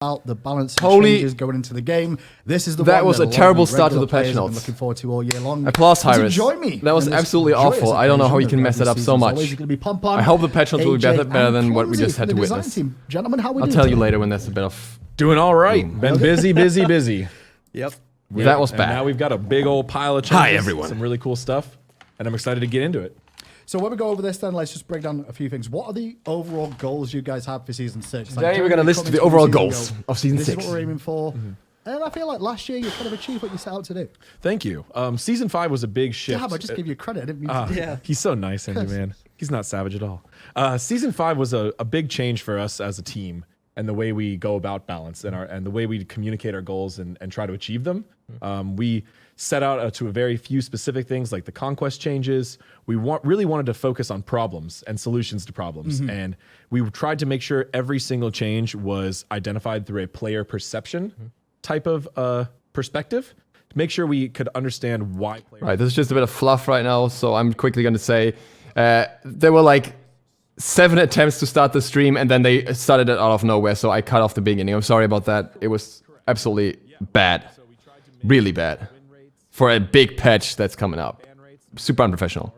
out the balance and changes going into the game. This is the that one was a terrible start to the patch notes. Looking forward to all year long. Applause, Hyris. Enjoy me. That was absolutely awful. I don't know how you can mess it up so much. I hope the patch notes will be better than what we just had to witness. Gentlemen, how we I'll tell you later when there's a bit of... Doing all right. Been busy. Yep. That was bad. And now we've got a big old pile of changes. Hi, everyone. Some really cool stuff. And I'm excited to get into it. So when we go over this, then let's just break down a few things. What are the overall goals you guys have for Season 6? Today we're going to list the overall goals of Season 6. This is what we're aiming for. And I feel like last year you kind of achieved what you set out to do. Thank you. Season 5 was a big shift. Damn, I just gave you credit. I didn't mean to. Yeah. He's so nice, Andy, man. He's not savage at all. Season 5 was a big change for us as a team and the way we go about balance and the way we communicate our goals and try to achieve them. We set out to a very few specific things like the Conquest changes. We really wanted to focus on problems and solutions to problems. And we tried to make sure every single change was identified through a player perception type of perspective to make sure we could understand why players... Right, this is just a bit of fluff right now, so I'm quickly going to say there were like 7 attempts to start the stream, and then they started it out of nowhere, so I cut off the beginning. I'm sorry about that. It was absolutely bad. Really bad. For a big patch that's coming up. Super unprofessional.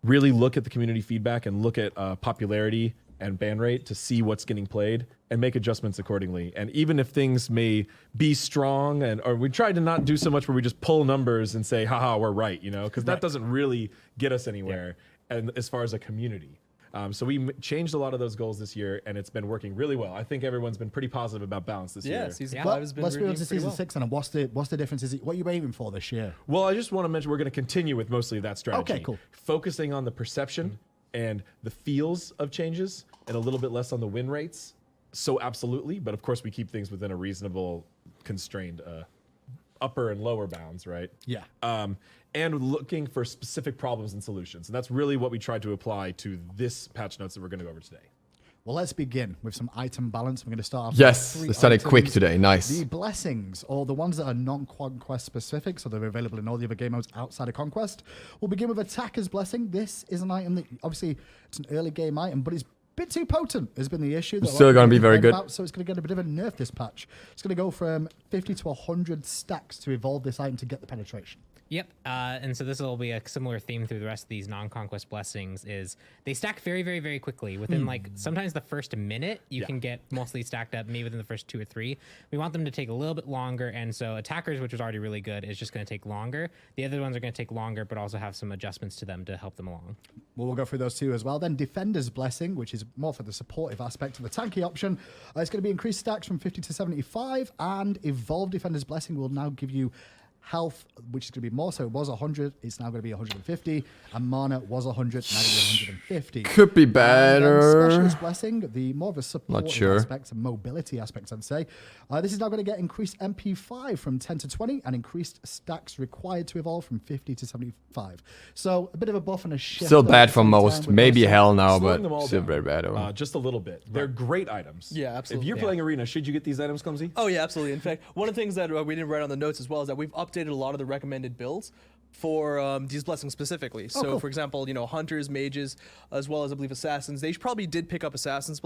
Really look at the community feedback and look at popularity and ban rate to see what's getting played and make adjustments accordingly. And even if things may be strong, or we tried to not do so much where we just pull numbers and say, haha, we're right, you know, because that doesn't really get us anywhere and as far as a community. So we changed a lot of those goals this year, and it's been working really well. I think everyone's been pretty positive about balance this year. Yeah, Season 5 has been Let's move on to Season well. 6, and what's the difference? What are you aiming for this year? Well, I just want to mention we're going to continue with mostly that strategy. Okay, cool. Focusing on the perception and the feels of changes and a little bit less on the win rates. So absolutely, but of course we keep things within a reasonable, constrained upper and lower bounds, right? Yeah. And looking for specific problems and solutions. And that's really what we tried to apply to this patch notes that we're going to go over today. Well, let's begin with some item balance. We're going to start off Yes, with 3 they started quick items. today. Nice. The blessings, or the ones that are non-Conquest specific, so they're available in all the other game modes outside of Conquest. We'll begin with Attacker's Blessing. This is an item that, obviously, it's an early game item, but it's a bit too potent has been the issue. It's still going to be very good. So it's going to get a bit of a nerf this patch. It's going to go from 50 to 100 stacks to evolve this item to get the penetration. Yep, and so this will be a similar theme through the rest of these non-Conquest blessings is they stack very, very, very quickly. Within like sometimes the first minute, you can get mostly stacked up, maybe within the first 2 or 3. We want them to take a little bit longer, and so Attackers, which was already really good, is just going to take longer. The other ones are going to take longer, but also have some adjustments to them to help them along. Well, we'll go through those 2 as well. Then Defender's Blessing, which is more for the supportive aspect of the tanky option. It's going to be increased stacks from 50 to 75, and Evolved Defender's Blessing will now give you health, which is going to be more. So it was 100, it's now going to be 150, and mana was 100, now going to be 150. Could be better. Specialist Blessing, the more of a support sure. aspect, a mobility aspect, I'd say. This is now going to get increased MP5 from 10 to 20, and increased stacks required to evolve from 50 to 75. So a bit of a buff and a shift. Still bad for most. Maybe also hell now, Slowing them all but still down. very bad. Just a little bit. They're great items. Yeah, absolutely. If you're playing Arena, should you get these items, Clumsy? Oh, yeah, absolutely. In fact, one of the things that we didn't write on the notes as well is that we've updated a lot of the recommended builds for these blessings specifically. So, cool. for example, you know, hunters, mages, as well as I believe assassins. They probably did pick up Attacker's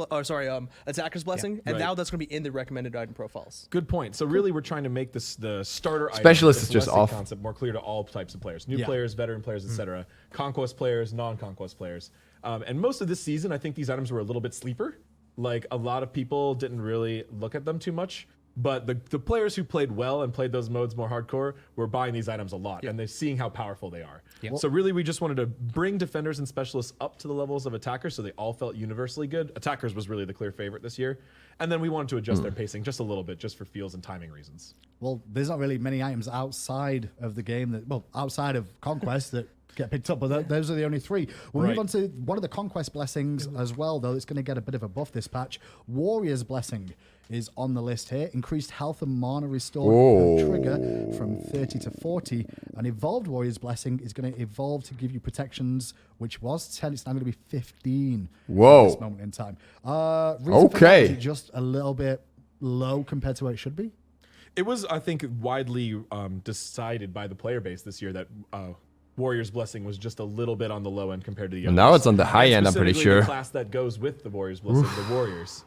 Blessing, and right. now that's going to be in the recommended item profiles. Good point. So really, we're trying to make this the starter Specialist item, is just blessing off. concept more clear to all types of players, new players, veteran players, etc. Conquest players, non-conquest players, and most of this season, I think these items were a little bit sleeper. Like a lot of people didn't really look at them too much. But the players who played well and played those modes more hardcore were buying these items a lot, and they're seeing how powerful they are. Yep. So really, we just wanted to bring defenders and specialists up to the levels of attackers, so they all felt universally good. Attackers was really the clear favorite this year, and then we wanted to adjust their pacing just a little bit, just for feels and timing reasons. Well, there's not really many items outside of the game that, well, outside of Conquest that get picked up, but those are the only 3. We'll move on to one of the Conquest blessings as well, though. It's going to get a bit of a buff this patch. Warrior's Blessing is on the list here. Increased health and mana restored per trigger from 30 to 40. And Evolved Warrior's Blessing is going to evolve to give you protections, which was 10. It's now going to be 15 Whoa. at this moment in time. Reason for that, is it just a little bit low compared to what it should be? It was, I think, widely decided by the player base this year that Warrior's Blessing was just a little bit on the low end compared to the others. Now it's on the high And end, I'm pretty specifically sure. the class that goes with the Warrior's Blessing, the Warriors.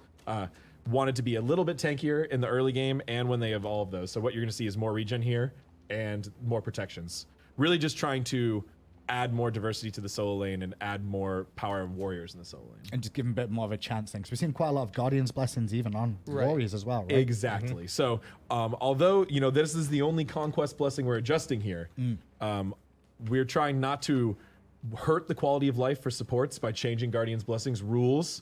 wanted to be a little bit tankier in the early game and when they evolve those. So what you're going to see is more regen here and more protections. Really just trying to add more diversity to the solo lane and add more power of warriors in the solo lane. And just give them a bit more of a chance thing. Because we've seen quite a lot of Guardian's Blessings even on warriors as well, right? Exactly. So although, you know, this is the only Conquest blessing we're adjusting here, we're trying not to hurt the quality of life for supports by changing Guardian's Blessings rules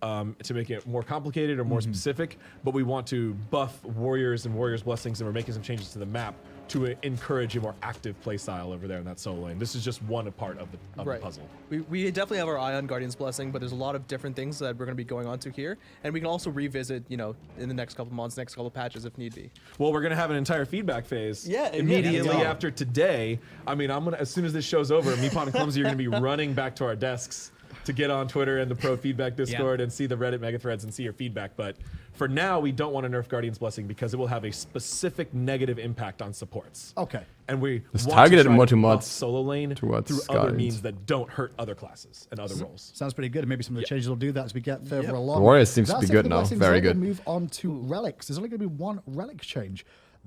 to make it more complicated or more specific, but we want to buff warriors and warriors blessings, and we're making some changes to the map to encourage a more active play style over there in that solo lane. This is just one part of the puzzle. We definitely have our eye on Guardian's Blessing, but there's a lot of different things that we're going to be going on to here, and we can also revisit, you know, in the next couple months, next couple patches if need be. Well, we're going to have an entire feedback phase Yeah, immediately yeah. after today. I mean, I'm gonna, as soon as this show's over, Meepon and Clumsy are going to be running back to our desks to get on Twitter and the Pro Feedback Discord and see the Reddit mega threads and see your feedback. But for now, we don't want to nerf Guardian's Blessing because it will have a specific negative impact on supports. Okay. And we Just want target to it try more to to buff mods solo lane through towards other Guardians. means that don't hurt other classes and other roles. Sounds pretty good. And maybe some of the changes will do that as we get further along. The Warriors seems to That's be it for good the now. blessings. Very We'll good. move on to relics. There's only going to be one relic change.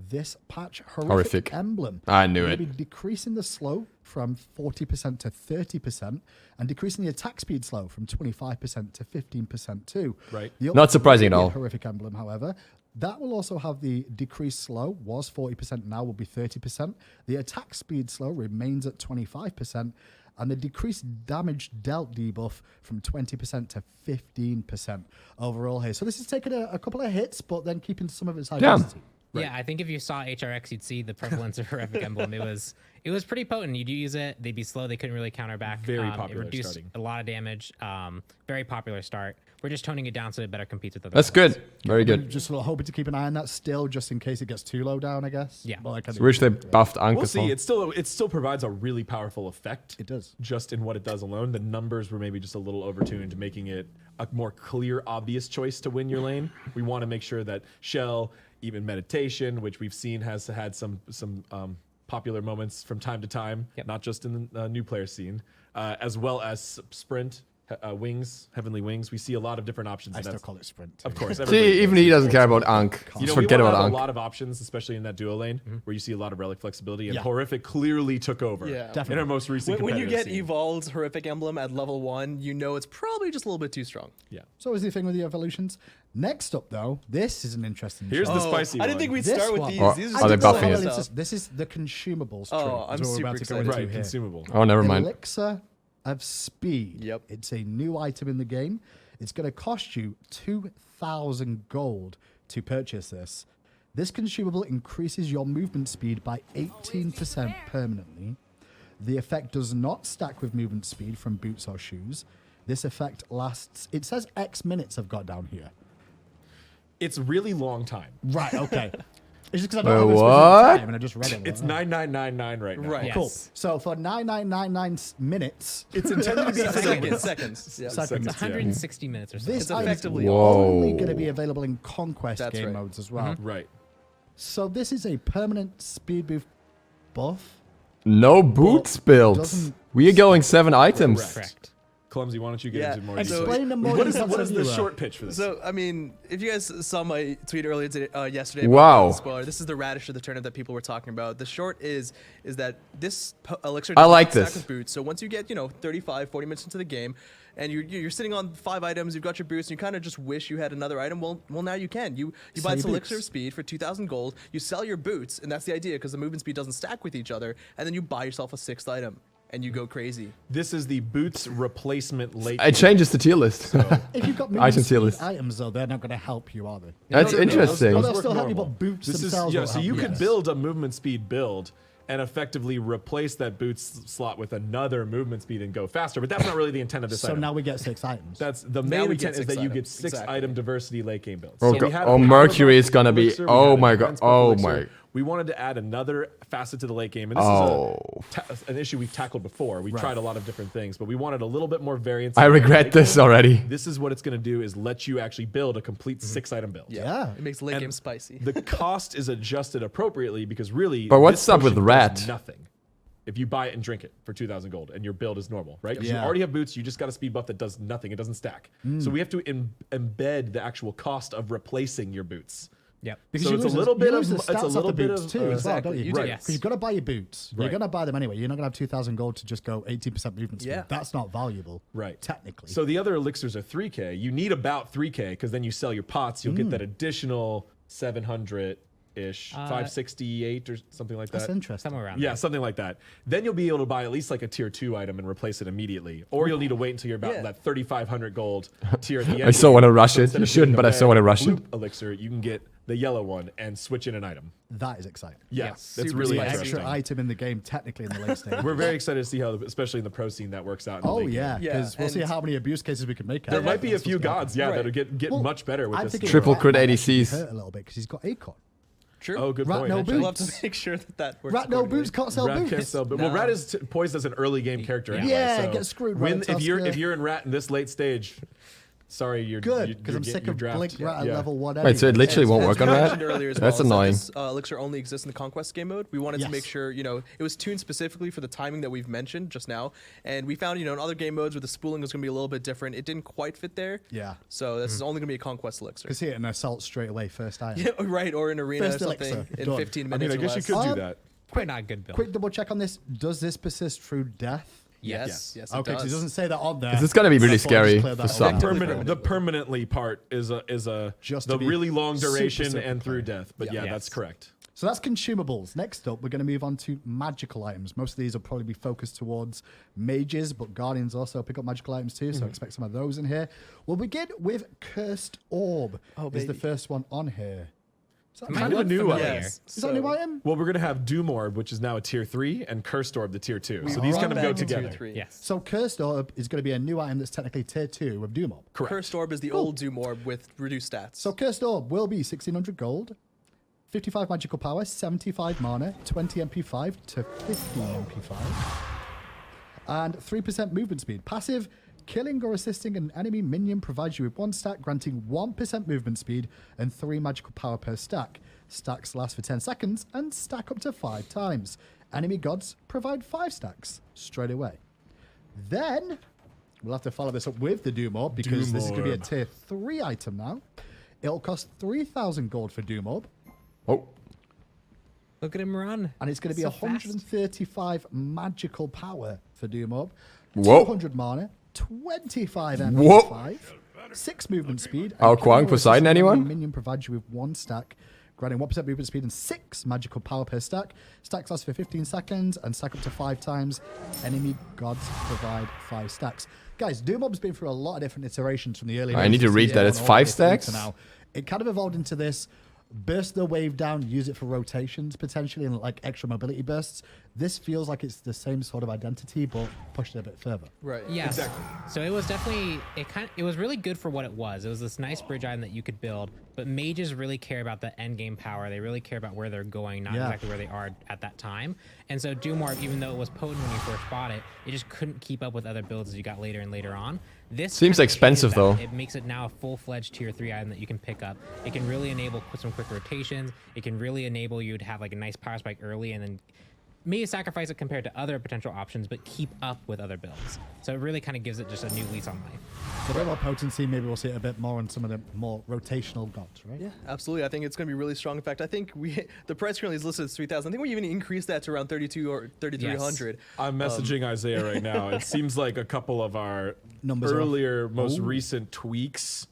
This patch, Horrific. Emblem. I knew We're it. gonna be decreasing the slow from 40% to 30% and decreasing the attack speed slow from 25% to 15% too. Right. The Not surprising at upgraded all. Horrific Emblem, however, that will also have the decreased slow, was 40%, now will be 30%. The attack speed slow remains at 25%, and the decreased damage dealt debuff from 20% to 15% overall here. So this is taking a couple of hits, but then keeping some of its identity. Yeah, I think if you saw HRX, you'd see the prevalence of Horrific Emblem. It was pretty potent. You'd use it, they'd be slow, they couldn't really counter back. Very It popular reduced starting. a lot of damage. Very popular start. We're just toning it down so it better competes with other That's weapons. good. Very good. Just sort of hoping to keep an eye on that still, just in case it gets too low down, I guess. Yeah. Well, I kind So wish they buffed Ankh We'll as see. well. It still provides a really powerful effect. It does. Just in what it does alone. The numbers were maybe just a little overtuned, making it a more clear, obvious choice to win your lane. We want to make sure that Shell, even Meditation, which we've seen has had some popular moments from time to time, not just in the new player scene, as well as Sprint, Wings, Heavenly Wings. We see a lot of different options. I and still that's- call it sprint. Of course. See, everybody even does. he doesn't care about Ankh. You Just know, we forget want to about have Ankh. a lot of options, especially in that duo lane, where you see a lot of relic flexibility, and Yeah. Horrific clearly took over Yeah. in Definitely. our most recent When you competitive get scene. Evolved's Horrific Emblem at level 1, you know it's probably just a little bit too strong. Yeah. So is the thing with the evolutions. Next up, though, this is an interesting. Here's show. the spicy I didn't one. think we'd This start with one- these. Or- These are they super buffing cool it? stuff. This is the consumables. Oh, tree, I'm is what we're super about to go excited. into Right, here. consumable. Oh, never mind. Elixir of Speed. Yep. It's a new item in the game. It's going to cost you 2,000 gold to purchase this. This consumable increases your movement speed by 18% permanently. The effect does not stack with movement speed from boots or shoes. This effect lasts, it says X minutes I've got down here. It's really long time. Right, okay. It's just because I don't have a Wait, specific what? time and I just read it. It's 9999 right now. Right. Cool. Yes. So for 9999 minutes, It's intended to be Seconds. Yeah. Seconds. It's 160 minutes or so. this It's item is effectively only Whoa. going to be available in Conquest That's game right. modes as well. Right. So this is a permanent speed boost buff. No boots built. doesn't- We are going 7 items. Correct. Clumsy, why don't you get Yeah. into more And so- detail? Explain the more What is details the you are. short pitch for this? So, I mean, if you guys saw my tweet earlier today, yesterday, Wow. about Squad, this is the radish of the turnip that people were talking about. The short is that this elixir I does like not stack this. with boots. So once you get 35, 40 minutes into the game, and you're sitting on 5 items, you've got your boots, and you kind of just wish you had another item. Well, now you can. You buy this Sell your elixir of boots. speed for 2,000 gold. You sell your boots, and that's the idea because the movement speed doesn't stack with each other. And then you buy yourself a 6th item, and you go crazy. This is the boots replacement late. It changes the tier list. If you've got Item movement tier speed list. items, though, they're not going to help you, are they? That's No, no, no, interesting. Oh, those they'll work still help you, normal. but boots This is themselves will so help you you. could Yes. build a movement speed build and effectively replace that boots slot with another movement speed and go faster. But that's not really the intent of this So item. now we get 6 items. That's the Now main we get intent is 6 that you get items. 6 Exactly. item diversity late game builds. Oh, we God. had Oh, a power Mercury buff is gonna be- elixir, we oh had my a God. defense buff Oh elixir. my. We wanted to add another facet to the late game, and this Oh. is an issue we've tackled before. We tried a lot of different things, but we wanted a little bit more variance. I in the regret late this game. already. This is what it's going to do: is let you actually build a complete 6-item build. Yeah. It makes late And game spicy. The cost is adjusted appropriately because really. But what's this up with potion does Rat? Nothing. if you buy it and drink it for 2,000 gold and your build is normal, right? 'Cause you Yeah. already have boots, you just got a speed buff that does nothing. It doesn't stack. So we have to embed the actual cost of replacing your boots. Yep. Because So you it's a lose the- little you bit lose of- the it's a stats off little the bit boots of- too, as well, exactly, don't you? you do. Right. Yes. Because you've got to buy your boots. You're Right. going to buy them anyway. You're not going to have 2,000 gold to just go 18% movement speed. Yeah. That's not valuable. Right. Technically. So the other elixirs are 3K. You need about 3K because then you sell your pots. You'll get that additional 700-ish, 568 or something like that's that. interesting. Somewhere around. Yeah, something like that. Then you'll be able to buy at least like a tier 2 item and replace it immediately. Or you'll need to wait until you're about Yeah. that 3,500 gold tier at the end. I still want to rush it. Instead You of shouldn't, getting but I the still want to red rush blue it. elixir, you can get the yellow one and switch in an item. That is exciting. Yeah, Yeah. that's Super really spicy. interesting. Extra item in the game, technically in the late stage. We're very excited to see how, especially in the pro scene, that works out. In the Oh late game. yeah, Yeah, because we'll see and- how many abuse cases we can make. There out might of be a this few as well. gods, yeah, Right. that'll get Well, much better with I'm this. thinking Triple Rat crit might actually ADCs. hurt a little bit because he's got Acorn. True. Oh, good Rat point. no actually. We'll have boots. to make sure that works. Rat no accordingly. boots can't sell Rat boots. can't sell, but well, No. Rat is poised as an early game character. Yeah. Anyway, Yeah, so get screwed when, right, if you're Tusker. if you're in Rat in this late stage, sorry, you're Good, because you're I'm get- sick you're of draft. Blink Rat at Yeah. level 1. Wait, so it anyway. literally won't As work you on mentioned that? earlier as That's well, annoying. This elixir only exists in the Conquest game mode. We wanted Yes. to make sure, it was tuned specifically for the timing that we've mentioned just now. And we found, in other game modes where the spooling was going to be a little bit different, it didn't quite fit there. Yeah. So this is only going to be a Conquest elixir. Because here an assault straight away, first item. Yeah, right, or an arena First or something elixir, in done. 15 I minutes mean, I guess or you less. could do that. Quite not a good build. Quick double check on this. Does this persist through death? Yes, it Okay, so it does. doesn't say that on there. This is gonna be really So I thought I'd just scary clear for that some. up. The permanently part is a Just the to be really long super, duration super and through clear. death. But yeah, Yes. that's correct. So that's consumables. Next up, we're going to move on to magical items. Most of these will probably be focused towards mages, but guardians also pick up magical items too, so expect some of those in here. We'll begin with Cursed Orb. Oh, is the baby. first one on here. Is that, Might Kind of a look new familiar. one. Yes. is that a new item? Well, we're gonna have Doom Orb, which is now a tier 3, and Cursed Orb, the tier 2. So We these brought kind of back go to tier together. 3. Yes. So Cursed Orb is going to be a new item that's technically tier 2 of Doom Orb. Correct. Cursed Orb is the old Doom Orb with reduced stats. So Cursed Orb will be 1,600 gold, 55 magical power, 75 mana, 20 MP5 to 15 MP5, and 3% movement speed. Passive, killing or assisting an enemy minion provides you with 1 stack, granting 1% movement speed and 3 magical power per stack. Stacks last for 10 seconds and stack up to 5 times. Enemy gods provide 5 stacks straight away. Then we'll have to follow this up with the Doom Orb because Doom this is going to be a Orb. tier 3 item now. It'll cost 3,000 gold for Doom Orb, Oh, Look at him run. and it's going to be So fast. 135 magical power for Doom Orb, Whoa. 200 mana, 25 Whoa. MP5, 6 movement speed. Oh, and Kwang, killing or Poseidon, assisting an enemy anyone? Minion provides you with 1 stack, granting 1% movement speed and 6 magical power per stack. Stacks last for 15 seconds and stack up to 5 times. Enemy gods provide 5 stacks. Guys, Doom Orb's been through a lot of different iterations from the early I days need to of read season that. one It's all the 5 way through to stacks? now. It kind of evolved into this. Burst the wave down, use it for rotations potentially, and like extra mobility bursts. This feels like it's the same sort of identity, but pushed it a bit further. right. Yes. So it was definitely it was really good for what it was. It was this nice bridge item that you could build, but mages really care about the end game power. They really care about where they're going, not Yeah. exactly where they are at that time. And so Doom Orb, even though it was potent when you first bought it, it just couldn't keep up with other builds as you got later and later on. This Seems kinda expensive, changes that. though. It makes it now a full-fledged tier 3 item that you can pick up. It can really enable some quick rotations. It can really enable you to have like a nice power spike early and then maybe sacrifice it compared to other potential options, but keep up with other builds. So it really kind of gives it just a new lease on life. So a bit more potency, maybe we'll see it a bit more on some of the more rotational gods, right? Yeah, absolutely. I think it's going to be really strong. In fact, I think the price currently is listed as 3,000. I think we even increased that to around 32 or 3,300. I'm messaging Isaiah right now. It seems like a couple of our Numbers are off. earlier, most Ooh. recent tweaks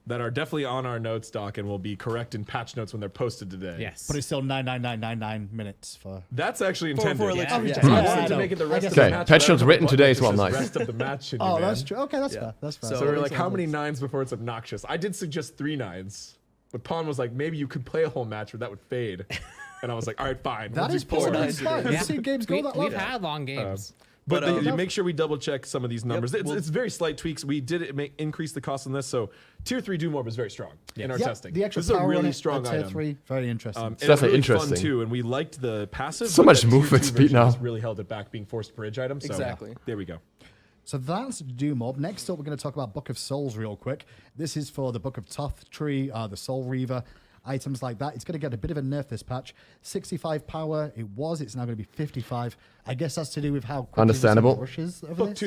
that are definitely on our notes doc and will be correct in patch notes when they're posted today. Yes. But it's still 99999 minutes for. That's actually For intended. elixir, I yeah. Yeah, wanted I to know. make it the I rest guess of the Okay, match. patch but I notes don't written know today what is well this nice. Rest of the match should be, Oh, man. that's true. Okay, that's Yeah. fair. That's fair. So we're like, So how many it's- 9s before it's obnoxious? I did suggest 3 9s, but Pawn was like, maybe you could play a whole match where that would fade. And I was like, all right, fine. That we'll is do 4. possibly nines smart. today. You've seen games go that long. We've had long games. But But, you make sure we double check some of these numbers. we'll- It's very slight tweaks. We did increase the cost on this. So tier 3 Doom Orb is very strong in our Yeah, testing. the extra this is a power on really it, strong tier item. 3, very interesting. It's definitely really interesting. fun too, and we liked the passive. So but much that tier movement 2 speed version now. just really held it back, being forced bridge item. So Exactly. there we go. So that's Doom Orb. Next up, we're going to talk about Book of Souls real quick. This is for the Book of Toth tree, the Soul Reaver, items like that. It's going to get a bit of a nerf this patch. 65 power, it's now going to be 55. I guess that's to do with how quickly Understandable. the rushes over Book this.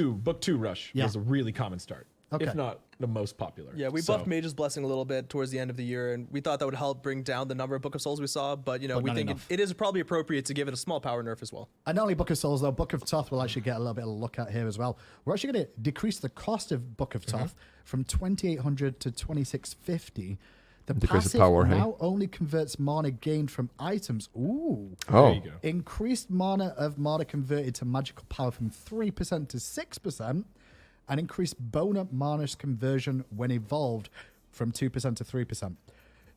two rush Yeah. was a really common start, Okay. if not the most popular. Yeah, we So- buffed Mage's Blessing a little bit towards the end of the year, and we thought that would help bring down the number of Book of Souls we saw. But But we not think enough. it is probably appropriate to give it a small power nerf as well. And not only Book of Souls, though, Book of Thoth we'll actually get a little bit of a look at here as well. We're actually going to decrease the cost of Book of Thoth from 2,800 to 2,650. The Decrease the passive power, hey? now only converts mana gained from items. Ooh. Oh. There you go. Increased mana of mana converted to magical power from 3% to 6%, and increased bona mana's conversion when evolved from 2% to 3%.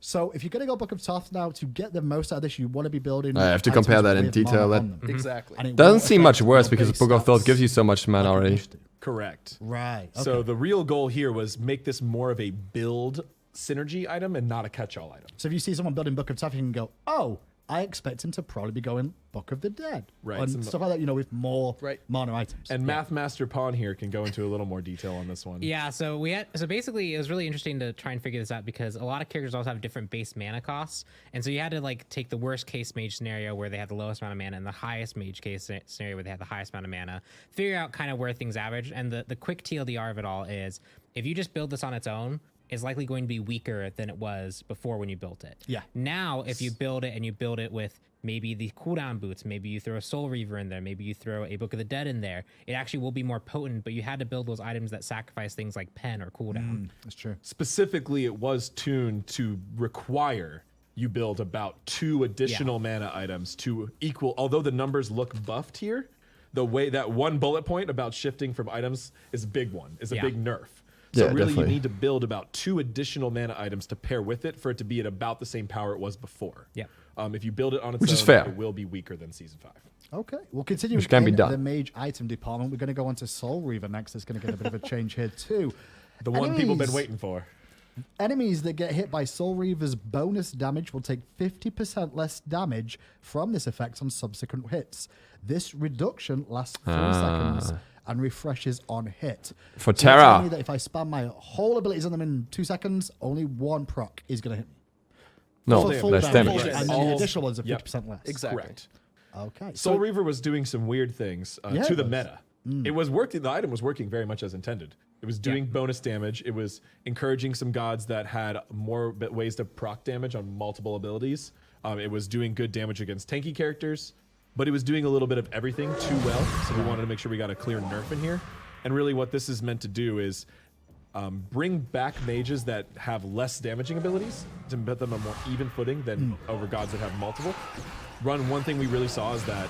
So if you're going to go Book of Thoth now, to get the most out of this, you want to be building... I have to compare items that in with detail, mana that- on them. Exactly. And it Doesn't won't seem much affect worse your because base Book of Thoth stats gives you so much mana like it already. used to. Correct. Right. Okay. So the real goal here was make this more of a build synergy item and not a catch-all item. So if you see someone building Book of Thoth, you can go, oh, I expect him to probably be going Book of the Dead. Right, And some- stuff like that, with more Right. mana items. And Math Master Pawn here can go into a little more detail on this one. Yeah, so basically it was really interesting to try and figure this out because a lot of characters also have different base mana costs, and so you had to like take the worst case mage scenario where they had the lowest amount of mana and the highest mage case scenario where they had the highest amount of mana, figure out kind of where things average. And the quick TLDR of it all is if you just build this on its own, it's likely going to be weaker than it was before when you built it. Yeah. Now, if you build it and you build it with maybe the cooldown boots, maybe you throw a Soul Reaver in there, maybe you throw a Book of the Dead in there, it actually will be more potent, but you had to build those items that sacrifice things like pen or cooldown. That's true. Specifically, it was tuned to require you build about 2 additional mana items to equal, although the numbers look buffed here, the way that one bullet point about shifting from items is a big one, is a Yeah. big nerf. So Yeah, really definitely. you need to build about 2 additional mana items to pair with it for it to be at about the same power it was before. Yep. If you build it on its Which own, is fair. it will be weaker than Season 5. Okay, we'll continue Which can be in done. the mage item department. We're going to go on to Soul Reaver next. It's going to get a bit of a change here too. The one people been Enemies- waiting for. Enemies that get hit by Soul Reaver's bonus damage will take 50% less damage from this effect on subsequent hits. This reduction lasts 3 seconds and refreshes on hit. For So you're telling Terra. me that if I spam my whole abilities on them in 2 seconds, only 1 proc is going to hit me. No, For full less damage. And then the All- additional ones are Yep. 50% less. Exactly. Correct. Okay. Soul Reaver was doing some weird things Yeah, to it the was. meta. It was working. The item was working very much as intended. It was doing bonus damage. It was encouraging some gods that had more ways to proc damage on multiple abilities. It was doing good damage against tanky characters, but it was doing a little bit of everything too well. So we wanted to make sure we got a clear nerf in here. And really, what this is meant to do is bring back mages that have less damaging abilities to put them on more even footing than over gods that have multiple. One thing we really saw is that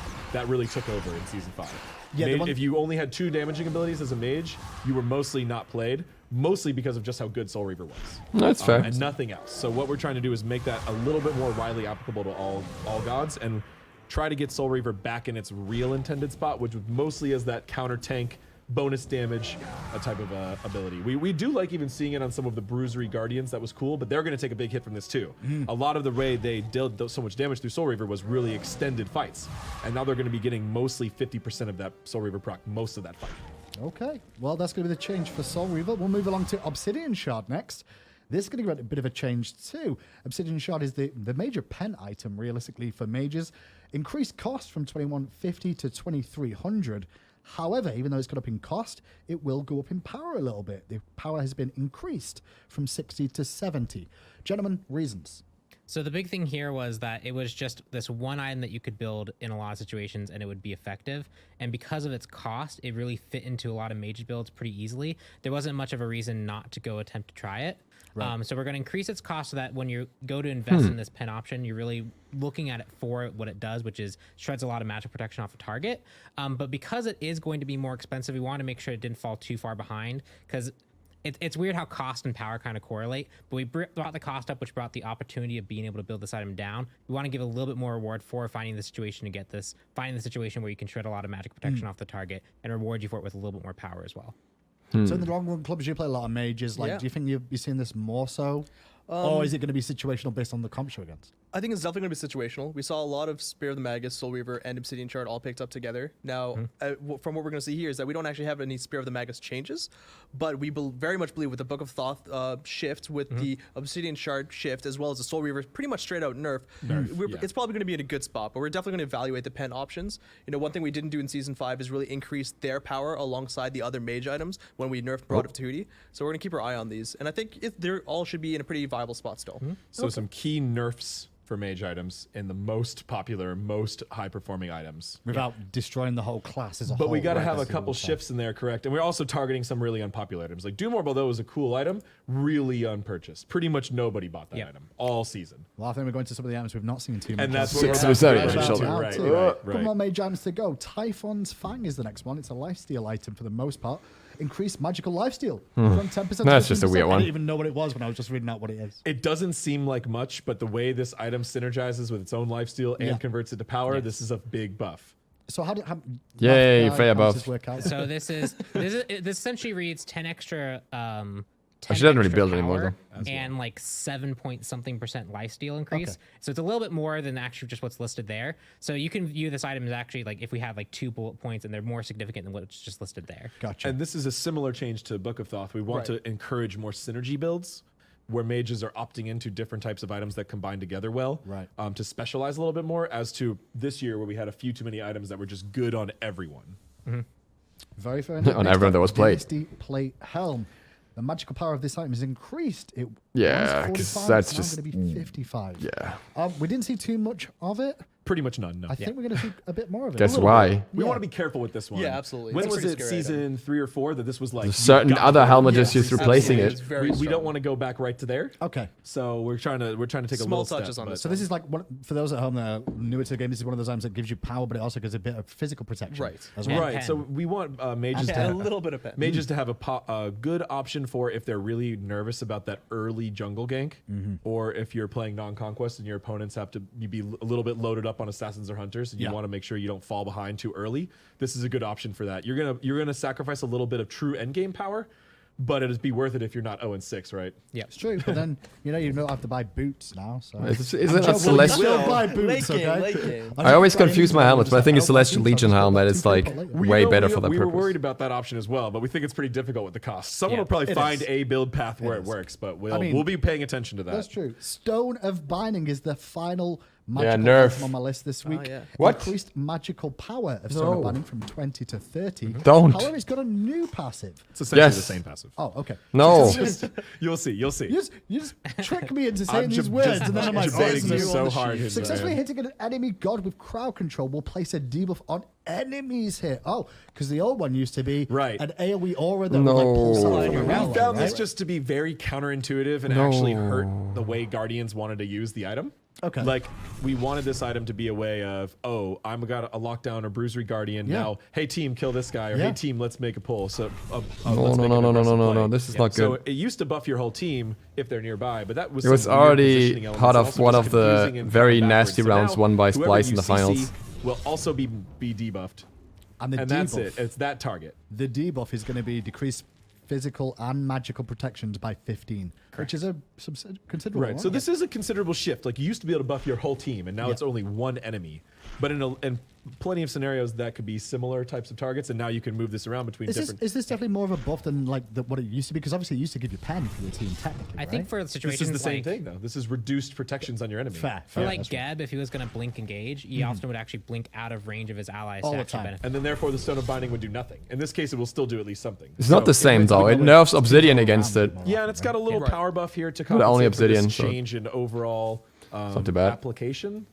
really took over in Season 5. Yeah, the one- If you only had 2 damaging abilities as a mage, you were mostly not played, mostly because of just how good Soul Reaver was. That's fair. And nothing else. So what we're trying to do is make that a little bit more widely applicable to all gods and try to get Soul Reaver back in its real intended spot, which was mostly as that counter tank bonus damage type of ability. We do like even seeing it on some of the Bruisery Guardians. That was cool, but they're going to take a big hit from this too. A lot of the way they dealt so much damage through Soul Reaver was really extended fights, and now they're going to be getting mostly 50% of that Soul Reaver proc most of that fight. Okay, well, that's going to be the change for Soul Reaver. We'll move along to Obsidian Shard next. This is going to get a bit of a change too. Obsidian Shard is the major pen item, realistically, for mages. Increased cost from 2150 to 2300. However, even though it's gone up in cost, it will go up in power a little bit. The power has been increased from 60 to 70. Gentlemen, reasons. So the big thing here was that it was just this one item that you could build in a lot of situations and it would be effective. And because of its cost, it really fit into a lot of mage builds pretty easily. There wasn't much of a reason not to go attempt to try it. So we're going to increase its cost so that when you go to invest in this pen option, you're really looking at it for what it does, which is shreds a lot of magic protection off a target. But because it is going to be more expensive, we want to make sure it didn't fall too far behind, because it's weird how cost and power kind of correlate, but we brought the cost up, which brought the opportunity of being able to build this item down. We want to give a little bit more reward for finding the situation to get this, finding the situation where you can shred a lot of magic protection off the target and reward you for it with a little bit more power as well. So in the long run clubs, you play a lot of mages. Like, Yeah. do you think you've seen this more so? Or is it going to be situational based on the comps you're against? I think it's definitely going to be situational. We saw a lot of Spear of the Magus, Soul Reaver, and Obsidian Shard all picked up together. Now, from what we're going to see here is that we don't actually have any Spear of the Magus changes, but we very much believe with the Book of Thoth shift, with the Obsidian Shard shift, as well as the Soul Reaver, pretty much straight out nerf. It's probably going to be in a good spot, but we're definitely going to evaluate the pen options. You know, one thing we didn't do in Season 5 is really increase their power alongside the other mage items when we nerfed Brood of Tahuti. So we're going to keep our eye on these. And I think they all should be in a pretty viable spot still. So some key nerfs for mage items in the most popular, most high-performing items. Without destroying the whole class as a whole. But we got to right? have a That's the couple rule. shifts in there, correct? And we're also targeting some really unpopular items. Like Doom Orb, although it was a cool item, really unpurchased. Pretty much nobody bought that item all season. Well, I think we're going to some of the items we've not seen too much. And that's of. what we're So sorry, about to right, get shoulder. to. Right, Right. Couple more mage items to go. Typhon's Fang is the next one. It's a lifesteal item for the most part. Increased magical lifesteal from 10% to That's just a 15%. weird one. I didn't even know what it was when I was just reading out what it is. It doesn't seem like much, but the way this item synergizes with its own lifesteal and converts it to power, this is a big buff. So how did Yay, how Freya does buff. this work out? So this essentially reads 10 extra. 10 she doesn't really extra build anymore, power and like 7-point-something% lifesteal increase. Okay. So it's a little bit more than actually just what's listed there. So you can view this item as actually like if we have like 2 bullet points and they're more significant than what's just listed there. Gotcha. And this is a similar change to Book of Thoth. We want to encourage more synergy builds where mages are opting into different types of items that combine together well Right. To specialize a little bit more, as to this year where we had a few too many items that were just good on everyone. Very fair. On Next everyone up, that was played. Dynasty Plate Helm. The magical power of this item is increased. It Yeah, was 'cause 45, that's it's now just- going to be 55. Yeah. We didn't see too much of it. Pretty much none. No. I think we're going to see a bit more of it. Guess A little why? bit. We Yeah. want to be careful with this one. Yeah, absolutely. When It's a was pretty it? scary Season 3 or 4 that this was like Certain you got other to- helmet Yes, just replacing absolutely. it. It's very we strong. don't want to go back right to there. Okay. So we're trying to take a Small little touches step, on but- this So this is like for those at home that are newer to the game. This is one of those items that gives you power, but it also gives a bit of physical protection. Right. As And well. Right. pen. So we want mages And to a have little bit of pen. mages to have a good option for if they're really nervous about that early jungle gank, or if you're playing non-conquest and your opponents have to be a little bit loaded up on assassins or hunters, and you want to make sure you don't fall behind too early. This is a good option for that. You're gonna sacrifice a little bit of true endgame power, but it'd be worth it if you're not 0-6, right? Yeah. It's true, but then you don't have to buy boots now. So Isn't I'm that joking. Celestial? You Will. still buy boots, Late game, okay? late game. I always just confuse my trying to helmets, but I think a just like, Celestial oh, boots, Legion I'll just helmet buy is two like people later. way better for that We were purpose. worried about that option as well, but we think it's pretty difficult with the cost. Someone will probably It find is. a build path where It it is. works, but I mean, we'll be paying attention to that. That's true. Stone of Binding is the final magical nerf. item on my list this week. yeah. What? Increased magical power of Stone of No. Binding from 20 to 30. Don't. However, it's got a new passive. It's essentially Yes. the same passive. Oh, okay. No. You'll see. You'll see. You just trick me into saying I'm these just words, and then I'm like, debating it's this new so on the hard. sheet. Successfully hitting an enemy god with crowd control will place a debuff on enemies here. Oh, because the old one used to be Right. an AoE aura that would like pull No. something from We around, found this right? just to be very counterintuitive and actually hurt the way Guardians wanted to use the item. Okay. Like, we wanted this item to be a way of, oh, I'm got a lockdown or bruisery Guardian. Yeah. Now, hey, team, kill this guy. Or, Yeah. hey, team, let's make a pull. So, No, let's no, make no, an no, no, no, aggressive no, play. no. This is not So, good. it used to buff your whole team if they're nearby, but that was It was some weird already positioning elements. part It of also one was of the confusing and very going nasty backwards. So rounds now, won by whoever Splice you in the CC finals. will also be debuffed. And the And that's debuff, it. It's that target. the debuff is going to be decreased physical and magical protections by 15, which is a considerable. Right. So amount. this is a considerable shift. Like, you used to be able to buff your whole team, and now it's only one enemy. But in plenty of scenarios, that could be similar types of targets, and now you can move this around between different. Is this definitely more of a buff than like what it used to be? Because obviously it used to give you pen for your team technically. I think right? for This situations is the same like, thing, though. This is reduced protections on your enemy. fair. For fair, like that's right. Geb, if he was going to blink engage, he often would actually blink out of range of his allies All to the actually time. benefit. And then, therefore, the Stone of Binding would do nothing. In this case, it will still do at least something. It's not the same though. It nerfs Obsidian against it. Yeah, and it's got a little Right. power buff here to But only compensate for this Obsidian, so- change in overall not too bad. application.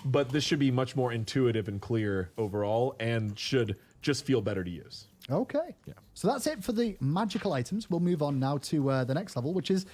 But this should be much more intuitive and clear overall, and should just feel better to use. Okay. So that's it for the magical items. We'll move on now to the next level, which is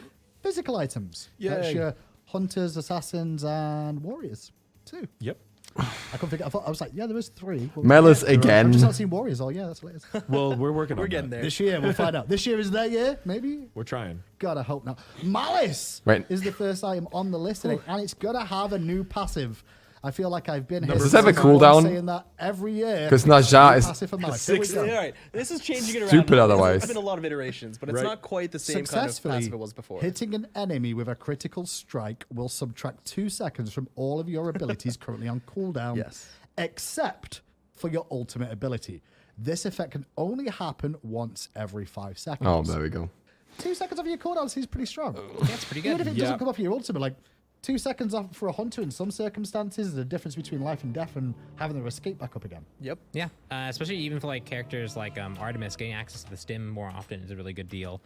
physical items. That's Yay. your hunters, assassins, and warriors too. Yep. I couldn't figure. I was like, yeah, there was 3. Well, Melis I've just again. not seen warriors. Oh yeah, that's what it is. Well, we're working on We're getting that. there. This year we'll find out. This year is their year, maybe. We're trying. Gotta hope not. Malice Right. is the first item on the list today, and it's gotta have a new passive. I feel like I've been Does this have a cooldown? saying that every year. 'Cause Naja is passive for Malice. Here we go. All right, this is changing it around. Stupid There's otherwise. been a lot of iterations, but it's not quite the same kind of Successfully passive it was before. hitting an enemy with a critical strike will subtract 2 seconds from all of your abilities currently on cooldown. Yes. Except for your ultimate ability. This effect can only happen once every 5 seconds. Oh, there we go. 2 seconds off your cooldown seems pretty strong. That's pretty good. Even if it doesn't come off your ultimate, like 2 seconds off for a hunter in some circumstances, the difference between life and death and having their escape back up again. Yep. Yeah, especially even for like characters like Artemis, getting access to the stim more often is a really good deal.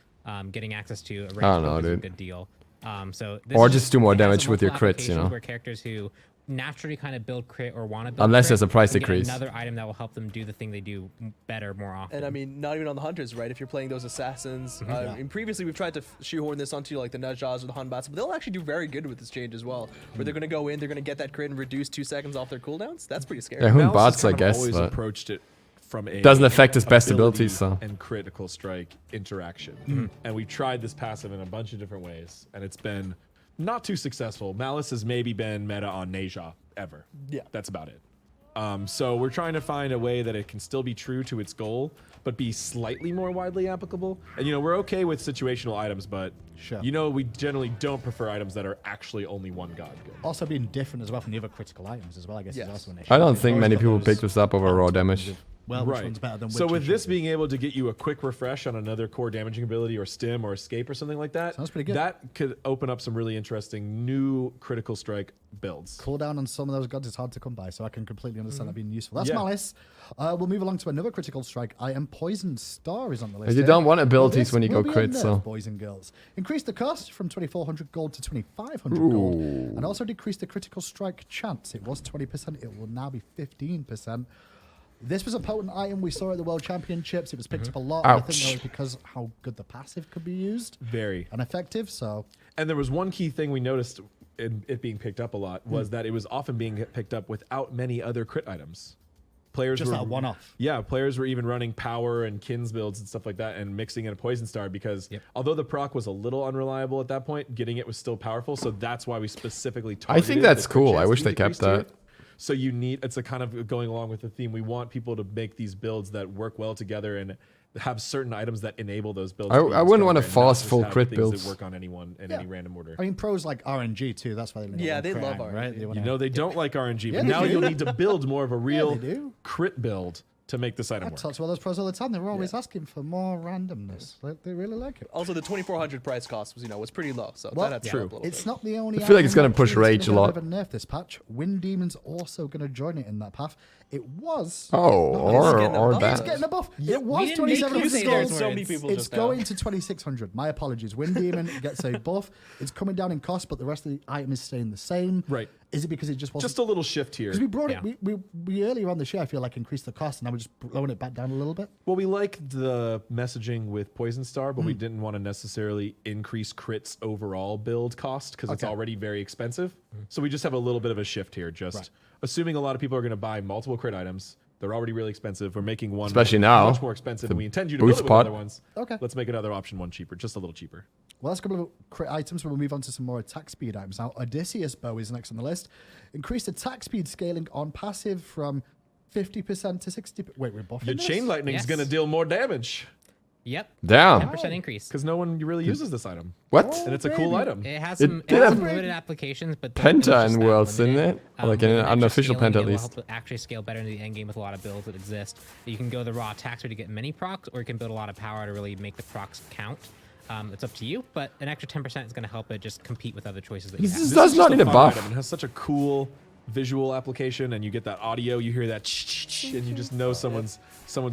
Getting access to a range I don't know, is a dude. good deal. So this Or is just do more it has damage with your multiple crits, you know? applications Where characters who naturally kind of build crit or want to build Unless crit there's a price can get decrease. Another item that will help them do the thing they do better more often. And I mean, not even on the hunters, right? If you're playing those assassins, and previously we've tried to shoehorn this onto like the Najas or the Hanbats, but they'll actually do very good with this change as well. Where they're going to go in, they're going to get that crit and reduce 2 seconds off their cooldowns. That's pretty scary. Yeah, who Malice bots, has I kind of guess, always but approached it from a doesn't affect his best ability abilities, so. and critical strike interaction. And we've tried this passive in a bunch of different ways, and it's been not too successful. Malice has maybe been meta on Neja ever. Yeah. That's about it. So we're trying to find a way that it can still be true to its goal, but be slightly more widely applicable. And you know, we're okay with situational items, but Sure. you know, we generally don't prefer items that are actually only one god good. Also being different as well from the other critical items as well, I guess Yes. is also an issue. I don't We've think always many got people those pick this up over raw damage. Well, which one's better than which? So with and this shit. being able to get you a quick refresh on another core damaging ability or stim or escape or something like that, Sounds pretty good. that could open up some really interesting new critical strike builds. cooldown on some of those gods is hard to come by, so I can completely understand that being useful. That's Yeah. Malice. We'll move along to another critical strike. I am Poison Star is on the list. You here. don't want abilities This when you will go be a crit, nerf, so. boys and girls. Increase the cost from 2,400 gold to 2,500 gold, and also decrease the critical strike chance. It was 20%. It will now be 15%. This was a potent item we saw at the World Championships. It was picked up a lot. I think that Ouch. was because how good the passive could be used Very. and effective. So And there was one key thing we noticed in it being picked up a lot was that it was often being picked up without many other crit items. Players just were that one-off. Yeah, players were even running power and kins builds and stuff like that and mixing in a poison star because although the proc was a little unreliable at that point, getting it was still powerful. So that's why we specifically targeted think that's the crit cool. I chance wish to they decrease kept to that. it. So you need, it's a kind of going along with the theme. We want people to make these builds that work well together and have certain items that enable those builds. I- to be I wouldn't wanna stronger and not force just full have crit things builds. that work on anyone in any random order. I mean, pros like RNG too. That's why they Yeah, they love RNG, RNG. right? They You wanna- know, they don't like RNG, Yeah, but they now do. you'll need to build more of a real they do. crit build to make this item I work. talk to all those pros all the time. They're always asking for more randomness. Like, they really like it. Also, the 2,400 price cost was pretty low, so Well, that had to true. help a little It's bit. not the only. I feel like it's item gonna push actually rage that's a gonna lot. have nerf this patch. Wind Demon's also going to join it in that path. It was. Oh, getting a or buff. It's that. getting a buff. It we was didn't make you 2,700 say gold. those So many words. people It's just now. going to 2,600. My apologies. Wind Demon gets a buff. It's coming down in cost, but the rest of the item is staying the same. Right. Is it because it just wasn't? Just a little shift here. Because we brought Yeah. it, we earlier on the show, I feel like increased the cost, and now we're just blowing it back down a little bit. Well, we liked the messaging with Poison Star, but we didn't want to necessarily increase crits overall build cost because it's Okay. already very expensive. So we just have a little bit of a shift here. Just assuming a lot of people are going to buy multiple crit items. They're already really expensive. We're making one Especially now, much more expensive, the and we intend you to build boost it with pot. other ones. Okay. Let's make another option one cheaper, just a little cheaper. Well, that's a couple of crit items. We'll move on to some more attack speed items. Now, Odysseus Bow is next on the list. Increased attack speed scaling on passive from 50% to 60%. Wait, we're buffing Your this? chain lightning is Yes. going to deal more damage Yep. Damn. 10% increase. because no one really uses this item. What? And it's a cool baby. item. It has It some, did it has have some limited applications, but Penta it's just in that Worlds, didn't limited. it? Or like in with an extra unofficial scaling, Penta at it will least. help actually scale better into the end game with a lot of builds that exist. You can go the raw attack speed to get many procs, or you can build a lot of power to really make the procs count. It's up to you, but an extra 10% is going to help it just compete with other choices that you This have. is- This does is not just need a fun buff. item. It has such a cool visual application, and you get that audio. You hear that, and you just know someone's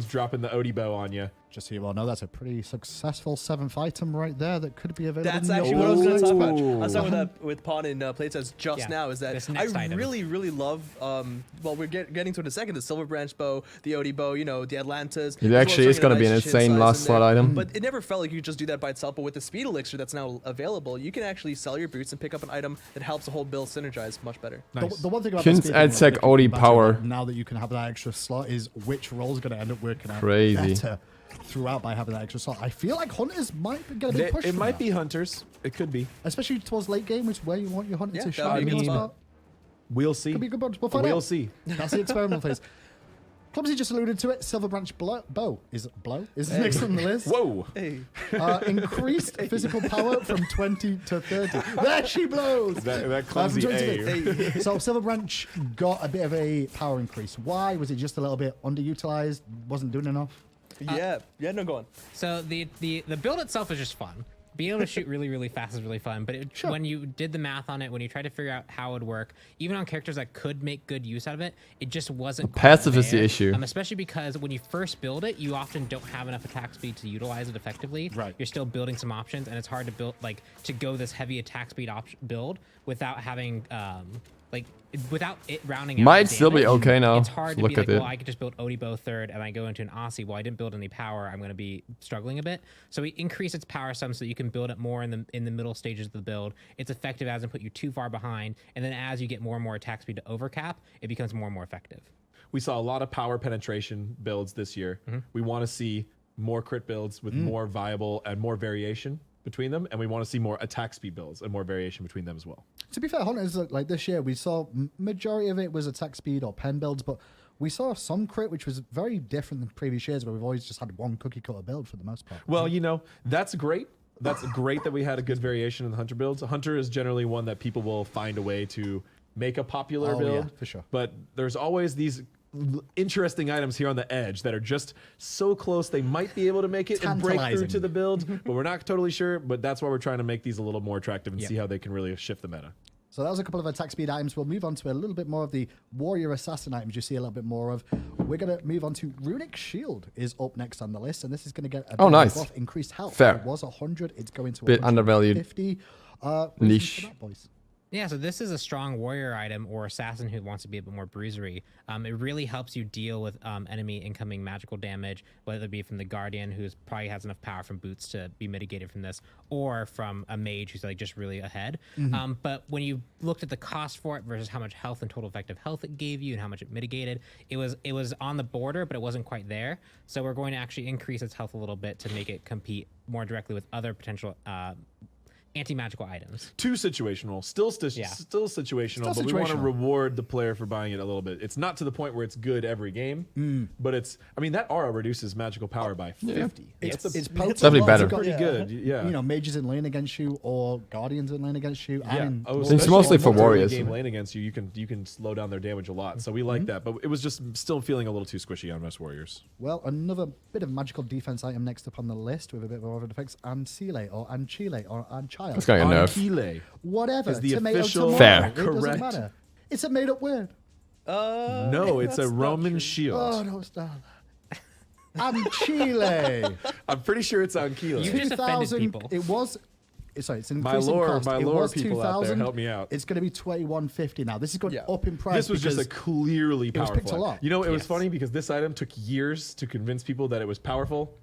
dropping the Odie bow on you. Just so you all know, that's a pretty successful 7th item right there that could be available. That's in your actually what I was going to talk about. I Ooh. was talking with Pawn in Playtest just Yeah, now. Is that this I next item. really love. Well, we're getting to it in a second. The Silver Branch Bow, the Odie Bow, the Atlantas. It actually is going to be an insane last slot item. But it never felt like you could just do that by itself. But with the Speed Elixir that's now available, you can actually sell your boots and pick up an item that helps the whole build synergize much better. The one thing about Kins the speed adds thing, like we're thinking OD about power. it, now that you can have that extra slot is which role is going to end up working out Crazy. better throughout by having that extra slot. I feel like hunters might get a big push It from might that. be hunters. It could be. Especially towards late game, which is where you want your hunter Yeah, to that would shine. be a good against spot. We'll see. Could be a good bunch. We'll find out. We'll see. That's the experimental phase. Clumsy just alluded to it. Silver Branch Bow. Is it Blow? Is next on the list. Whoa. Hey. Increased physical power from 20 to 30. There she blows. That From clumsy 20 to A. 30. So Silver Branch got a bit of a power increase. Why? Was it just a little bit underutilized? Wasn't doing enough? Yeah. No, go on. So the build itself is just fun. Being able to shoot really, really fast is really fun. But when you did the math on it, when you tried to figure out how it would work, even on characters that could make good use out of it, it just wasn't quite Passive is the there. issue. Especially because when you first build it, you often don't have enough attack speed to utilize it effectively. Right. You're still building some options, and it's hard to build to go this heavy attack speed build without having without it rounding out. Might the still be damage. okay now. It's hard to Look be like, at it. well, I could just build Odibo third, and I go into an Aussie. Well, I didn't build any power. I'm going to be struggling a bit. So we increase its power some so that you can build it more in the middle stages of the build. It's effective as and put you too far behind, and then as you get more and more attack speed to overcap, it becomes more and more effective. We saw a lot of power penetration builds this year. We want to see more crit builds with more viable and more variation between them, and we want to see more attack speed builds and more variation between them as well. To be fair, Hunters, like this year, we saw majority of it was attack speed or pen builds, but we saw some crit, which was very different than previous years, where we've always just had one cookie cutter build for the most part. Well, that's great. That's great that we had a good variation in the Hunter builds. Hunter is generally one that people will find a way to make a popular Oh, build. yeah, for sure. But there's always these interesting items here on the edge that are just so close they might be able to make it and break through Tantalizing. to the build, but we're not totally sure. But that's why we're trying to make these a little more attractive and see how they can really shift the meta. So that was a couple of attack speed items. We'll move on to a little bit more of the warrior assassin items you see a little bit more of. We're going to move on to Runic Shield is up next on the list, and this is going to get a bit of a nice. buff, increased health. Fair. It was 100. It's going to Bit undervalued. 150. Niche. For that, boys. Yeah, so this is a strong warrior item or assassin who wants to be a bit more bruisery. It really helps you deal with enemy incoming magical damage, whether it be from the Guardian, who probably has enough power from boots to be mitigated from this, or from a mage who's like just really ahead. But when you looked at the cost for it versus how much health and total effective health it gave you and how much it mitigated, it was on the border, but it wasn't quite there. So we're going to actually increase its health a little bit to make it compete more directly with other potential anti-magical items. Too situational, still situational, but we want to situational. reward the player for buying it a little bit. It's not to the point where it's good every game, but that aura reduces magical power by 50. It's That's potent. Definitely Well, better. you've got, pretty good. Yeah. You know, mages in lane against you or guardians in lane against you. Yeah. And Oh, It's especially mostly in for the early warriors. Game lane against you, you can slow down their damage a lot. So we like that, but it was just still feeling a little too squishy on most warriors. well, another bit of magical defense item next up on the list with a bit more of an effects. Ancile or Anchile or Anchild. It's going to nerf. Anquile. Whatever. Is the Tomato, official tomato. Fair. It doesn't correct- matter. It's a made-up word. No, it's a that's not Roman true. shield. Oh, no, it's not. Anchile. I'm pretty sure it's Anquile. You just offended 2000. people. It was. Sorry, it's an My increasing lore- cost. my It lore was people out there, 2000. help me out. It's going to be 2150 now. This is going up in price. This was just a because clearly was powerful. picked a item. lot. You know, it was Yes. funny because this item took years to convince people that it was powerful.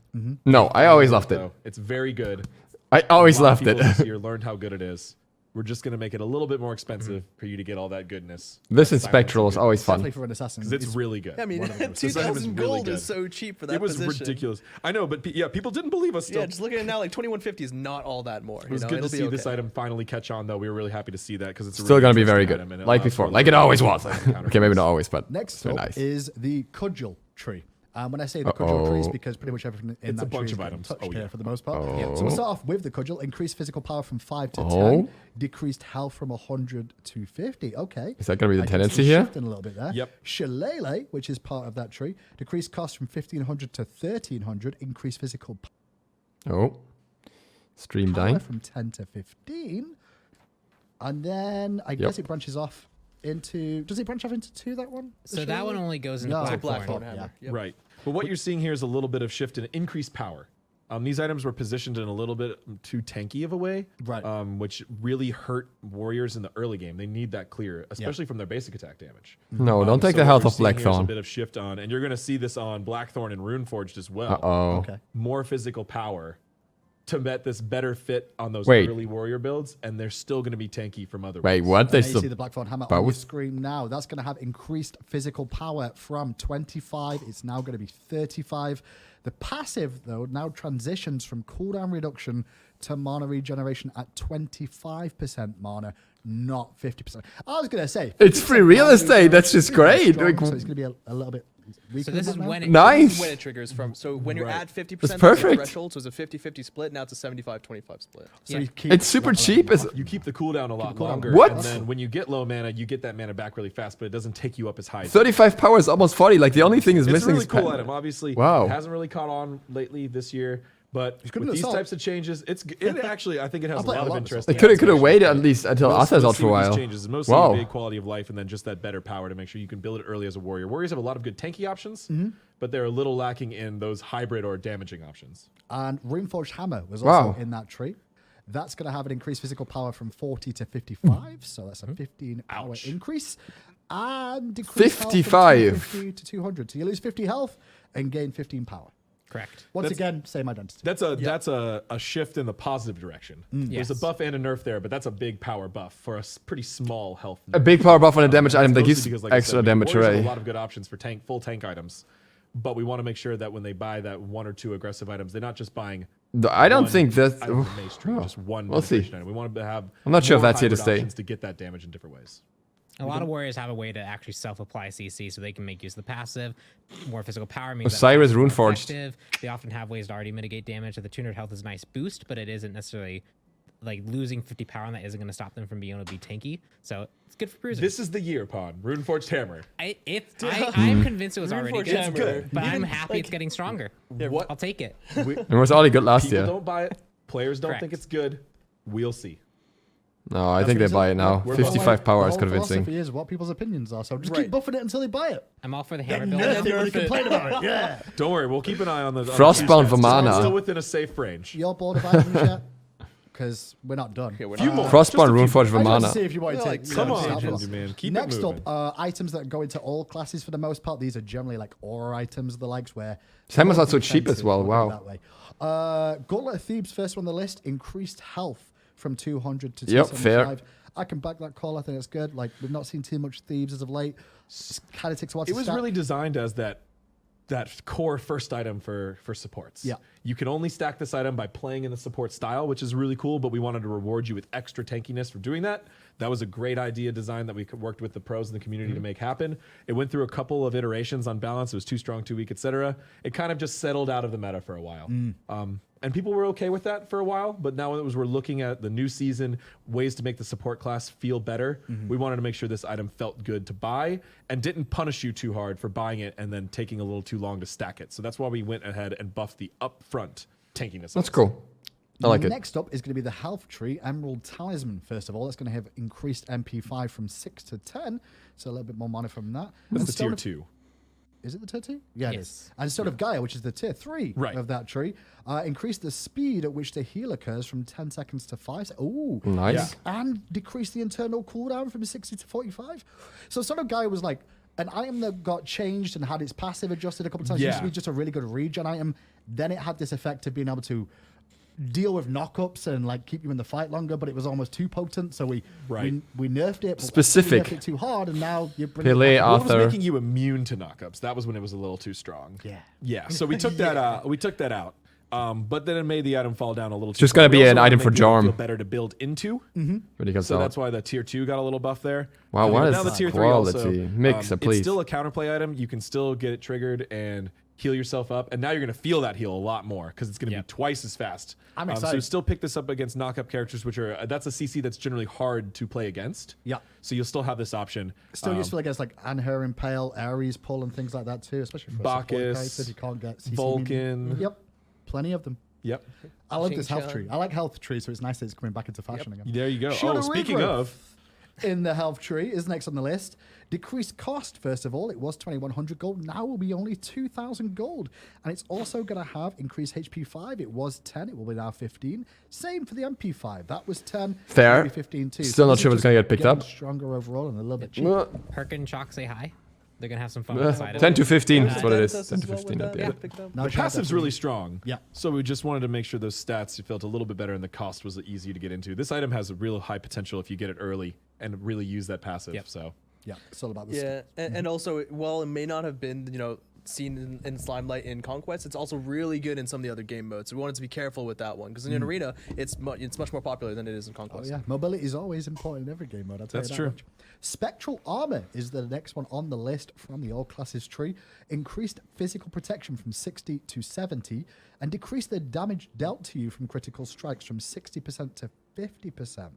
No, I always loved it. So it's very good. I always A lot of loved it. people this year learned how good it is. We're just gonna make it a little bit more expensive for you to get all that goodness. This in That silence Spectral and is always definitely fun. for an assassin. because it's really good. Yeah, I mean, One of those. This item is 2,000 really gold good. is so cheap for that It was position. ridiculous. I know, but people didn't believe us. Still. Yeah, just looking at it now, like 2150 is not all that more. It was good to see this item finally catch on, though. We were really happy to see that because it's a Still really going to be very interesting good. item, and Like allows before. for Like it always was. counter Okay, maybe hits. not always, but Next it's very up nice. is the cudgel tree. When I say the cudgel tree, it's because pretty much everything in It's a that bunch tree of is getting items. touched Oh, yeah. here for the most part. Oh. So we'll start off with the cudgel. Increased physical power from 5 to 10. Oh. Decreased health from 100 to 50. Okay. Is that going to be I the can tendency see here? shifting a little bit there. Yep. Shillelagh, which is part of that tree. Decreased cost from 1500 to 1300. Increased physical Oh. Stream power dying. from 10 to 15. And then I guess it branches off into... Does it branch off into 2, that one? The So that one Shillelagh? only goes into No, Blackthorn. Blackthorn Yeah. hammer. Yep. Right. But what you're seeing here is a little bit of shift in increased power. These items were positioned in a little bit too tanky of a way, Right. Which really hurt warriors in the early game. They need that clear, especially from their basic attack damage. No, don't take So the what health you're of seeing here is a Blackthorn. bit of shift on, and you're going to see this on Blackthorn and Runeforged as well. Uh-oh. Okay. More physical power to bet this better fit on those Wait. early warrior builds, and they're still going to be tanky from other Wait, ones. what? And There's there you see the the... Blackthorn hammer on your both? screen now. That's going to have increased physical power from 25. It's now going to be 35. The passive, though, now transitions from cooldown reduction to mana regeneration at 25% mana, not 50%. I was going to say It's free 50% real value, estate. That's just pretty great. strong, Like, so it's going to be a little bit weaker So this than is that now. when it Nice. When it triggers from. So when you're Right. at 50%, That's that's perfect. the threshold. So it's a 50-50 split. Now it's a 75-25 split. So you keep It's super that cheap. level. It's, You keep the cooldown a lot the cooldown. longer. What? And then when you get low mana, you get that mana back really fast, but it doesn't take you up as high. 35 power is almost 40. Like the only thing is It's a missing really is cool pa- item. Obviously, Wow. it hasn't really caught on lately this year. But good with in these Assault. types of changes, it actually, I think it has a played lot a of lot of interest. They could have waited at least until Arthur's out for a while. Changes. Mostly Wow. big quality of life and then just that better power to make sure you can build it early as a warrior. Warriors have a lot of good tanky options, but they're a little lacking in those hybrid or damaging options. And Runeforged Hammer was Wow. also in that tree. That's going to have an increased physical power from 40 to 55, so that's a 15 power increase. And decreased health from 55. 250 to 200. So you lose 50 health and gain 15 power. Correct. Once That's- again, same identity. That's a shift in the positive direction. There's a Yes. buff and a nerf there, but that's a big power buff for a pretty small health. A big power buff on a damage item that Mostly gives because, like I extra said, damage Warriors have array. a lot of good options for full tank items, but we want to make sure that when they buy that one or two aggressive items, they're not just buying. I don't one think that's. item of Mace Tree, just one. We'll see. penetration item. We want to have. I'm not sure if more that's here to hybrid stay. options to get that damage in different ways. A lot of warriors have a way to actually self-apply CC, so they can make use of the passive. More physical power means that Osiris passive is more Runeforged. effective. They often have ways to already mitigate damage. So the 200 health is a nice boost, but it isn't necessarily like losing 50 power on that isn't going to stop them from being able to be tanky. So it's good for cruisers. This is the year, Pawn. Runeforged Hammer. I'm convinced it was already Runeforged good, Hammer. but I'm Even, happy it's getting stronger. What? I'll take it. It was already good last People year. don't buy it. Players don't Correct. think it's good. We'll see. No, I think they buy it now. We're 55 power the is whole convincing. philosophy is what people's opinions are, so just Right. keep buffing it until they buy it. I'm all for the hammer Then build. nerf it when you complain about it. Yeah. Don't worry. We'll keep an eye on the Frostbound for Vamana. Still within a safe range. You're bored of items yet? Because we're not done. Okay, we're Few not. more. Frostbound Just a few Runeforged I just wanted to see Vamana. if you wanted to Like, take Come on, start Ginger, off. man. Keep Next it moving. up, items that go into all classes for the most part. These are generally like aura items, the likes where. Hammers are so defensive, cheap as well, put it wow. That way. Gauntlet of Thebes, first one on the list, increased health from 200 to Yep, 275. I can back that call. I think it's good. Like we've not seen too much Thebes as of late. Kind of takes a while to It was stack. really designed as that core first item for supports. Yeah. You can only stack this item by playing in the support style, which is really cool, but we wanted to reward you with extra tankiness for doing that. That was a great idea design that we worked with the pros in the community to make happen. It went through a couple of iterations on balance. It was too strong, too weak, etc. It kind of just settled out of the meta for a while. And people were okay with that for a while, but now as we're looking at the new season, ways to make the support class feel better, we wanted to make sure this item felt good to buy and didn't punish you too hard for buying it and then taking a little too long to stack it. So that's why we went ahead and buffed the upfront tankiness. That's cool. I like it. Next up is going to be the health tree, Emerald Talisman. First of all, that's going to have increased MP5 from 6 to 10, so a little bit more mana from that. That's And the Stone tier of- 2. Is it the tier 2? Yeah, it Yes. is. And Stone of Gaia, which is the tier 3 Right. of that tree, increased the speed at which the heal occurs from 10 seconds to 5. Ooh. Nice. And decreased the internal cooldown from 60 to 45. So Stone of Gaia was like an item that got changed and had its passive adjusted a couple of times. It used to Yeah. be just a really good regen item. Then it had this effect of being able to deal with knockups and like keep you in the fight longer, but it was almost too potent, so we nerfed it. But Specific. We nerfed it too hard, and now you're bringing Pele it back. What was Arthur. making you immune to knockups? That was when it was a little too strong. Yeah. Yeah. So we took that. We took that out. But then it made the item fall down a little. Too just far. gonna We be also an wanted item to for make the item Jorm. feel better to build into. Really good So stuff. that's why the tier 2 got a little buff there. Wow, what But is now the that tier 3 also, quality? Mixer, it's please. still a counterplay item. You can still get it triggered and heal yourself up, and now you're going to feel that heal a lot more because it's going to be twice as fast. I'm So excited. still pick this up against knock-up characters, which are that's a CC that's generally hard to play against. Yeah. So you'll still have this option. Still useful against like Anher Impale, Ares Pull, and things like that too, especially for support Bacchus, characters. You can't get CC Vulcan. Yep, plenty of them. Yep. I love this health Xing tree. I like health trees, so it's nice that it's coming back into fashion again. There you go. Shadow Oh, speaking Regrowth of, in the health tree is next on the list. Decreased cost, first of all. It was 2,100 gold. Now will be only 2,000 gold. And it's also going to have increased HP5. It was 10. It will be now 15. Same for the MP5. That was 10. Fair. It'll be 15 too. Still So not this sure is if it's gonna just get picked getting up. Stronger overall and a little bit cheaper. Perk and Chalk say hi. They're gonna have some fun with this item. 10 to 15 is what it Defense is. as 10 to well 15 with at the that. end. Picked up. Now the she has passive's that really really- strong. Yeah. So we just wanted to make sure those stats felt a little bit better and the cost was easy to get into. This item has a real high potential if you get it early and really use that passive. Yep. So Yeah, it's all about the Yeah, and also, while it may not have been, seen in Slimelight in Conquest, it's also really good in some of the other game modes. So we wanted to be careful with that one because in Arena, it's much more popular than it is in Conquest. Oh, yeah, mobility is always important in every game mode. I'll tell That's you that true. much. Spectral Armor is the next one on the list from the all classes tree. Increased physical protection from 60 to 70, and decrease the damage dealt to you from critical strikes from 60% to 50%.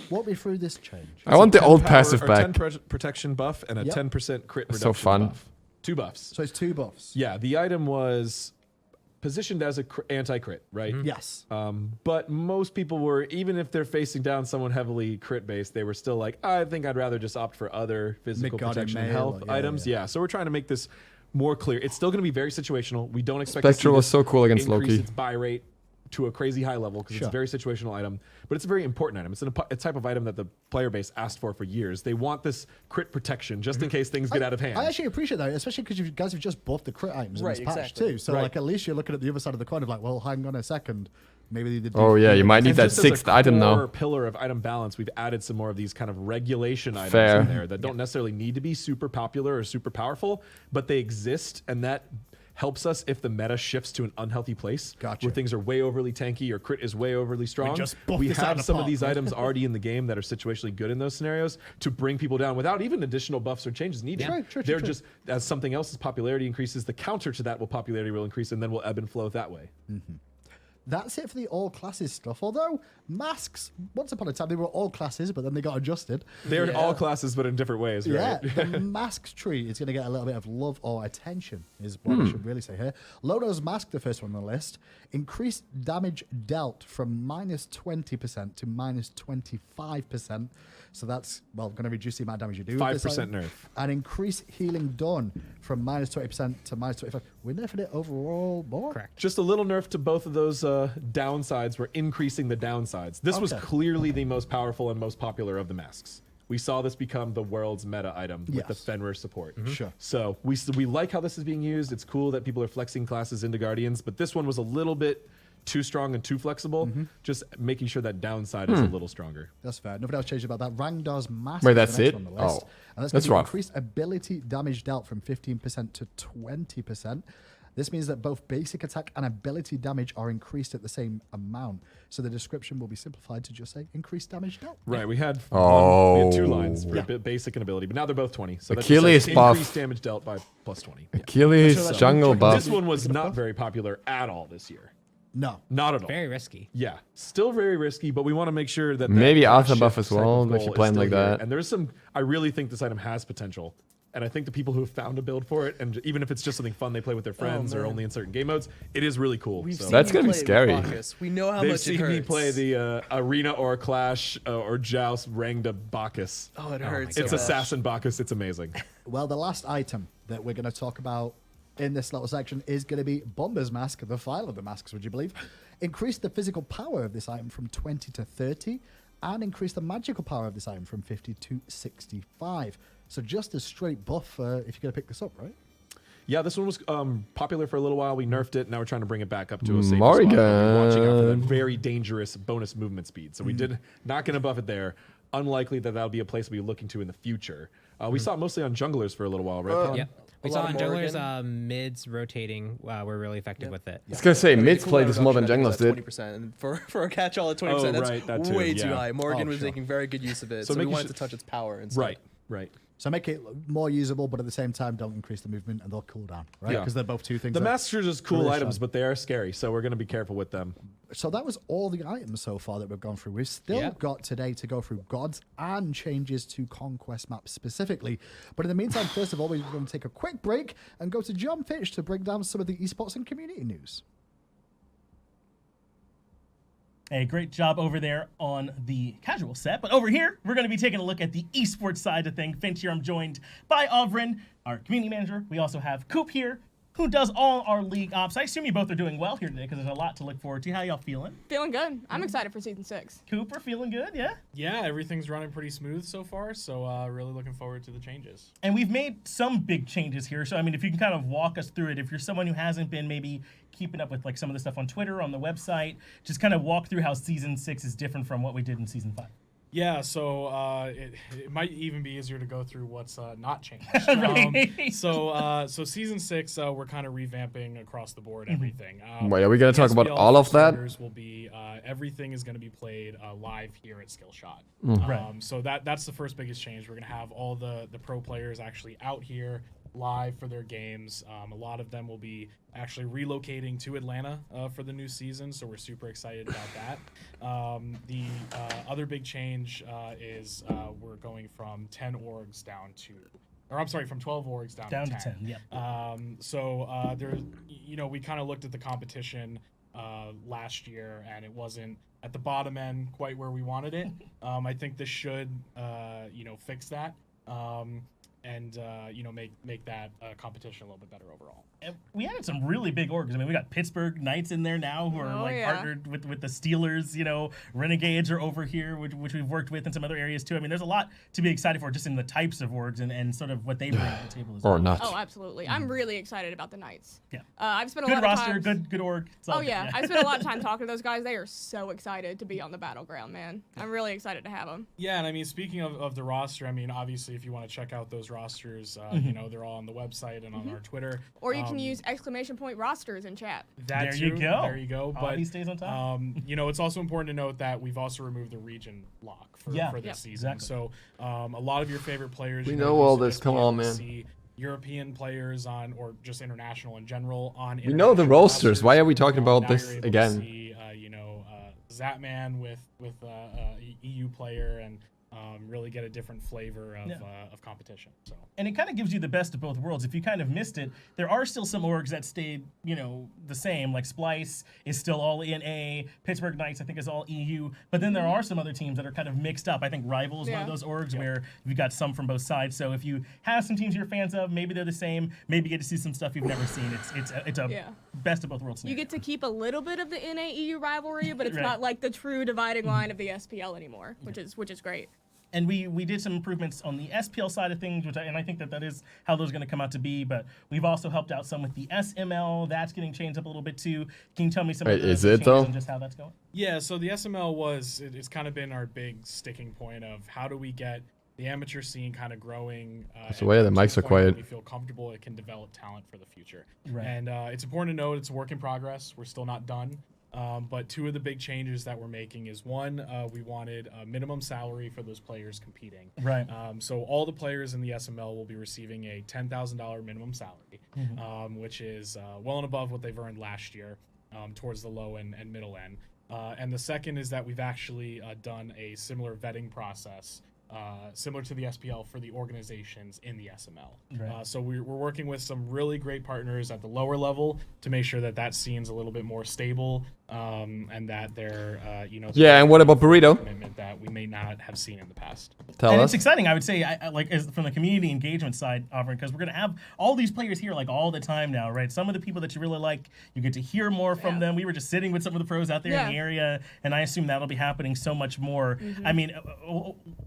Walk me through this change. I want the 10 old power passive or back. 10 protection buff and a Yep. 10% crit It's reduction so fun. buff. 2 buffs. So it's 2 buffs. Yeah, the item was positioned as a anti-crit, right? Yes. But most people were, even if they're facing down someone heavily crit based, they were still like, I think I'd rather just opt for other physical Mid-guardian protection and mail, health yeah, items. yeah. Yeah, so we're trying to make this more clear. It's still going to be very situational. We don't expect to Spectral see was this so cool against increase Loki. its buy rate to a crazy high level because it's Sure. a very situational item, but it's a very important item. It's a type of item that the player base asked for years. They want this crit protection just in case things get out of hand. I actually appreciate that, especially because you guys have just buffed the crit items Right, in this patch exactly. too. So Right. like at least you're looking at the other side of the coin of like, well, hang on a second, maybe they did. Oh yeah, you might need And that just as a 6th item core now. pillar of item balance, we've added some more of these kind of regulation items Fair. in there that don't necessarily need to be super popular or super powerful, but they exist, and that helps us if the meta shifts to an unhealthy place Gotcha. where things are way overly tanky or crit is way overly strong. just buff We this have item some of apart, these right? items already in the game that are situationally good in those scenarios to bring people down without even additional buffs or changes needed. True, They're true. just, as something else's popularity increases, the counter to that popularity will increase, and then we'll ebb and flow that way. That's it for the all classes stuff. Although masks, once upon a time they were all classes, but then they got adjusted. They're all classes, but in different ways, right? Yeah, the masks tree is going to get a little bit of love or attention, is what I should really say here. Lono's mask, the first one on the list, increased damage dealt from -20% to -25%. So that's, well, going to reduce the amount of damage you do. with this 5% item. nerf. And increase healing done from -20% to -25%. We're nerfing it overall more? Correct. Just a little nerf to both of those downsides. We're increasing the downsides. This was Okay. clearly the most powerful and most popular of the masks. We saw this become the world's meta item with the Yes. Fenrir support. Sure. So we like how this is being used. It's cool that people are flexing classes into Guardians, but this one was a little bit too strong and too flexible. Just making sure that downside is a little stronger. That's fair. Nothing else changed about that. Rangdar's mask. Wait, is the that's next it? one on the list. Oh, And that's that's gonna be rough. increased ability damage dealt from 15% to 20%. This means that both basic attack and ability damage are increased at the same amount. So the description will be simplified to just say increased damage dealt. Right, we had Oh. we had 2 lines for basic and ability, but now they're both 20. So that just Achilles says buff. increased damage dealt by plus 20. Yeah. Achilles jungle buff. This one was not very popular at all this year. No. Not at all. Very risky. Yeah, still very risky, but we want to make sure that Maybe that Arthur shift buff as type of well, if goal you is play him still like here. that. And there's some. I really think this item has potential, and I think the people who have found a build for it, and even if it's just something fun they play with their friends or man. only in certain game modes, it is really cool. We've So seen That's you gonna be play with scary. Bacchus. We know how they've much it seen me hurts. play the arena or clash or joust ranged Bacchus. Oh, it hurts. It's so much. assassin Bacchus. It's amazing. Well, the last item that we're going to talk about in this little section is going to be Bomber's Mask, the final of the masks, would you believe? Increase the physical power of this item from 20 to 30, and increase the magical power of this item from 50 to 65. So just a straight buff if you're going to pick this up, right? Yeah, this one was popular for a little while. We nerfed it. Now we're trying to bring it back up to a safe spot. We've been watching out for that very dangerous bonus movement speed. So we did not going to buff it there. Unlikely that that'll be a place we'll be looking to in the future. We saw it mostly on junglers for a little while, right? Pon? Yep. We A saw lot on of junglers Morgan. mids rotating were really effective with it. I was gonna say I mean, mids the played cooldown this more than reduction, I junglers think, did. was at 20%. And for a catch-all at 20%, that's right, that too, way too yeah. high. Morgan Oh, was sure. making very good use of it, So so we making wanted sure- to touch its power instead. Right. So make it more usable, but at the same time, don't increase the movement and they'll cool down, right? Yeah. Because they're both two things. The that- masters are just cool really items, shine. but they are scary. So we're going to be careful with them. So that was all the items so far that we've gone through. We've still got today to go through gods and changes to Conquest maps specifically. But in the meantime, first of all, we're going to take a quick break and go to John Fitch to break down some of the esports and community news. Hey, great job over there on the casual set. But over here, we're going to be taking a look at the esports side of things. Finch here, I'm joined by Ovrin, our community manager. We also have Coop here, who does all our league ops. I assume you both are doing well here today because there's a lot to look forward to. How y'all feeling? Feeling good. I'm excited for season 6. Cooper, feeling good, yeah? Yeah, everything's running pretty smooth so far, so really looking forward to the changes. And we've made some big changes here. So, I mean, if you can kind of walk us through it, if you're someone who hasn't been maybe keeping up with like some of the stuff on Twitter, on the website, just kind of walk through how season 6 is different from what we did in season 5. Yeah, so it might even be easier to go through what's not changed. So season 6, we're kind of revamping across the board everything. Wait, are we gonna talk about SPL all of for that? starters Will be everything is going to be played live here at Skillshot. Right. So that's the first biggest change. We're going to have all the pro players actually out here live for their games. A lot of them will be actually relocating to Atlanta for the new season, so we're super excited about that. The other big change is we're going from 10 orgs down to, or I'm sorry, from 12 orgs down to 10. Yep. So there, we kind of looked at the competition last year, and it wasn't at the bottom end quite where we wanted it. I think this should, fix that. And make that competition a little bit better overall. And we had some really big orgs. I mean, we got Pittsburgh Knights in there now who are partnered with the Steelers. Renegades are over here, which we've worked with in some other areas too. I mean, there's a lot to be excited for just in the types of orgs and sort of what they bring to the table as well. Or not. Oh, absolutely. I'm really excited about the Knights. Yeah. I've spent a Good lot roster, of time. good org. It's all Oh good, yeah, I spent a lot of time talking to those guys. They are so excited to be on the battleground, man. I'm really excited to have them. Yeah, and I mean, speaking of the roster, I mean, obviously, if you want to check out those rosters, they're all on the website and on our Twitter. Or you can use ! Rosters in chat. That There you go. There you go. But he stays on top. It's also important to note that we've also removed the region lock for this season. Exactly. So a lot of your favorite players. We know all this. Come on, man. See European players on, or just international in general on. We know the international rosters. Why are we talking about now this you're able to again? See, Zatman with EU player and really get a different flavor of competition. So. And it kind of gives you the best of both worlds. If you kind of missed it, there are still some orgs that stayed, the same. Like Splice is still all NA. Pittsburgh Knights, I think, is all EU. But then there are some other teams that are kind of mixed up. I think Rival is one of those orgs where you've got some from both sides. So if you have some teams you're fans of, maybe they're the same. Maybe you get to see some stuff you've never seen. It's a best of both worlds You scenario. get to keep a little bit of the NA EU rivalry, but it's Right. not like the true dividing line of the SPL anymore, which is great. And we did some improvements on the SPL side of things, and I think that is how those are going to come out to be. But we've also helped out some with the SML. That's getting changed up a little bit too. Can you tell me some of the is changes it though? and just how that's going? Yeah, so the SML it's kind of been our big sticking point of how do we get the amateur scene kind of growing. That's the way the mics are quiet. We feel comfortable it can develop talent for the future. Right. And it's important to note it's a work in progress. We're still not done. But two of the big changes that we're making is one, we wanted a minimum salary for those players competing. Right. So all the players in the SML will be receiving a $10,000 minimum salary, which is well and above what they've earned last year towards the low and middle end. And the second is that we've actually done a similar vetting process similar to the SPL for the organizations in the SML. Right. So we're working with some really great partners at the lower level to make sure that scene's a little bit more stable and that they're, Yeah, and what about Burrito? commitment that we may not have seen in the past. Tell And us. it's exciting, I would say, from the community engagement side, because we're going to have all these players here all the time now, right? Some of the people that you really like, you get to hear more from them. We were just sitting with some of the pros out there in the area, and I assume that'll be happening so much more. I mean,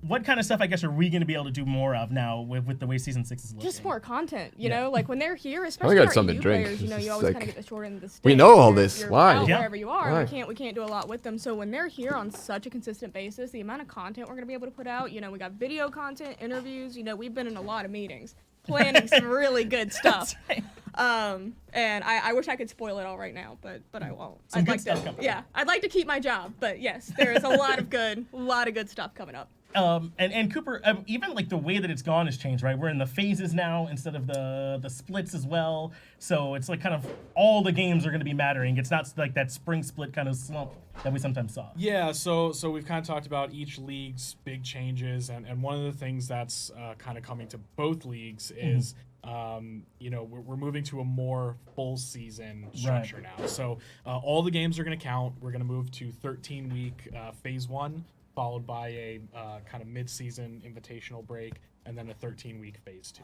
what kind of stuff, I guess, are we going to be able to do more of now with the way Season 6 is looking? Just more content, you know? Like when they're here, I especially got our something EU to drink. players, This you is always kind sick. of get the short end of the stick. We know all You're- this. you're Why? out Yeah. Wherever you are, Why? we can't do a lot with them. So when they're here on such a consistent basis, the amount of content we're going to be able to put out, we got video content, interviews, we've been in a lot of meetings planning some really good stuff. And I wish I could spoil it all right now, but I won't. Some good stuff coming up. Yeah, I'd like to keep my job, but yes, there is a lot of good stuff coming up. And Cooper, even the way that it's gone has changed, right? We're in the phases now instead of the splits as well. So it's kind of all the games are going to be mattering. It's not like that spring split kind of slump that we sometimes saw. Yeah, so we've kind of talked about each league's big changes, and one of the things that's kind of coming to both leagues is we're moving to a more full season structure now. So all the games are going to count. We're going to move to 13-week phase 1, followed by a kind of mid-season invitational break, and then a 13-week phase 2.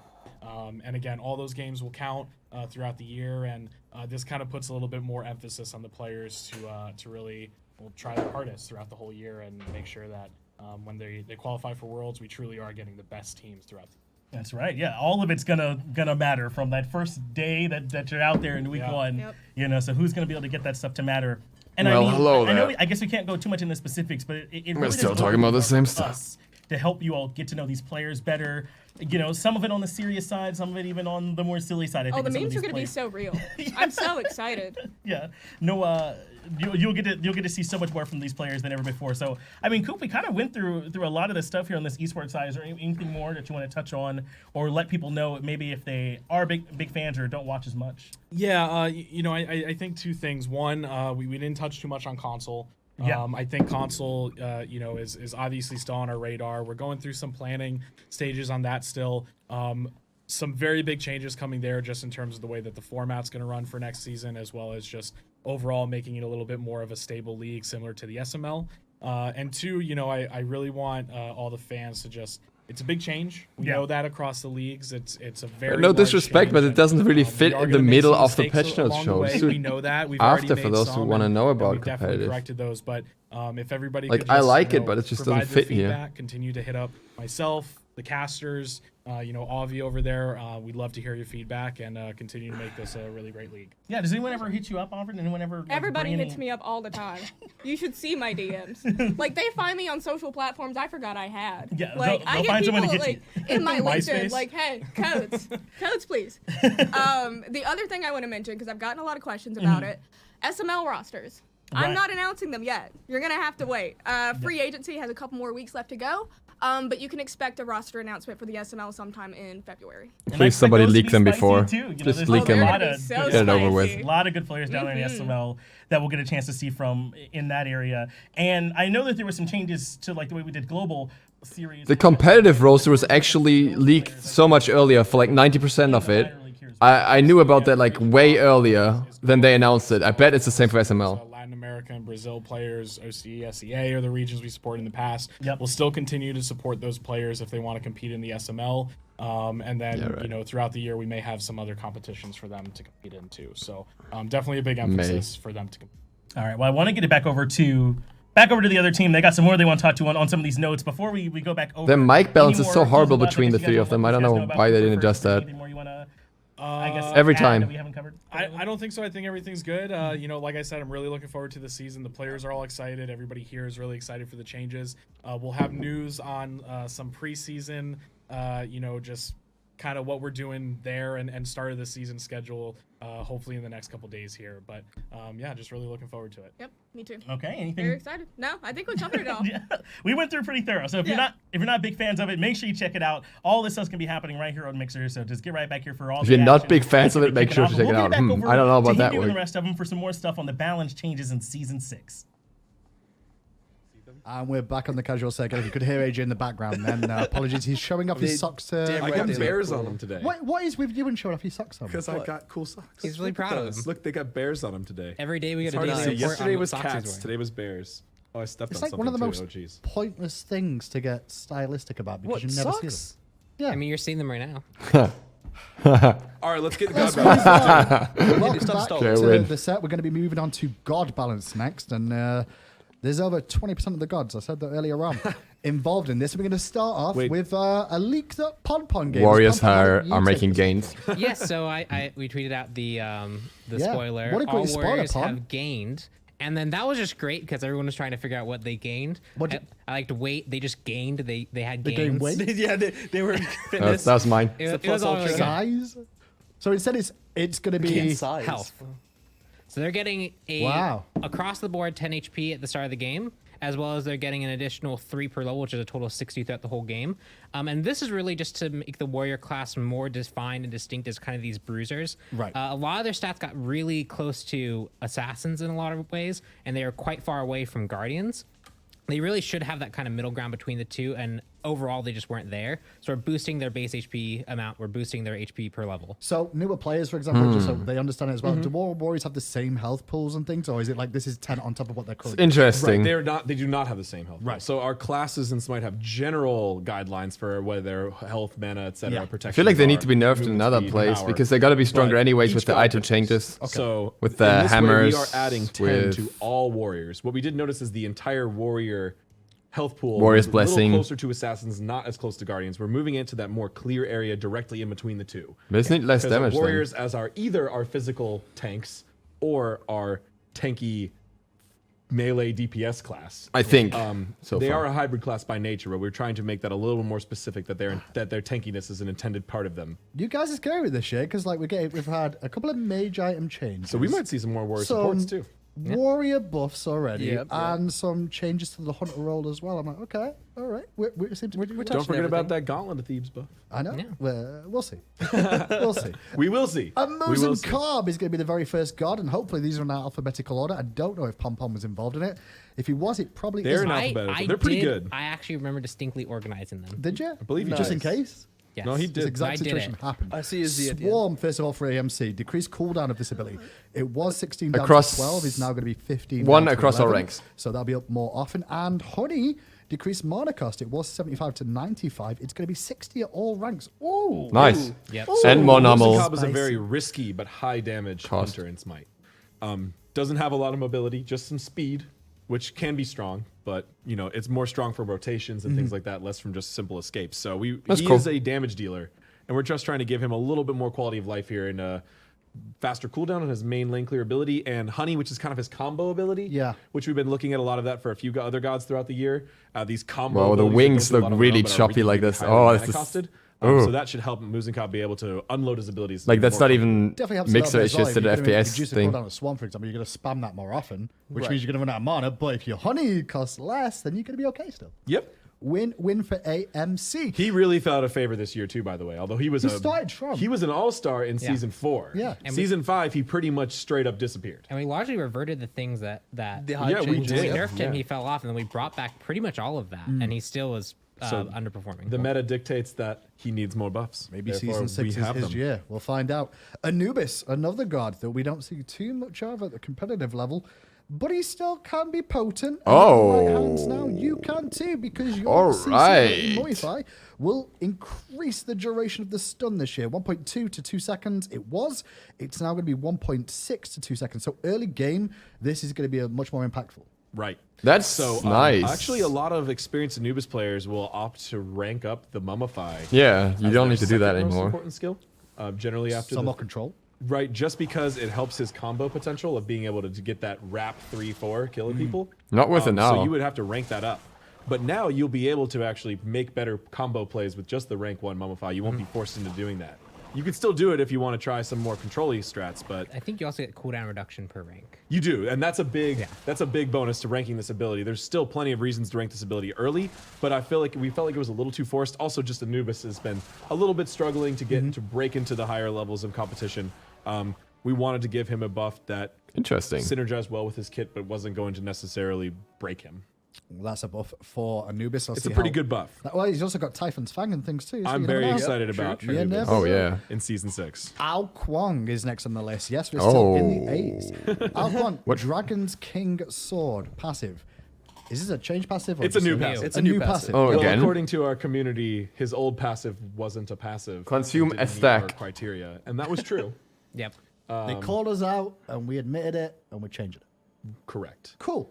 And again, all those games will count throughout the year, and this kind of puts a little bit more emphasis on the players to really try their hardest throughout the whole year and make sure that when they qualify for Worlds, we truly are getting the best teams throughout the year. That's right. Yeah, all of it's gonna matter from that first day that you're out there in week 1. Yep. So who's gonna be able to get that stuff to matter? And Well, I mean, hello I know there. I guess we can't go too much in the specifics, but it We're really still does talking about the open same up stuff. us to help you all get to know these players better. You know, some of it on the serious side, some of it even on the more silly side. I think Oh, the of some of memes are these gonna be players. so real. I'm so excited. Yeah, no, you'll get to see so much more from these players than ever before. So, I mean, Coop, we kind of went through a lot of the stuff here on this esports side. Is there anything more that you want to touch on, or let people know maybe if they are big fans or don't watch as much? Yeah, I think two things. One, we didn't touch too much on console. Yeah. I think console, is obviously still on our radar. We're going through some planning stages on that still. Some very big changes coming there just in terms of the way that the format's going to run for next season, as well as just overall making it a little bit more of a stable league similar to the SML. And two, I really want all the fans to just, it's a big change. We know that across the leagues. It's a very No large disrespect, change, but it and, doesn't really we fit are in gonna the make middle some of the mistakes patch notes along the show. way. So We know that. We've after, already for made those who some, wanna and- know and about we definitely competitive. corrected those. But if everybody Like, could I just, like it, but it just doesn't provide their fit here. feedback, continue to hit up myself, the casters, Avi over there. We'd love to hear your feedback and continue to make this a really great league. Yeah, does anyone ever hit you up, Auburn? Anyone ever? Everybody hits me up all the time. You should see my DMs. Like, they find me on social platforms I forgot I had. Yeah, like they'll I get find people someone to get like in my LinkedIn, MySpace? like, hey, codes, please. The other thing I want to mention, because I've gotten a lot of questions about it, SML rosters. Right. I'm not announcing them yet. You're gonna have to wait. Free agency has a couple more weeks left to go. But you can expect a roster announcement for the SML sometime in February. Please somebody leak them before. Just leak them. So Get it over with. spicy. A lot of good players down there in the SML that we'll get a chance to see from in that area. And I know that there were some changes to like the way we did global series. The competitive roster was actually leaked so much earlier for like 90% of it. I knew about that like way earlier than they announced it. I bet it's the same for SML. Latin America and Brazil players, OCE, SEA are the regions we supported in the past. Yep. We'll still continue to support those players if they want to compete in the SML. And then, throughout the year, we may have some other competitions for them to compete in too. So definitely a big emphasis for them to compete. All right. Well, I want to get it back over to the other team. They got some more they want to talk to on some of these notes before we go back over. The mic balance any is so more horrible thoughts between about the that three you of guys them. know I don't about- know you guys why they about didn't Cooper adjust first? that. Anything more you want to, I guess, Every add time. that we haven't covered? I don't think so. I think everything's good. Like I said, I'm really looking forward to the season. The players are all excited. Everybody here is really excited for the changes. We'll have news on some preseason, just kind of what we're doing there and start of the season schedule, hopefully in the next couple days here. But just really looking forward to it. Yep, me too. Okay. Anything? Very excited. No, I think we covered it all. Yeah, we went through pretty thorough. So if you're not big fans of it, make sure you check it out. All this stuff's gonna be happening right here on Mixer. So just get right back here for all. If the you're not action. big fans of it, Keep make sure to off. check it We'll out. get back over I don't know to about that Hindu and word. the rest of them for some more stuff on the balance changes in season 6. And we're back on the casual circuit. If you could hear AJ in the background, then apologies. He's showing off his socks. damn I right got they look bears cool. on them today. What is with you and showing off his socks on? Because I got cool socks. He's really Look at proud of those. them. Look, they got bears on them today. Every day we It's get a hard to daily see. report Yesterday on was what socks he's cats. wearing. Today was bears. Oh, I stepped It's on like something one of the too. most Oh, jeez. pointless things to get stylistic about because What, you never see socks? them. Yeah. I mean, you're seeing them right now. All right, let's get the Let's god balance. move on. Welcome stop back stalling. to Win. the set. We're going to be moving on to God balance next, and there's over 20% of the gods. I said that earlier on involved in this. We're going to start off Wait. with a leaked up Pon game. Warriors Pon Pon, are you take making this. gains. Yes, so we tweeted out the Yeah, spoiler. what a great All spoiler, warriors Pon. have gained, and then that was just great because everyone was trying to figure out what they gained. I like to wait. They just gained. They had They gains. gained weight? Yeah, they were fitness. That was mine. It, a it was plus all ultra really good. Size. So instead, it's going to be Gain size. Health. So they're getting a Wow. across the board 10 HP at the start of the game, as well as they're getting an additional 3 per level, which is a total of 60 throughout the whole game. And this is really just to make the warrior class more defined and distinct as kind of these bruisers. Right. A lot of their stats got really close to assassins in a lot of ways, and they are quite far away from guardians. They really should have that kind of middle ground between the two, and overall they just weren't there. So we're boosting their base HP amount, we're boosting their HP per level. So newer players, for example, just so they understand it as well. Do all warriors have the same health pools and things, or is it like this is 10 on top of what they're currently? Interesting. They do not have the same health. Right. So our classes in Smite have general guidelines for whether their health, mana, etc. Yeah. protection. I feel like they need to be nerfed in another place because they got to be stronger anyways with the item changes. So With in the this way, hammers, we are adding 10 with- to all warriors. What we did notice is the entire warrior health pool Warrior's was a Blessing. little closer to assassins, not as close to guardians. We're moving into that more clear area directly in between the two. But isn't it less Because our damage then? warriors as either our physical tanks or our tanky melee DPS class. I think. So They far. are a hybrid class by nature, but we're trying to make that a little more specific that their tankiness is an intended part of them. You guys are scary with this shit because like we've had a couple of mage item changes. So we might see some more warrior Some supports too. warrior buffs already, Yep, and some changes to the hunter role as well. I'm like, okay, all right. We seem to be We're Don't touching forget about everything. that Gauntlet of Thebes buff. I know. Yeah. We'll see. We'll see. We will see. And We will Mosin see. Carb is going to be the very first god, and hopefully these are in alphabetical order. I don't know if Pom Pom was involved in it. If he was, it probably They're isn't. in alphabetical. They're pretty good. I actually remember distinctly organizing them. Did you? I believe he Just in does. case? Yes. No, he This did. exact I did situation it. happened. I see his Z at the end. Swarm, first of all, for AMC, decreased cooldown of this ability. It was 16 down Across- to 12. It's now going to be 15 One down to across all 11. ranks. So that'll be up more often. And Honey decreased mana cost. It was 75 to 95. It's going to be 60 at all ranks. Ooh. Nice. Yep. And more Wilson normal. Cobb is a Spicy. very risky but high damage Cost. hunter in Smite. Doesn't have a lot of mobility, just some speed, which can be strong, but it's more strong for rotations and things like that, less from just simple escapes. So he cool. is a damage dealer, and we're just trying to give him a little bit more quality of life here in a faster cooldown on his main lane clear ability, and Honey, which is kind of his combo ability. Yeah. Which we've been looking at a lot of that for a few other gods throughout the year. These combo. Wow, the abilities that wings don't do a look lot of really mana, but are choppy like really this. highly Oh, mana this is- costed. Ooh. So that should help Muzenkov be able to unload his abilities. Like, that's more not even Definitely helps a little mixer, bit it's as well. just If an you're gonna FPS reduce the thing. cooldown of Swarm, for example, you're going to spam that more often, which Right. means you're going to run out of mana. But if your Honey costs less, then you're going to be okay still. Yep. Win for AMC. He really fell out of favor this year too, by the way. Although he started strong. He was an all-star in season 4. Yeah. And Season 5, he pretty much straight up disappeared. And we largely reverted the things that The high Yeah, we changes. did. we Yeah. nerfed him. He fell off, and then we brought back pretty much all of that, and he still was underperforming. The meta dictates that he needs more buffs. Maybe Therefore, season 6 we is have his them. year. We'll find out. Anubis, another god that we don't see too much of at the competitive level, but he still can be potent. And Oh. in the right hands now, you can too, because your All CC right. Modify will increase the duration of the stun this year. 1.2 to 2 seconds it was. It's now going to be 1.6 to 2 seconds. So early game, this is going to be a much more impactful. Right. That's So nice. actually, a lot of experienced Anubis players will opt to rank up the Mummify. Yeah, you as don't their need to do that second most anymore. Important skill. Generally after Some the, more control. right, just because it helps his combo potential of being able to get that wrap 3-4 killing people. Not worth it now. So you would have to rank that up. But now you'll be able to actually make better combo plays with just the rank 1 Mummify. You won't be forced into doing that. You can still do it if you want to try some more control-y strats, but I think you also get cooldown reduction per rank. you do, and that's a big bonus to ranking this ability. There's still plenty of reasons to rank this ability early, but I feel like we felt like it was a little too forced. Also, just Anubis has been a little bit struggling to get to break into the higher levels of competition. We wanted to give him a buff that Interesting. synergized well with his kit, but wasn't going to necessarily break him. Well, that's a buff for Anubis. It's a pretty good buff. Well, he's also got Typhon's Fang and things too. so I'm you never very know. excited about You Anubis never Oh, know. yeah. in season 6. Ao Kwang is next on the list. Yes, we're still in the Oh. A's. Ao Kwang, Dragon's King Sword, passive. Is this a change passive? Or It's a just new passive. It's a new passive. passive. Oh, Well, again? according to our community, his old passive wasn't a passive. Consume It didn't a meet stack. our criteria, and that was true. Yep. They called us out, and we admitted it, and we're changing it. Correct. Cool.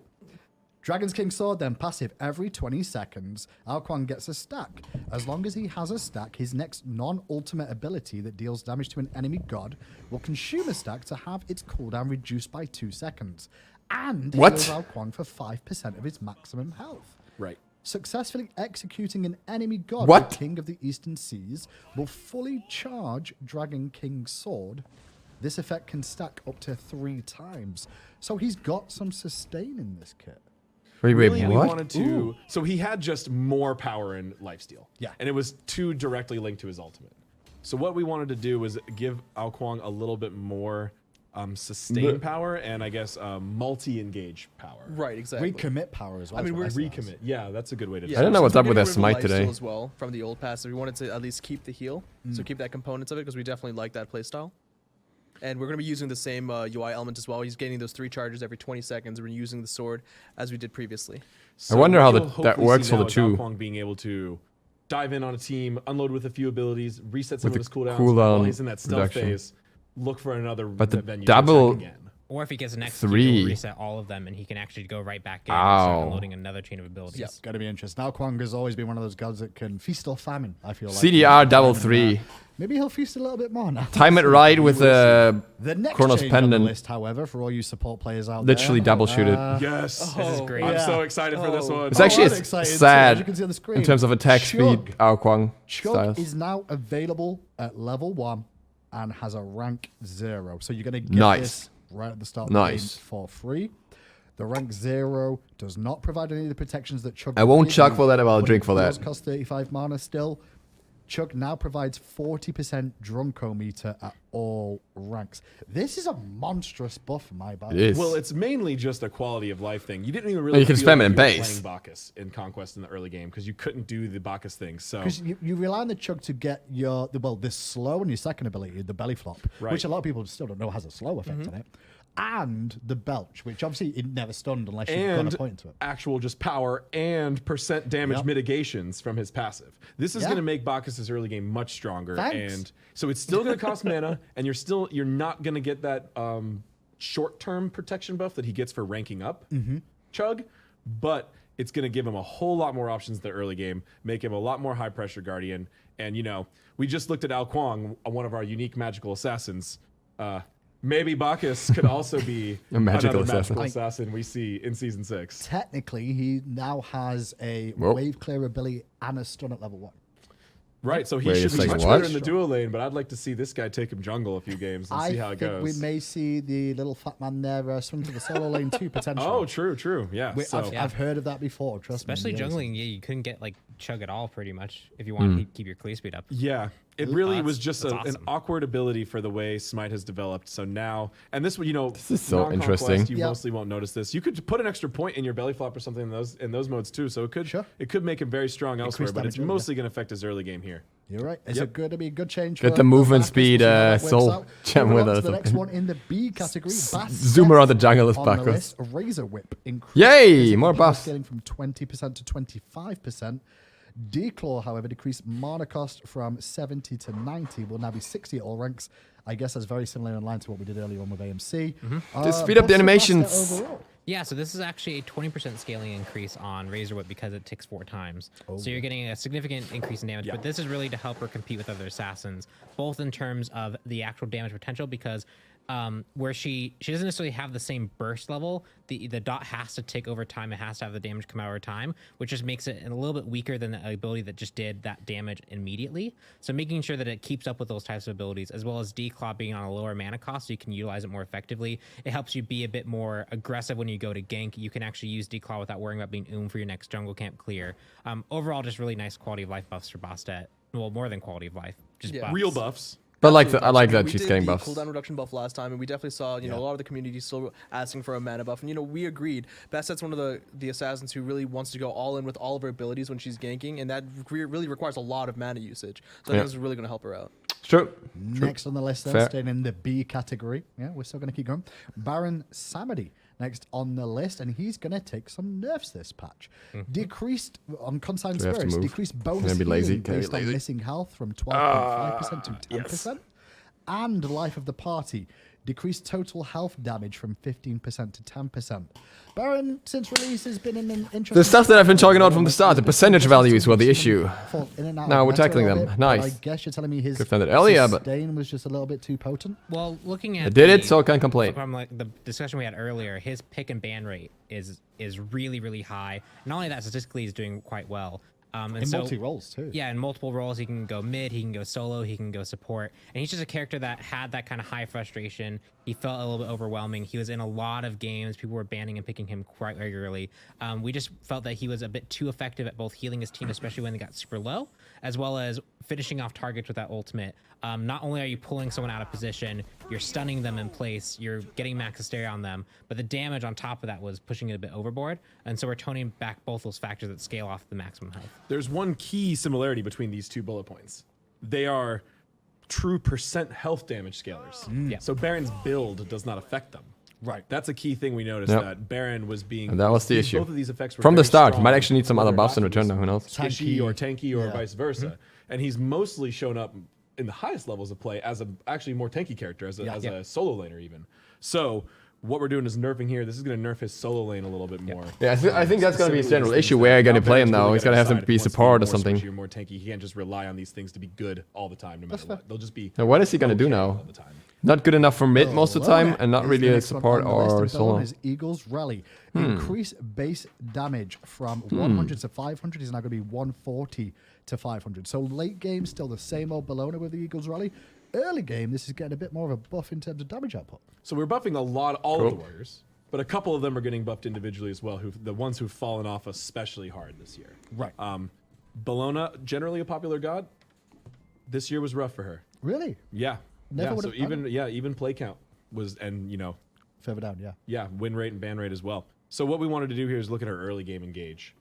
Dragon's King Sword, then passive every 20 seconds. Ao Kwang gets a stack. As long as he has a stack, his next non-ultimate ability that deals damage to an enemy god will consume a stack to have its cooldown reduced by 2 seconds. And What? heals Ao Kwang for 5% of his maximum health. Right. Successfully executing an enemy god, What? the King of the Eastern Seas, will fully charge Dragon King's Sword. This effect can stack up to 3 times. So he's got some sustain in this kit. Wait, Really, we what? wanted to. So he had just more power in lifesteal. Yeah. And it was too directly linked to his ultimate. So what we wanted to do was give Ao Kwang a little bit more sustain power and I guess multi-engage power. Right, exactly. Recommit power as well. I mean, is what we're I saw. Recommit. Yeah, that's a good way to Yeah, I don't know since what's we're up with getting that rid of Smite lifesteal today. as well from the old passive. We wanted to at least keep the heal, so keep that components of it because we definitely like that playstyle. And we're going to be using the same UI element as well. He's getting those 3 charges every 20 seconds. We're using the sword as we did previously. So wonder how what that you'll works hopefully for see the now is Ao two. Kwang being able to dive in on a team, unload with a few abilities, reset some With of his the cooldowns cooldown while he's in that stealth reduction. phase. Look for another But the venue to double- attack again. Or if he gets an next 3. he'll reset all of them, and he can actually go right back in and start Ow. unloading another chain of abilities. It's going to be interesting. Ao Kwang has always been one of those gods that can feast or famine, I feel like. CDR double And, 3. Maybe he'll feast a little bit more now. Time it right with The next Chronos change on the Pendant. list, however, for all you support players out Literally there. double shoot it. Yes. This is great. I'm Yeah. so excited for this one. It's actually I'm excited too, sad as you can see on the screen. in terms of attack Chug. speed, Ao Kwang Chug styles. is now available at level 1 and has a rank 0. So you're going to get Nice. this right at the start of Nice. the game for free. The rank 0 does not provide any of the protections that Chug I won't gives chug you, for that, but I'll but drink it for does that. cost 35 mana still. Chug now provides 40% Drunkometer at all ranks. This is a monstrous buff for my body. It is. Well, it's mainly just a quality of life thing. You didn't even really you can feel spam like it in you were base. playing Bacchus in Conquest in the early game because you couldn't do the Bacchus thing. So Because you rely on the Chug to get this slow on your second ability, the belly flop, Right. which a lot of people still don't know has a slow effect on it, and the belch, which obviously it never stunned unless you got and a point into it. actual just power and percent damage Yep. mitigations from his passive. This is Yeah. going to make Bacchus's early game much stronger. Thanks. And so it's still going to cost mana, and you're not going to get that short-term protection buff that he gets for ranking up Chug, but it's going to give him a whole lot more options in the early game, make him a lot more high-pressure guardian. And, we just looked at Ao Kwang, one of our unique magical assassins. Maybe Bacchus could also be A magical another assassin. magical assassin we see in Season 6. Technically, he now has a Whoa. wave clear ability and a stun at level 1. Right, so he Wait a should be second, much what? better in the duo lane, but I'd like to see this guy take him jungle a few games and see how it think goes. we may see the little fat man there swing to the solo lane too, potentially. Oh, true, yeah. So I've heard of that before, trust Especially me. jungling, you couldn't get like Chug at all pretty much if you want to keep your clear speed up. yeah, it really was just that's an awesome. awkward ability for the way Smite has developed. So now, and this is so non-Conquest, interesting. You Yeah. mostly won't notice this. You could put an extra point in your belly flop or something in those modes too. So it could make him very strong elsewhere, but it's damage, yeah. mostly going to affect his early game here. You're right. It's Yep. going to be a good change. Get for the movement Bacchus. speed, We'll see how that works Soul out. Gem Moving with on us. to the next one in the B category. Zoom around the jungle with on the Bacchus. list, Razor Whip. Increases Yay, more the buffs. Scaling from 20% to 25%. Declaw, however, decreased mana cost from 70 to 90. Will now be 60 at all ranks. I guess that's very similar in line to what we did earlier on with AMC. Just speed up the buffs are faster animations. overall. Yeah, so this is actually a 20% scaling increase on Razor Whip because it ticks 4 times. So you're getting a significant increase in damage, but this is really to help her compete with other assassins, both in terms of the actual damage potential because where she doesn't necessarily have the same burst level, the dot has to tick over time, it has to have the damage come out over time, which just makes it a little bit weaker than the ability that just did that damage immediately. So making sure that it keeps up with those types of abilities, as well as Declaw being on a lower mana cost so you can utilize it more effectively. It helps you be a bit more aggressive when you go to gank. You can actually use Declaw without worrying about being for your next jungle camp clear. Overall, just really nice quality of life buffs for Bastet. Well, more than quality of life, just Yeah. buffs. Real buffs. But Absolutely. I like mean, that we she's did getting the buffs. cooldown reduction buff last time, and we definitely saw a lot of the community still asking for a mana buff. And we agreed. Basset's one of the assassins who really wants to go all in with all of her abilities when she's ganking, and that really requires a lot of mana usage. So I think this is really going to help her out. True. Next on the list, then, Fair. staying in the B category. Yeah, we're still going to keep going. Baron Samedi next on the list, and he's going to take some nerfs this patch. Decreased on Consigned Do we have to Spirits, move? decreased bonus Can I be lazy? healing Can I be based on lazy? missing health from 12.5% to 10%. And Life of the Party, decreased total health damage from 15% to 10%. Baron, since release, has been in an interesting... The stuff that I've been talking about from the start, the percentage values were the issue. Fall in and out Now of we're meta a tackling little them. bit, but Nice. I guess you're telling me his Could've done it earlier, but- sustain was just a little bit too potent? Well, looking at I did it, the- so I can't complain. From like the discussion we had earlier, his pick and ban rate is really, really high. Not only that, statistically, he's doing quite well. And In so, multi-roles, too. Yeah, in multiple roles, he can go mid, he can go solo, he can go support, and he's just a character that had that kind of high frustration. He felt a little bit overwhelming. He was in a lot of games. People were banning and picking him quite regularly. We just felt that he was a bit too effective at both healing his team, especially when they got super low, as well as finishing off targets with that ultimate. Not only are you pulling someone out of position, you're stunning them in place, you're getting max hysteria on them, but the damage on top of that was pushing it a bit overboard. And so we're toning back both those factors that scale off the maximum health. There's one key similarity between these two bullet points. They are true percent health damage scalers. Yeah. So Baron's build does not affect them. Right. That's a key thing we noticed, Yep. that Baron was being... And that was the these- issue. Both of these effects were From the very start. strong, Might actually need some other whether buffs in or not he return, was though, who knows? Squishy or tanky or Yeah. vice versa. And he's mostly shown up in the highest levels of play as a actually more tanky character, as a solo laner even. So what we're doing is nerfing here. This is going to nerf his solo lane a little bit more. Yeah, I think that's going to be a Specifically general these issue things where that you're going to Valve play him is now. really He's going to have decide to if be he wants support or more something. squishy or more tanky. He can't just rely on these things to be good all the time, no matter what. They'll just be. Now, what is he going to do okay now? all the time. Not good enough for mid most of the time, Bellona and not is really the a next one support on the list, or and solo. Bellona is Eagles Rally. Increase base damage from 100 to 500 is now going to be 140 to 500. So late game, still the same old Bellona with the Eagles Rally. Early game, this is getting a bit more of a buff in terms of damage output. So we're buffing all Cool. of the warriors, but a couple of them are getting buffed individually as well. The ones who've fallen off especially hard this year. Right. Bellona, generally a popular god. This year was rough for her. Really? Yeah. Never yeah. would So have thought even play count was, and Further down, yeah. yeah, win rate and ban rate as well. So what we wanted to do here is look at her early game engage.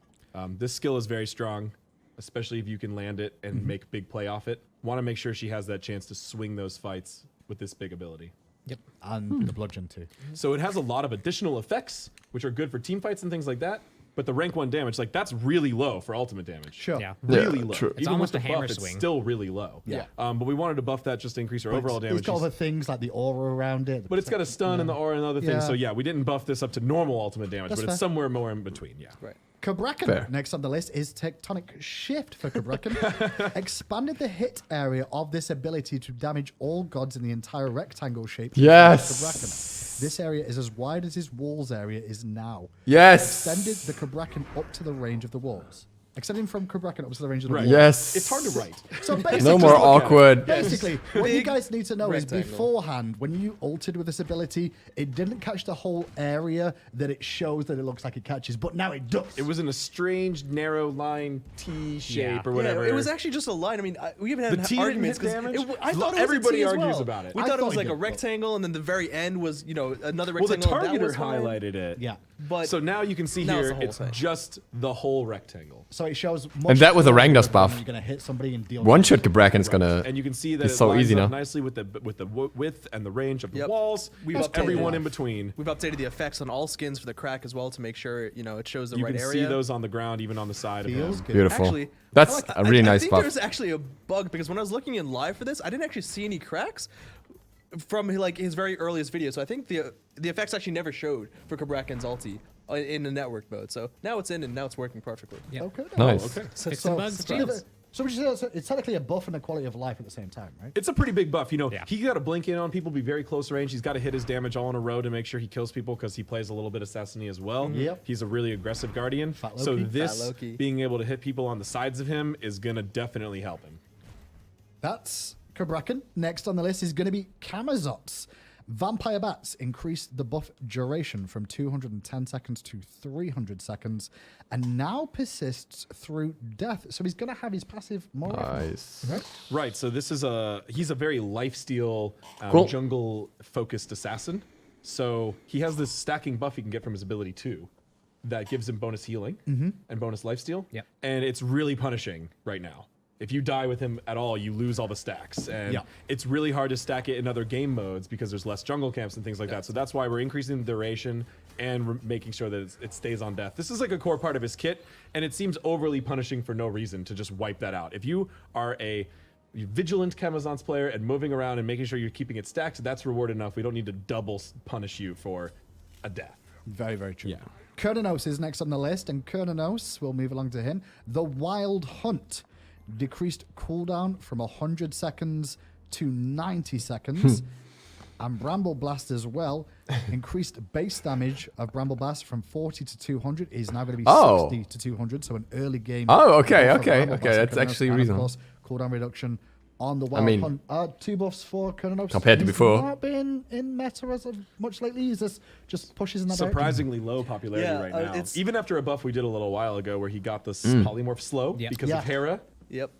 This skill is very strong, especially if you can land it and make big play off it. Want to make sure she has that chance to swing those fights with this big ability. And the bludgeon too. So it has a lot of additional effects, which are good for team fights and things like that. But the rank 1 damage, like that's really low for ultimate damage. Sure. Yeah. Really Yeah, low. true. It's Even almost with the a hammer buff, swing. it's still really low. Yeah. But we wanted to buff that just to increase our overall damage. It's got other things like the aura around it. But it's got a stun and the aura and other things. Yeah. So yeah, we didn't buff this up to normal ultimate damage, That's but fair. it's somewhere more in between. Yeah. Right. Cabrakan, Fair. next on the list, is Tectonic Shift for Cabrakan. Expanded the hit area of this ability to damage all gods in the entire rectangle shape. Yes. Cabrakan. This area is as wide as his walls area is now. Yes. Extended the Cabrakan up to the range of the walls. Extending from Cabrakan up to the range of the Right. walls. Yes. It's hard to write. So basically, No more awkward. Basically, what you Big guys need to know is rectangle. beforehand, when you altered with this ability, it didn't catch the whole area that it shows that it looks like it catches, but now it does. It was in a strange narrow line T shape Yeah. or whatever. Yeah, it was actually just a line. I mean, we even had The T didn't arguments hit damage? I thought it was Everybody a T as argues well. about it. We I thought it thought was it like a did, but- rectangle, and then the very end was, another well, the rectangle. and that targeter was fine. highlighted it. Yeah. But So now you can see now it's here, the whole it's thing. just the whole rectangle. So it shows much And that with a clearer Rangdas when buff. You're going to hit somebody and deal One shot Cabrakan's gonna. And you can see that it's it so lines easy up now. nicely with the width and the range of the Yep. walls. We've Plus updated everyone it. in between. We've updated the effects on all skins for the crack as well to make sure it shows the You right can area. see those on the ground, even on the side Feels of him. good. Beautiful. Actually, That's a really I nice think buff. there's actually a bug because when I was looking in live for this, I didn't actually see any cracks from like his very earliest video. So I think the effects actually never showed for Cabrakan's ulti in the network mode. So now it's in and now it's working perfectly. Yeah. Okay. Nice. Okay. Fix some bugs, James. So it's technically a buff and a quality of life at the same time, right? It's a pretty big buff. Yeah. He got to blink in on people, be very close range. He's got to hit his damage all in a row to make sure he kills people because he plays a little bit assassiny as well. Yep. He's a really aggressive guardian. Fat So Loki. this Fat Loki. being able to hit people on the sides of him is going to definitely help him. That's Cabrakan. Next on the list is going to be Kamazops. Vampire Bats increased the buff duration from 210 seconds to 300 seconds and now persists through death. So he's going to have his passive more often. Nice. Right? Right. So he's a very lifesteal, Cool. jungle-focused assassin. So he has this stacking buff he can get from his ability too, that gives him bonus healing and bonus lifesteal. Yep. And it's really punishing right now. If you die with him at all, you lose all the stacks. And Yeah. it's really hard to stack it in other game modes because there's less jungle camps and things like that. So that's why we're increasing the duration and making sure that it stays on death. This is like a core part of his kit, and it seems overly punishing for no reason to just wipe that out. If you are a vigilant Camazons player and moving around and making sure you're keeping it stacked, that's reward enough. We don't need to double punish you for a death. Very, very true. Yeah. Kurnanos is next on the list, and Kurnanos, we'll move along to him. The Wild Hunt decreased cooldown from 100 seconds to 90 seconds. And Bramble Blast as well increased base damage of Bramble Blast from 40 to 200 is now going to be Oh. 60 to 200. So an early game. Oh, okay, buff for okay, Bramble okay, Blast that's for Kurnanos, actually and reasonable. Of course, cooldown reduction on the Wild mean, Hunt. 2 buffs for Kurnanos. compared to He's before. not been in meta as of much lately. He's just pushes in that direction. Surprisingly low popularity Yeah, right now. it's- Even after a buff we did a little while ago where he got this polymorph slow Yeah. because Yeah. of Hera. Yep.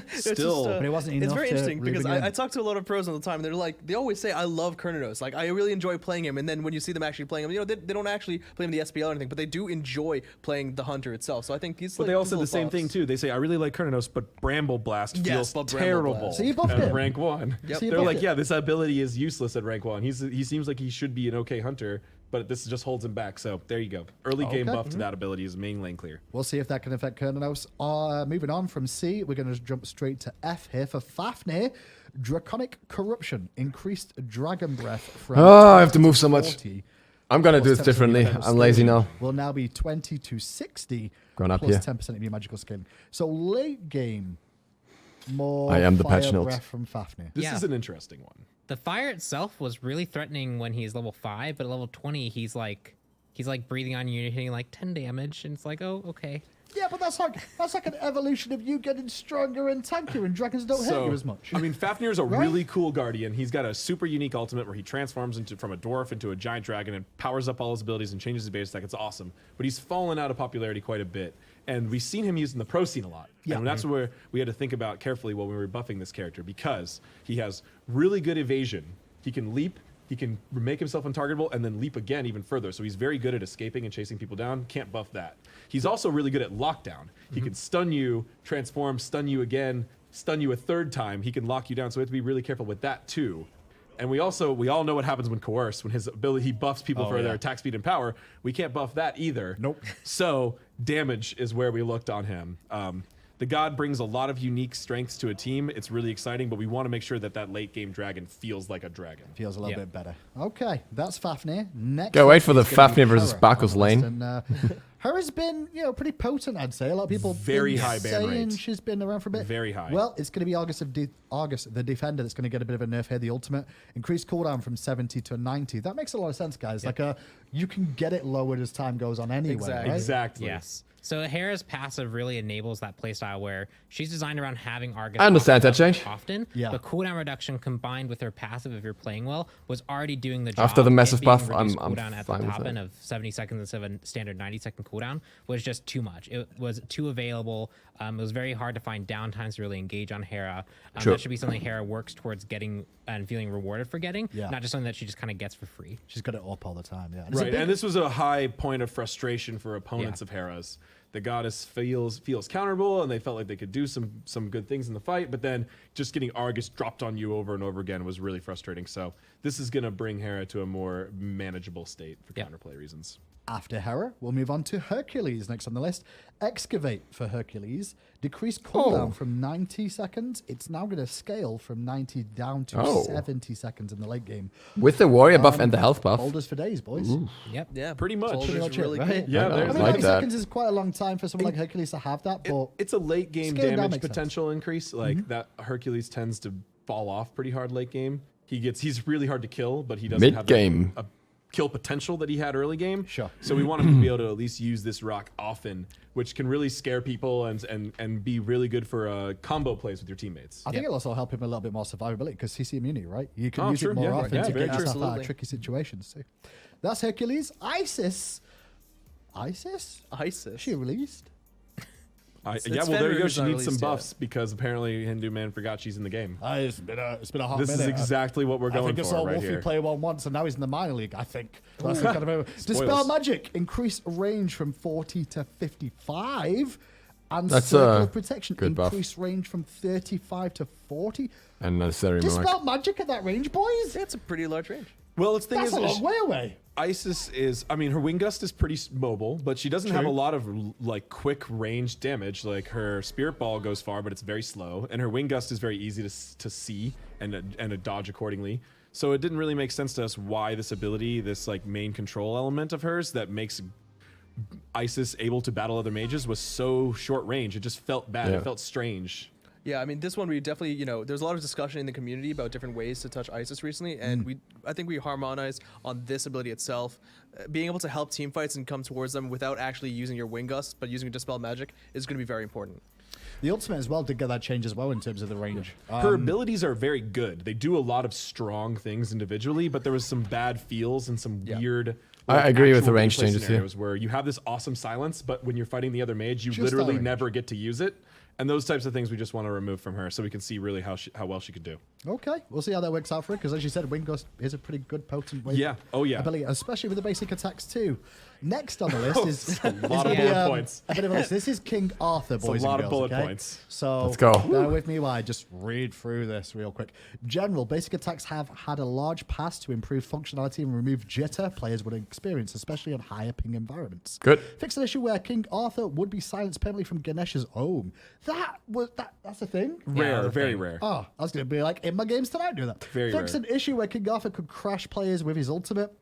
Still- But it wasn't It's enough very to interesting really because bring it in. I talk to a lot of pros all the time. They're like, they always say, I love Kurnanos. Like, I really enjoy playing him. And then when you see them actually playing him, they don't actually play him in the SPL or anything, but they do enjoy playing the Hunter itself. So I think he's But like, they all these said the little same buffs. thing too. They say I really like Kurnanos, but Bramble Blast Yes, feels but Bramble terrible Blast. So you buffed at him. rank 1. Yep. So you They're buffed like, it. yeah, this ability is useless at rank 1. He seems like he should be an okay hunter, but this just holds him back. So there you go. Early game buff to that ability is main lane clear. We'll see if that can affect Kernanos. Moving on from C, we're going to jump straight to F here for Fafnir. Draconic Corruption, increased Dragon Breath from Oh, I have to move so much. 40 I'm gonna do plus this 10% differently. of your I'm lazy scaling now. Will now be 20 to 60 Going up plus here. 10% of your magical scaling. So late game, more I am the fire patch notes. breath from Fafnir. This Yeah. is an interesting one. The fire itself was really threatening when he's level 5, but at level 20, he's like breathing on you, hitting like 10 damage, and it's like, oh, okay. Yeah, but that's like an evolution of you getting stronger and tankier, and dragons don't hurt you as much. I mean, Fafnir's a really cool guardian. He's got a super unique ultimate where he transforms from a dwarf into a giant dragon and powers up all his abilities and changes his base attack. It's awesome. But he's fallen out of popularity quite a bit. And we've seen him used in the pro scene a lot. Yeah. And that's where we had to think about carefully while we were buffing this character, because he has really good evasion. He can leap. He can make himself untargetable and then leap again even further. So he's very good at escaping and chasing people down. Can't buff that. He's also really good at lockdown. He can stun you, transform, stun you again, stun you a third time. He can lock you down. So we have to be really careful with that too. And we all know what happens when coerce, when his ability, he buffs people for their attack speed and power. We can't buff that either. Nope. So damage is where we looked on him. The god brings a lot of unique strengths to a team. It's really exciting, but we want to make sure that that late game dragon feels like a dragon. Feels a little bit better. Okay, that's Fafnir. Next, Go wait for the is gonna be Fafnir versus Hera Bacchus on the lane. list, and, Hera's been, pretty potent, I'd say. A lot of people Very been high ban saying rate. she's been around for a bit. Very high. Well, it's going to be August, the defender, that's going to get a bit of a nerf here. The ultimate increased cooldown from 70 to 90. That makes a lot of sense, guys. Like, you can get it lowered as time goes on anyway. Exactly. Right? Exactly. Yes. So Hera's passive really enables that playstyle where she's designed around having Argus. I understand pop that up change. Often, Yeah. but cooldown reduction combined with her passive, if you're playing well, was already doing the job. After the massive It being buff, reduced I'm cooldown at fine the with top that. end of 70 seconds instead of a standard 90-second cooldown was just too much. It was too available. It was very hard to find downtimes to really engage on Hera. Sure. That should be something Hera works towards getting and feeling rewarded for getting, Yeah. not just something that she just kind of gets for free. She's got it up all the time, yeah. It's a Right, big- and this was a high point of frustration for opponents Yeah. of Hera's. The goddess feels counterable, and they felt like they could do some good things in the fight, but then just getting Argus dropped on you over and over again was really frustrating. So this is going to bring Hera to a more manageable state for Yeah. counterplay reasons. After Hera, we'll move on to Hercules next on the list. Excavate for Hercules. Decreased cooldown from 90 seconds. It's now going to scale from 90 down to 70 seconds in the late game. With the warrior buff and the health buff. Boulders for days, boys. Yep. Yeah, Pretty much. Soldiers Pretty much it, really right? cool. Yeah, I there's I mean, like 90 that. seconds is quite a long time for someone like Hercules to have that, but It's a late game Scale down damage makes sense. potential increase. Like that Hercules tends to fall off pretty hard late game. He's really hard to kill, but he doesn't have Mid-game. a kill potential that he had early game. Sure. So we want him to be able to at least use this rock often, which can really scare people and be really good for combo plays with your teammates. I think it'll also help him a little bit more survivability because CC immunity, right? You can use sure, it more yeah, often yeah, to very get true. yourself out of Absolutely. tricky situations too. That's Hercules. Isis? Isis. She released? Yeah, it's well, there you go. Fenrir's She not needs some released yet. buffs because apparently Hindu man forgot she's in the game. It's been a hot This minute. is exactly what we're I going think I for saw right Wolfie here. play one once, and now he's in the minor league. I think. That's the kind of Dispel Spoils. Magic, increase range from 40 to 55, and That's Circle a of Protection, good buff. increase range from 35 to 40. Unnecessary remark. Dispel Magic at that range, boys. That's a pretty large range. Well, the thing That's is, a long way away. Isis is, I mean, her wing gust is pretty mobile, but she doesn't have a lot of like quick range damage. Like her spirit ball goes far, but it's very slow, and her wing gust is very easy to see and to dodge accordingly. So it didn't really make sense to us why this ability, this like main control element of hers that makes Isis able to battle other mages, was so short range. It just felt bad. Yeah. It felt strange. Yeah, I mean, this one we definitely, there's a lot of discussion in the community about different ways to touch Isis recently, and I think we harmonized on this ability itself. Being able to help team fights and come towards them without actually using your wing gust, but using your Dispel Magic is going to be very important. The ultimate as well did get that change as well in terms of the range. Her abilities are very good. They do a lot of strong things individually, but there was some bad feels and some weird. I agree with the actual range gameplay changes here. scenarios where you have this awesome silence, but when you're fighting the other mage, you Just literally that range. never get to use it. And those types of things we just want to remove from her, so we can see really how well she could do. Okay, we'll see how that works out for her, because as you said, Wing Gust is a pretty good potent wave Yeah. Oh, yeah. ability, especially with the basic attacks too. Next on the list is a lot of bullet points. a bit of a list. This is King Arthur, boys a lot and of girls, bullet okay? points. So Let's go. bear with me while I just read through this real quick. General, basic attacks have had a large pass to improve functionality and remove jitter players would experience, especially on higher ping environments. Good. Fix an issue where King Arthur would be silenced permanently from Ganesh's home. That's a thing? Rare, that's a very thing. rare. Oh, I was going to be like, in my games tonight, do that. Very Fix rare. an issue where King Arthur could crash players with his ultimate.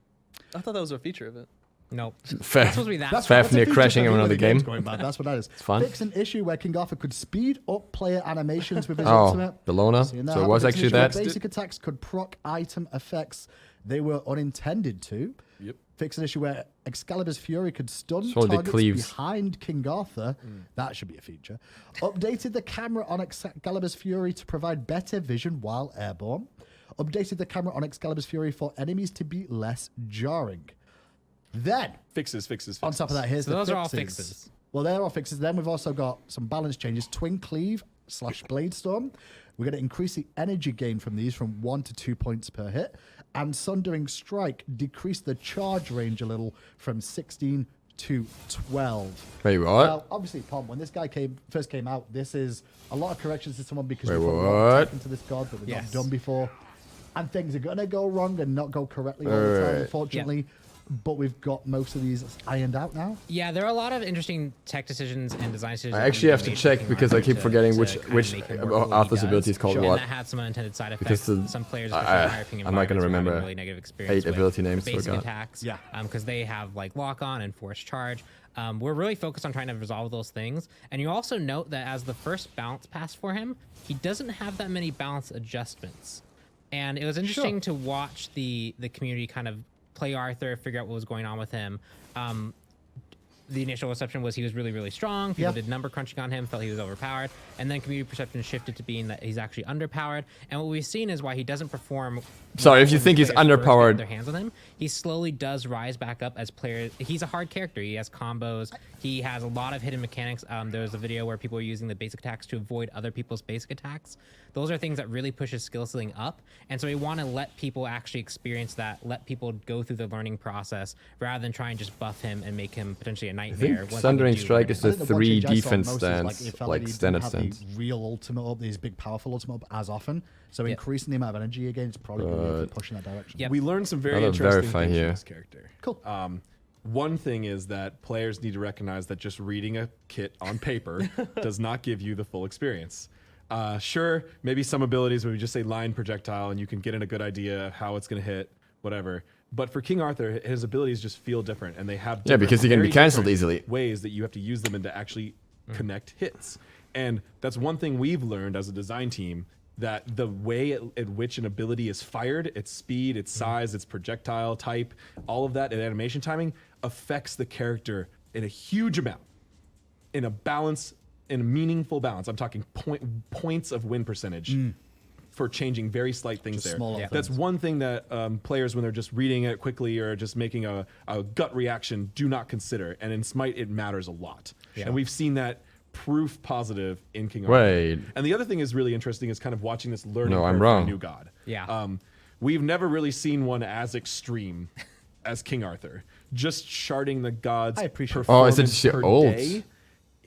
I thought that was a feature of it. Nope. Fair. That's supposed to be that. Fafnir a feature crashing for in me another when the game's game. Going bad. That's what that is. fun. Fix an issue where King Arthur could speed up player animations with his Oh, ultimate. Bellona. Seeing that So it happen. was Fix an actually issue where that. Basic attacks could proc item effects they were unintended to. Yep. Fix an issue where Excalibur's Fury could stun Surely the targets cleaves. behind King Arthur. That should be a feature. Updated the camera on Excalibur's Fury to provide better vision while airborne. Updated the camera on Excalibur's Fury for enemies to be less jarring. Then, Fixes. on top of that, here's So the those fixes. are all fixes. Well, they're all fixes. Then we've also got some balance changes. Twin Cleave / Blade Storm. We're going to increase the energy gain from these from 1 to 2 points per hit. And Sundering Strike, decrease the charge range a little from 16 to 12. Wait, what? Now, obviously, Pom, when this guy first came out, this is a lot of corrections to someone because Wait, we've put a lot what? of tech into this god that we've Yes. not done before. And things are going to go wrong and not go correctly all the time, Alright. unfortunately. But we've got most of these ironed out now. Yeah, there are a lot of interesting tech decisions and design decisions. I that actually need have to made check King because I Arthur keep to- forgetting to which kind of which make him work for what he Arthur's does. ability is called And what. that had some unintended side Because effects. Some players, especially in higher ping I'm not gonna environments, were having remember really negative experience 8 with ability names for basic God. attacks. Yeah. Because they have like lock on and force charge. We're really focused on trying to resolve those things. And you also note that as the first balance pass for him, he doesn't have that many balance adjustments. And it was interesting to watch the community kind of play Arthur, figure out what was going on with him. The initial reception was he was really, really strong. People did number crunching on him, felt he was overpowered. And then community perception shifted to being that he's actually underpowered. And what we've seen is why he doesn't perform. Sorry, if you when think he's players first get underpowered- their hands on him, he slowly does rise back up as players. He's a hard character. He has combos. He has a lot of hidden mechanics. There was a video where people are using the basic attacks to avoid other people's basic attacks. Those are things that really push his skill ceiling up. And so we want to let people actually experience that, let people go through the learning process rather than try and just buff him and make him potentially a I nightmare. think once Sundering they do Strike learn is it. the I think one 3 change I saw defense most is, stance, it felt like he didn't standard have stance. the real ultimate up, these big powerful ultimate up as often. So Yep. increasing the amount of energy again is probably going to keep pushing that direction. Yep. We learned some very Gotta interesting verify things here. from this character. Cool. One thing is that players need to recognize that just reading a kit on paper does not give you the full experience. Sure, maybe some abilities where we just say line projectile and you can get in a good idea of how it's going to hit, whatever. But for King Arthur, his abilities just feel different, and they have Yeah, because he can very be cancelled different easily. ways that you have to use them and to actually connect hits. And that's one thing we've learned as a design team, that the way at which an ability is fired, its speed, its size, its projectile type, all of that, and animation timing affects the character in a huge amount, in a balance, in a meaningful balance. I'm talking points of win percentage for changing very slight things Just there. small little That's things. one thing that players, when they're just reading it quickly or just making a gut reaction, do not consider. And in Smite, it matters a lot. And we've seen that proof positive in King Arthur. Wait. And the other thing is really interesting is kind of watching this learning No, I'm curve for wrong. a new god. Yeah. We've never really seen one as extreme as King Arthur. Just sharding the gods I appreciate Oh, is it performance shit per old? day,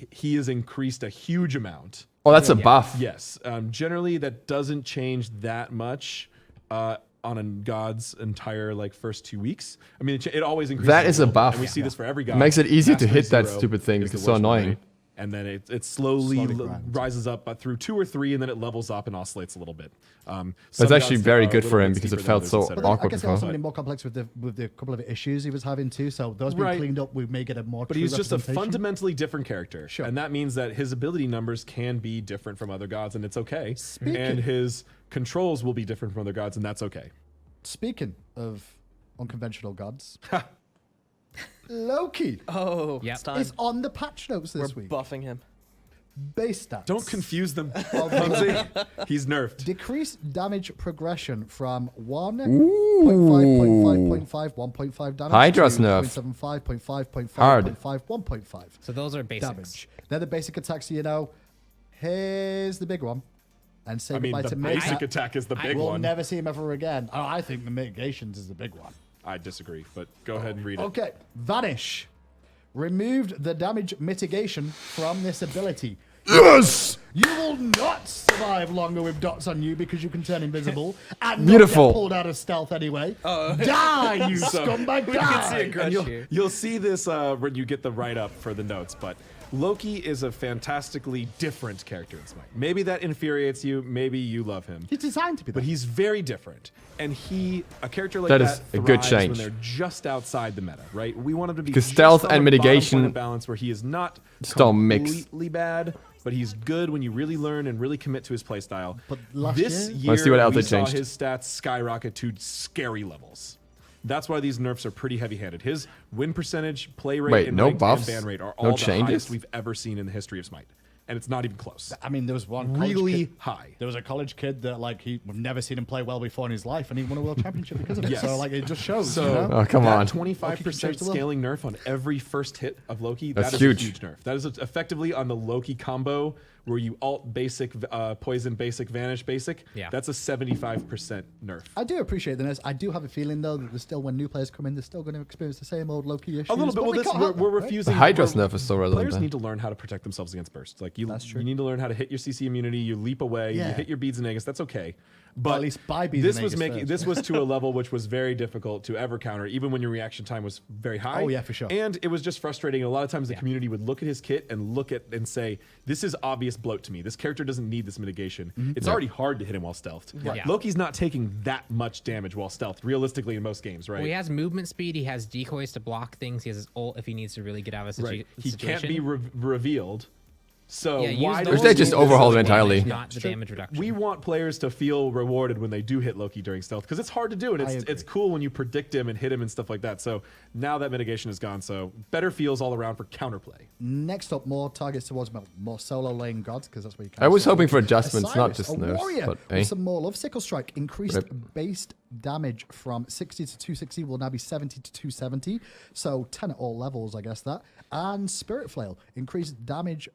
he has increased a huge amount. Oh, that's a buff. Yes. Generally, that doesn't change that much on a god's entire first 2 weeks. I mean, it always increases. That is a little bit, buff. and we see this for every god. It makes it easier to Master hit that Zero stupid thing is because the it's so worst one, annoying. right? And then it slowly grinds. rises up through 2 or 3, and then it levels up and oscillates a little bit. That's actually very good for him because it felt so I awkward guess it also before. made it more complex with the couple of issues he was having too. So those being Right. cleaned up, we may get a more. But true he's just a representation. fundamentally different character. Sure. And that means that his ability numbers can be different from other gods, and it's okay. Speaking- And his controls will be different from other gods, and that's okay. Speaking of unconventional gods, Loki Oh, Yep. it's time. is on the patch notes We're this week. buffing him. Base stats. Don't confuse them. Clumsy. He's nerfed. Decrease damage progression from 1.5.5.5, 1.5 damage. Hydra's to nerf. 0.75, 0.5, 0.5, Hard. 0.5, 1.5 So those are basics. damage. They're the basic attacks, you know. Here's the big one. And say I mean, goodbye the to basic Mega. attack is the big We'll one. never see him ever again. Oh, I think the mitigations is the big one. I disagree, but go ahead and read it. Okay, Vanish. Removed the damage mitigation from this ability. Yes! You will not survive longer with dots on you because you can turn invisible and Beautiful. not get pulled out of stealth anyway. Die, you scumbag, We can see a die! grudge And here. you'll see this when you get the write-up for the notes, but Loki is a fantastically different character in Smite. Maybe that infuriates you, maybe you love him. He's designed to be But that. he's very different. And a character like That that, is a good thrives change. when they're just outside the meta, right? We want him to be Because just stealth on and the bottom mitigation point of balance where he is not still mix. completely bad, but he's good when you really learn and really commit to his playstyle. But last This year- year, Let's see what else we they saw changed. his stats skyrocket to scary levels. That's why these nerfs are pretty heavy-handed. His win percentage, play rate, Wait, and no ranked buffs? and ban rate are No all the changes? highest we've ever seen in the history of Smite. And it's not even close. I mean, there was one college Really kid- high. There was a college kid that we've never seen him play well before in his life, and he won a world championship because of it. Yes. So like, it just shows. So you know? Oh, come that on. 25% the world. scaling nerf on every first hit of Loki, That's that is huge. a huge nerf. That is effectively on the Loki combo where you alt basic, poison basic, vanish basic. Yeah. That's a 75% nerf. I do appreciate the nerfs. I do have a feeling though that there's still, when new players come in, they're still going to experience the same old Loki issues. A little bit. but Well, we this, can't we're, help we're that, right? refusing. The Hydra's we're- nerf is so relevant, Players then. need to learn how to protect themselves against bursts. Like That's true. you need to learn how to hit your CC immunity. You leap away. Yeah. You hit your beads and Aegis. That's okay. But at least buy beads this and was Aegis making first. this was to a level which was very difficult to ever counter, even when your reaction time was very high. Oh, yeah, for sure. And it was just frustrating. A lot of times the community would look at his kit and look at and say, "This is obvious bloat to me. This character doesn't need this mitigation. It's already hard to hit him while stealthed. Yeah. Loki's not taking that much damage while stealthed, realistically in most games, right? Well, he has movement speed. He has decoys to block things. He has his ult if he needs to really get out of a Right. He situation. can't be revealed. So Yeah, use why those do They we just need overhauled this him entirely. damage, not the damage reduction. We want players to feel rewarded when they do hit Loki during stealth because it's hard to do and I it's agree. cool when you predict him and hit him and stuff like that. So now that mitigation is gone, so better feels all around for counterplay. Next up, more targets towards more solo lane gods, because that's where you can. I was hoping for adjustments, not just a nerfs, warrior but, with eh. some more love. Sickle Strike increased Rip. base damage from 60 to 260 will now be 70 to 270. So 10 at all levels, I guess that. And Spirit Flail increased damage,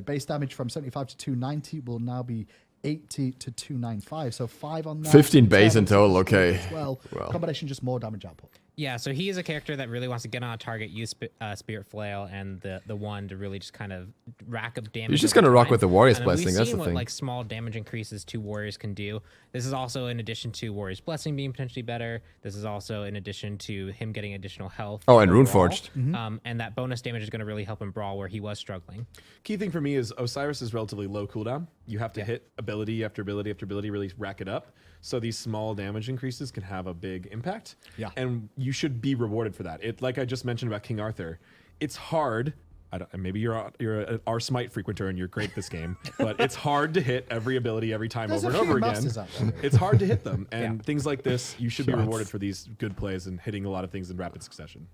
base damage from 75 to 290 will now be 80 to 295. So 5 on that. 15 base in 7 total, okay. as well. Well. Combination, just more damage output. Yeah, so he is a character that really wants to get on a target, use Spirit Flail and the one to really just kind of rack up damage. He's just over gonna rock time. with the Warrior's And then Blessing, We've that's seen the what thing. like small damage increases to Warriors can do. This is also in addition to Warrior's Blessing being potentially better. This is also in addition to him getting additional health. Oh, and overall. Runeforged. And that bonus damage is going to really help him Brawl where he was struggling. Key thing for me is Osiris is relatively low cooldown. You have to hit ability after ability after ability, really rack it up. So these small damage increases can have a big impact. Yeah. And you should be rewarded for that. It, like I just mentioned about King Arthur, it's hard. Maybe you're an R Smite frequenter and you're great at this game, but it's hard to hit every ability every time There's over a and few over again. masters out there. It's hard to hit them, and Yeah. things like this, you should be Shots. rewarded for these good plays and hitting a lot of things in rapid succession.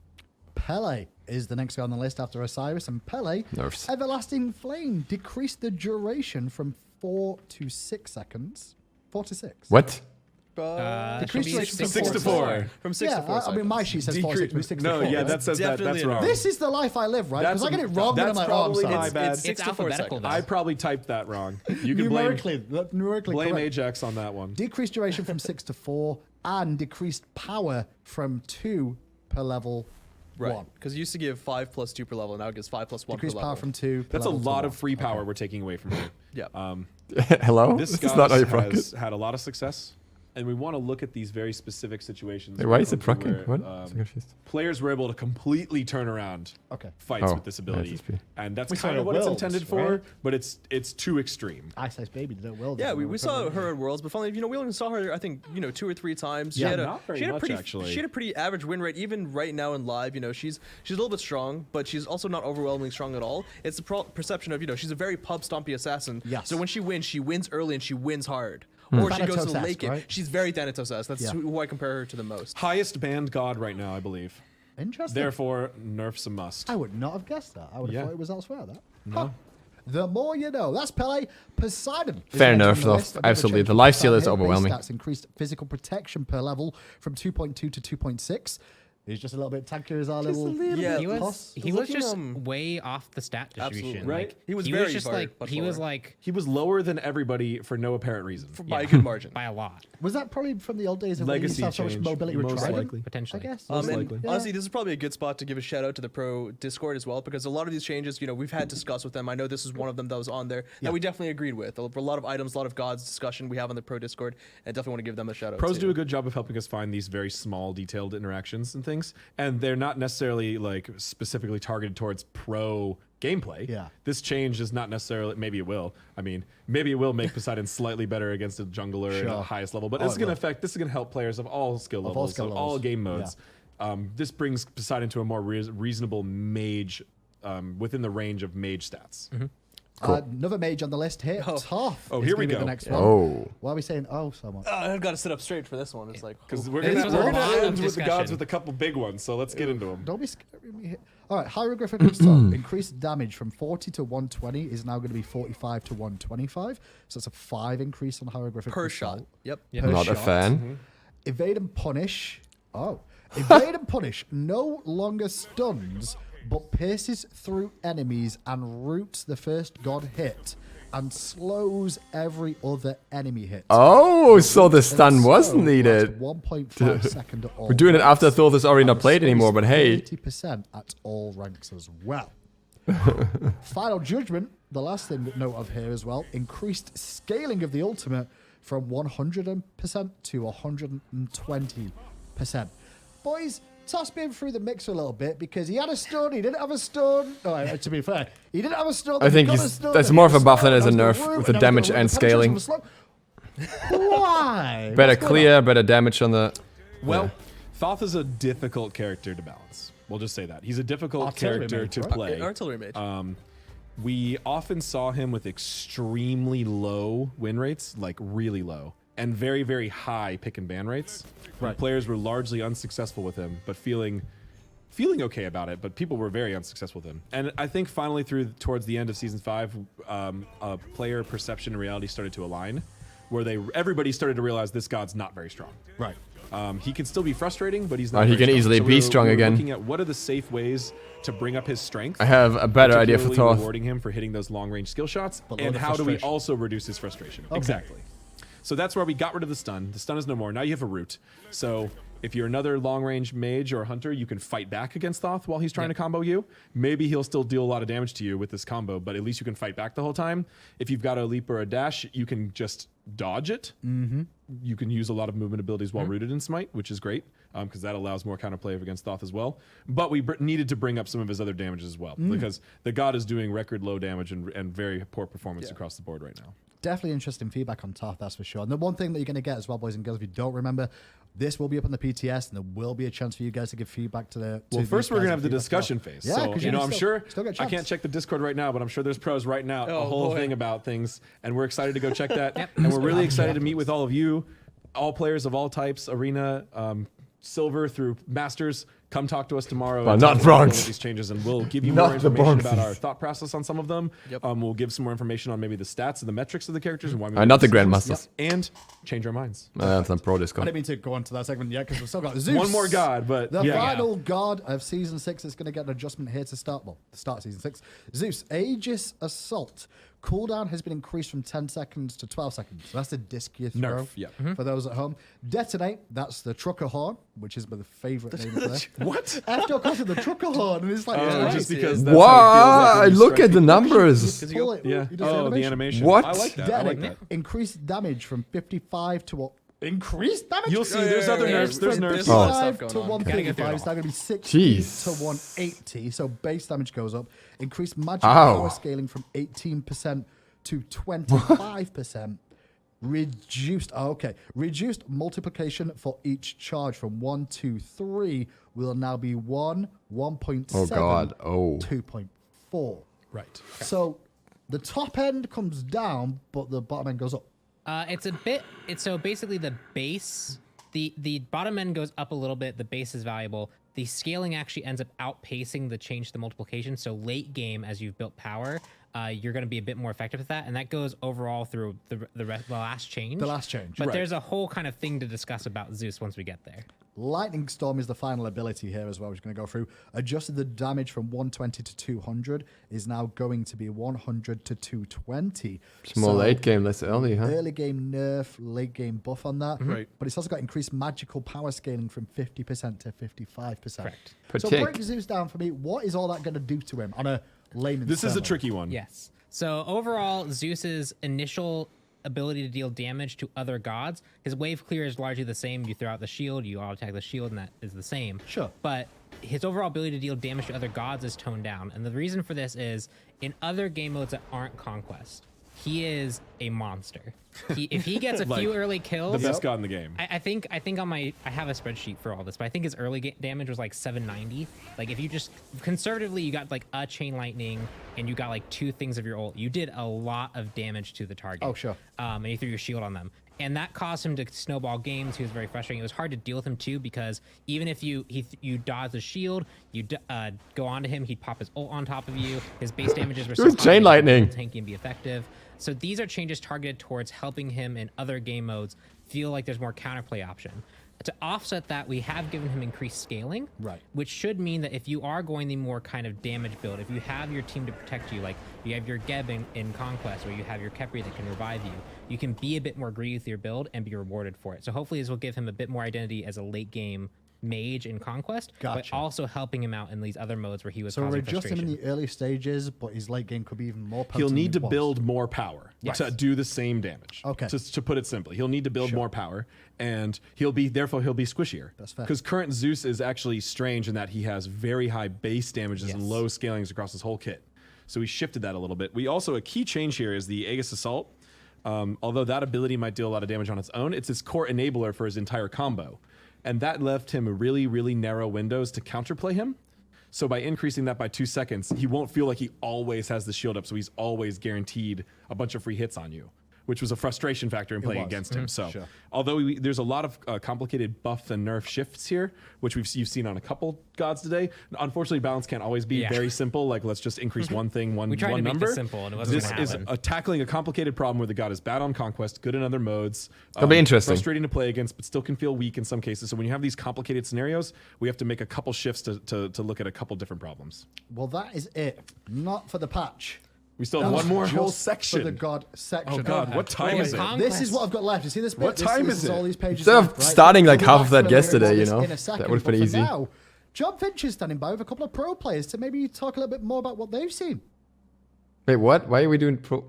Pele is the next guy on the list after Osiris, and Pele, Nerfs. Everlasting Flame, decreased the duration from 4 to 6 seconds. 4 to 6. What? Decreased duration from 6 to 4. From 6 to 4 I mean, my sheet says 4 to 6, but 6 to 4. No, yeah, that says that. definitely That's a wrong. This is the life I live, right? Because I get it wrong, and I'm That's like, oh, I'm probably sorry. my bad. It's 6 to 4 alphabetical, seconds. though. I probably typed that wrong. You can blame numerically blame correct. Ajax on that one. Decreased duration from 6 to 4, and decreased power from 2 per level 1. Because it used to give 5 plus 2 per level, now it gives 5 plus 1 Decreased per power level. from 2 per That's a level to lot 1. of free power we're taking away from you. Yeah. Hello? This This is not how you proc has it. had a lot of success, and we want to look at these very specific situations. Wait, why is it where, proccing? What? I'm confused. Players were able to completely turn around Okay. fights Oh, with this yeah, ability, SSP. and that's We saw kind it of at what it's Worlds, intended for. right? But it's too extreme. Ice Ice Baby did it well. Yeah, didn't we saw her at Worlds, but finally, we only saw her, I think, 2 or 3 times. Yeah, she had not very she had much, a pretty, actually. She had a pretty average win rate, even right now in live. She's a little bit strong, but she's also not overwhelmingly strong at all. It's the perception of, she's a very pub stompy assassin. Yes. So when she wins early and she wins hard. Or she goes to the Thanatos-esque, lake. right? She's very Thanatos-esque. That's Yeah. who I compare her to the most. Highest banned god right now, I believe. Interesting. Therefore, nerfs a must. I would not have guessed that. I would have Yeah. thought it was elsewhere. That. No. The more you know. That's Pele. Poseidon. is Fair next enough, on the though. list. Another Absolutely. change The from lifesteal is Poseidon. Base overwhelming. Stats increased physical protection per level from 2.2 to 2.6. He's just a little bit tankier as our little. Yeah, He was Boss. he was Looking, just way off the stat absolutely, distribution. right? Like, He was he very was just far- like much he was lower. like He was lower than everybody for no apparent reason. by a good margin. by a lot Was that probably from the old days of when you used Legacy to have so much change, mobility with most Trident? likely. I potentially. guess. Most And likely. honestly, this is probably a good spot to give a shout out to the pro Discord as well, because a lot of these changes, we've had discussed with them. I know this is one of them that was on there that we definitely agreed with. A lot of items, a lot of gods discussion we have on the pro Discord, and definitely want to give them a shout out. Pros too. do a good job of helping us find these very small, detailed interactions and things, and they're not necessarily like specifically targeted towards pro gameplay. Yeah. This change is not necessarily. Maybe it will. I mean, maybe it will make Poseidon slightly better against a jungler at Sure. the highest level, but Oh, it's it going to will. affect. This is going to help players of all skill Of all levels, skill of all levels. game modes. This brings Poseidon to a more reasonable mage within the range of mage stats. Another mage on the list here. Toth. Oh, is here gonna we be go. The next one. Oh. Why are we saying oh so much? I've got to sit up straight for this one. It's like Because ooh. we're This gonna was a lot end of with the gods discussion. with a couple big ones, so let's get into them. Don't be scared of me here. All right, hieroglyphic Sun. Increased damage from 40 to 120 is now going to be 45 to 125. So it's a 5 increase on hieroglyphic per Assault. shot. Yep. Per Not a shot. fan. Evade and punish. Oh, evade and punish no longer stuns, but pierces through enemies and roots the first god hit, and slows every other enemy hit. Oh, so the stun And was so needed. lasts 1.5 second at all We're doing it ranks, after Thor's already not and played anymore, but hey. 80% at all ranks as well. Final Judgment, the last thing to note of here as well, increased scaling of the ultimate from 100% to 120%. Boys, toss me through the mix a little bit because he had a stun, he didn't have a stun. No, to be fair, he didn't have a stun. I think he got he's- a stun, that's then he more had of a buff than stun, as a then nerf there was with the the root, damage then and there was the scaling. penetration was slow. Why? Better What's going clear, better damage on the. Well, Thoth is a difficult character to balance. We'll just say that. He's a difficult Artillery character mage, to right? play. Artillery mage. We often saw him with extremely low win rates, like really low, and very, very high pick and ban rates. Right. Players were largely unsuccessful with him, but feeling okay about it, but people were very unsuccessful with him. And I think finally towards the end of season 5, player perception and reality started to align, where everybody started to realize this god's not very strong. Right. He can still be frustrating, but he's not. He very can strong. easily So be we were- strong we were again. Looking at what are the safe ways to bring up his strength. I have a better idea for particularly Thoth. rewarding him for hitting those long range skill shots, But lower and the how do we frustration. also reduce his frustration? Exactly. So that's where we got rid of the stun. The stun is no more. Now you have a root. So if you're another long range mage or hunter, you can fight back against Thoth while he's trying to combo you. Maybe he'll still deal a lot of damage to you with this combo, but at least you can fight back the whole time. If you've got a leap or a dash, you can just dodge it. You can use a lot of movement abilities while rooted in Smite, which is great because that allows more counterplay against Thoth as well. But we needed to bring up some of his other damages as well because the god is doing record low damage and very poor performance across the board right now. Definitely interesting feedback on Toth, that's for sure. And the one thing that you're going to get as well, boys and girls, if you don't remember, this will be up on the PTS, and there will be a chance for you guys to give feedback to the. Well, first we're gonna have the discussion phase. Yeah, so 'cause you know, I'm still- sure still get a I can't chance. check the Discord right now, but I'm sure there's pros right now a Oh, whole boy. thing about things, and we're excited to go check that. And we're really excited to meet with all of you, all players of all types, arena, silver through masters. Come talk to us tomorrow. Well, and not talk about Bronx. all of these changes, and we'll give you Not more the information Bronx. about our thought process on some of them. Yep. We'll give some more information on maybe the stats and the metrics of the characters and why we Not made the decisions. Grandmasters. And change our minds. That's on Pro I Discord. didn't mean to go on to that segment yet because we've still got Zeus. One more god, but The yeah. final god of season 6 is going to get an adjustment here to start. Well, the start of season 6. Zeus, Aegis Assault. Cooldown has been increased from 10 seconds to 12 seconds. So that's the disc you throw Nerf, yeah. for those at home. Detonate, that's the trucker horn, which is my favorite name for that. What? I have to call it the trucker horn, and it's like, Oh, it's just see because it. that's how it feels like when Why? you Look strike at the people. numbers. just pull it. Yeah. You just Oh, the animation. What? I like that. I like Detonate, that. increased damage from 55 to increased damage. You'll see. There's other nerfs. There's From nerfs. There's a lot of 55 stuff to going on. 155, it's now going to be 60 Jeez. to 180. So base damage goes up. Increased magic Ow. power scaling from 18% to 25%. Reduced multiplication for each charge from 1 to 3 will now be 1, 1.7, Oh, God. Oh. 2.4. Right. So the top end comes down, but the bottom end goes up. So basically the base, the bottom end goes up a little bit. The base is valuable. The scaling actually ends up outpacing the change to multiplication. So late game, as you've built power, you're going to be a bit more effective with that, and that goes overall through the last change. The last change, But right. there's a whole kind of thing to discuss about Zeus once we get there. Lightning Storm is the final ability here as well, which we're going to go through. Adjusted the damage from 120 to 200 is now going to be 100 to 220. Small late game, less early, huh? Early game nerf, late game buff on that. Right. But it's also got increased magical power scaling from 50% to 55%. Correct. So Partick. break Zeus down for me. What is all that going to do to him on a layman's This is a term? tricky one. Yes. So overall, Zeus's initial ability to deal damage to other gods, his wave clear is largely the same. You throw out the shield, you auto attack the shield, and that is the same. Sure. But his overall ability to deal damage to other gods is toned down. And the reason for this is in other game modes that aren't Conquest, he is a monster. If he gets a few early kills, The best god in the game. I think on my I have a spreadsheet for all this, but I think his early damage was like 790. Like if you just conservatively, you got like a chain lightning and you got like 2 things of your ult, you did a lot of damage to the target. Oh, sure. And you threw your shield on them, and that caused him to snowball games. He was very frustrating. It was hard to deal with him too, because even if you dodge the shield, you go onto him, he'd pop his ult on top of you. His base damages were so was high chain that lightning. tanky and be effective. So these are changes targeted towards helping him in other game modes feel like there's more counterplay option. To offset that, we have given him increased scaling, Right. which should mean that if you are going the more kind of damage build, if you have your team to protect you, like you have your Geb in Conquest, or you have your Kepri that can revive you, you can be a bit more greedy with your build and be rewarded for it. So hopefully this will give him a bit more identity as a late game mage in Conquest, Gotcha. but also helping him out in these other modes where he was So we're causing adjusting him in frustration. the early stages, but his late game could be even more potent. He'll than need to it was. build more power Yes. to do the same damage. Okay. Just to put it simply, he'll need to build more power, and therefore he'll be squishier. That's fair. Because current Zeus is actually strange in that he has very high base damages and Yes. low scalings across his whole kit. So we shifted that a little bit. We also, a key change here is the Aegis Assault. Although that ability might deal a lot of damage on its own, it's his core enabler for his entire combo. And that left him really, really narrow windows to counterplay him. So by increasing that by 2 seconds, he won't feel like he always has the shield up, so he's always guaranteed a bunch of free hits on you, which was a frustration factor in playing was. against him. So Sure. although there's a lot of complicated buff and nerf shifts here, which you've seen on a couple gods today, unfortunately balance can't always be Yeah. very simple, like let's just increase one thing, one We tried to make number. this simple, and it wasn't This gonna is happen. tackling a complicated problem where the god is bad on Conquest, good in other modes. It'll be interesting. Frustrating to play against, but still can feel weak in some cases. So when you have these complicated scenarios, we have to make a couple shifts to look at a couple different problems. Well, that is it. Not for the patch. We still have That one more was whole just section. For the god section. Oh god, what time is it? This is what I've got left. You see this bit? What This time is it? all these pages Instead of left, right? starting like We'll half be of back that to yesterday, this you know? in a second, That would've but been for easy. Now, John Finch is standing by with a couple of pro players to maybe talk a little bit more about what they've seen. Wait, what? Why are we doing pro?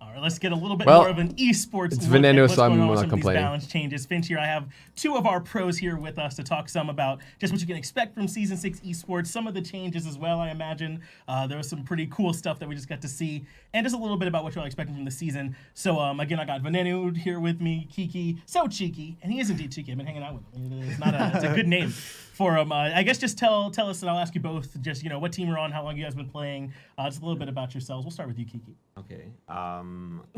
All right, let's get a little bit Well, more of an esports it's look Veneno, at what's so I'm going on with not some of these complaining. balance changes. Finch here, I have 2 of our pros here with us to talk some about just what you can expect from Season 6 esports, some of the changes as well, I imagine. There was some pretty cool stuff that we just got to see, and just a little bit about what you're expecting from the season. So again, I got Veneno here with me, Kiki, so cheeky, and he is indeed cheeky. I've been hanging out with him. It's a good name for him. I guess just tell us, and I'll ask you both, just what team you're on, how long you guys been playing, just a little bit about yourselves. We'll start with you, Kiki. Okay.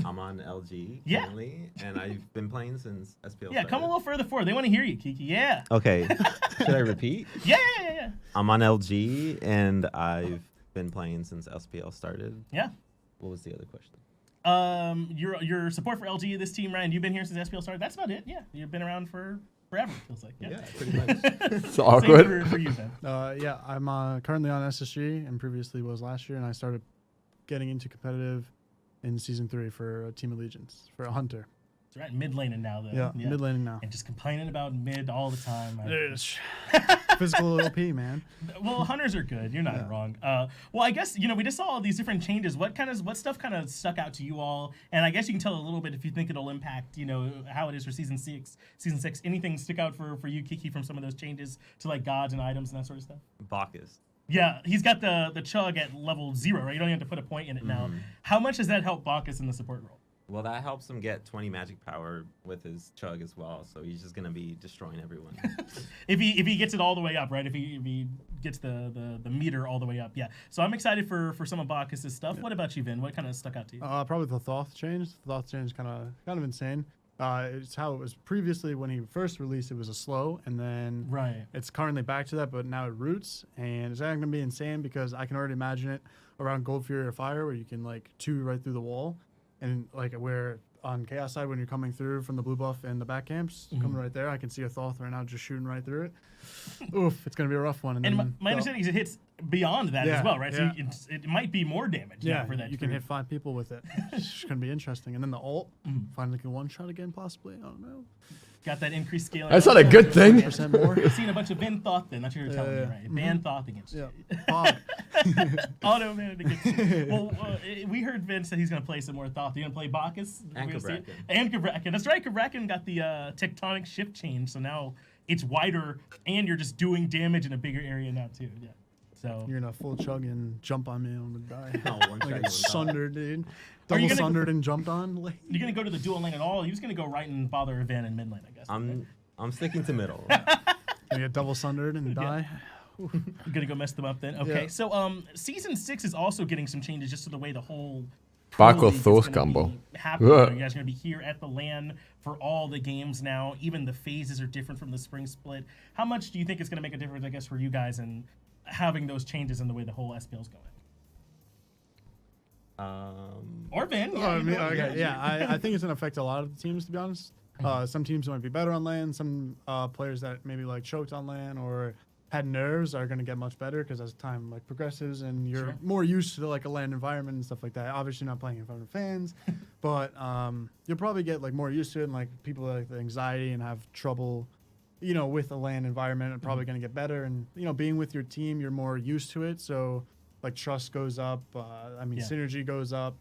I'm on LG Yeah. currently, and I've been playing since SPL. Yeah, come a started. little further forward. They want to hear you, Kiki. Yeah. Okay. Should I repeat? Yeah. I'm on LG, and I've been playing since SPL started. Yeah. What was the other question? Your support for LG, this team, Ryan, you've been here since SPL started. That's about it. Yeah. You've been around for forever, it feels like. Yeah. Pretty much. It's Same awkward. for you, Ben. Yeah, I'm currently on SSG and previously was last year, and I started getting into competitive in Season 3 for Team Allegiance, for a Hunter. That's right, mid laning now, though. Yeah, mid laning now. And just complaining about mid all the time. Physical OP, man. Well, hunters are good. You're not wrong. Well, I guess we just saw all these different changes. What stuff kind of stuck out to you all? And I guess you can tell a little bit if you think it'll impact how it is for season 6. Anything stick out for you, Kiki, from some of those changes to like gods and items and that sort of stuff? Bacchus. Yeah, he's got the chug at level 0, right? You don't even have to put a point in it now. How much does that help Bacchus in the support role? Well, that helps him get 20 magic power with his chug as well, so he's just gonna be destroying everyone. If he gets it all the way up, right? If he gets the meter all the way up, yeah. So I'm excited for some of Bacchus' stuff. What about you, Vin? What kind of stuck out to you? Probably the Thoth change. The Thoth change kind of insane. It's how it was previously when he first released. It was a slow, and then it's currently back to that, but now it roots, and it's not gonna be insane because I can already imagine it around Gold Fury or Fire, where you can like 2 right through the wall, and like where on Chaos side when you're coming through from the blue buff and the back camps, coming right there. I can see a Thoth right now just shooting right through it. Oof, it's going to be a rough one. And then my understanding is it hits beyond that as well, right? Yeah. So it might be more damage now for that. You can hit 5 people with it. It's going to be interesting. And then the ult, finally can one-shot again possibly. I don't know. Got that increased scaling. That's not a good thing. 1% more. You've seen a bunch of Ban Thoth then. That's what you're telling me, right? Ban Thoth against you. Bob. Auto man against you. Well, we heard Vince that he's going to play some more Thoth. You're going to play Bacchus? And We're gonna see it? Kabrakan. And Kabrakan. That's right. Kabrakan got the tectonic shift change, so now it's wider, and you're just doing damage in a bigger area now, too. Yeah. So You're going to full chug and jump on me and I'm going to die. Oh, one Like shot, it's one die. sundered, dude. Are you Double gonna- sundered and jumped on. Like, you're going to go to the dual lane at all? He was going to go right and bother Van in mid lane, I guess. I'm sticking to middle. you get double sundered and die. You're gonna go mess them up then. Okay, Yeah. so season 6 is also getting some changes just to the way the whole Bacchus Pro League is Thoth gonna combo. be happening. Ugh. You guys are gonna be here at the LAN for all the games now. Even the phases are different from the spring split. How much do you think it's gonna make a difference, I guess, for you guys and having those changes in the way the whole SPL is going? Or Vin? Oh, I mean, okay, I think it's going to affect a lot of the teams, to be honest. Some teams might be better on LAN. Some players that maybe like choked on LAN or had nerves are going to get much better because as time like progresses and you're more used to like a LAN environment and stuff like that. Obviously, not playing in front of fans, but you'll probably get like more used to it. And like people like the anxiety and have trouble, you know, with a LAN environment are probably going to get better. And you know, being with your team, you're more used to it. So like trust goes up. Synergy goes up.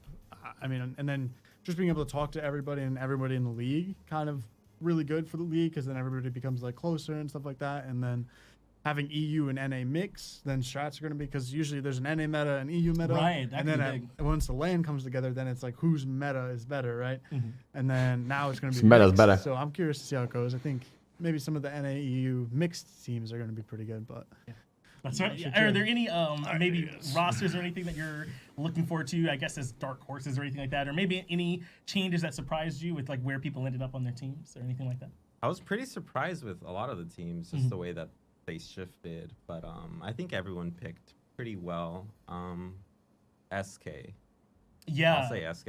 And then just being able to talk to everybody and everybody in the league kind of really good for the league because then everybody becomes like closer and stuff like that. And then having EU and NA mix, then strats are going to be because usually there's an NA meta and EU meta. Right, that And can then be big. once the LAN comes together, then it's like whose meta is better, right? And then now it's going to be Whose meta is mixed. better. So I'm curious to see how it goes. I think maybe some of the NA EU mixed teams are going to be pretty good, but That's right. Are there any maybe rosters or anything that you're looking forward to? I guess as dark horses or anything like that, or maybe any changes that surprised you with like where people ended up on their teams or anything like that? I was pretty surprised with a lot of the teams, just the way that they shifted. But I think everyone picked pretty well. SK. Yeah. I'll say SK.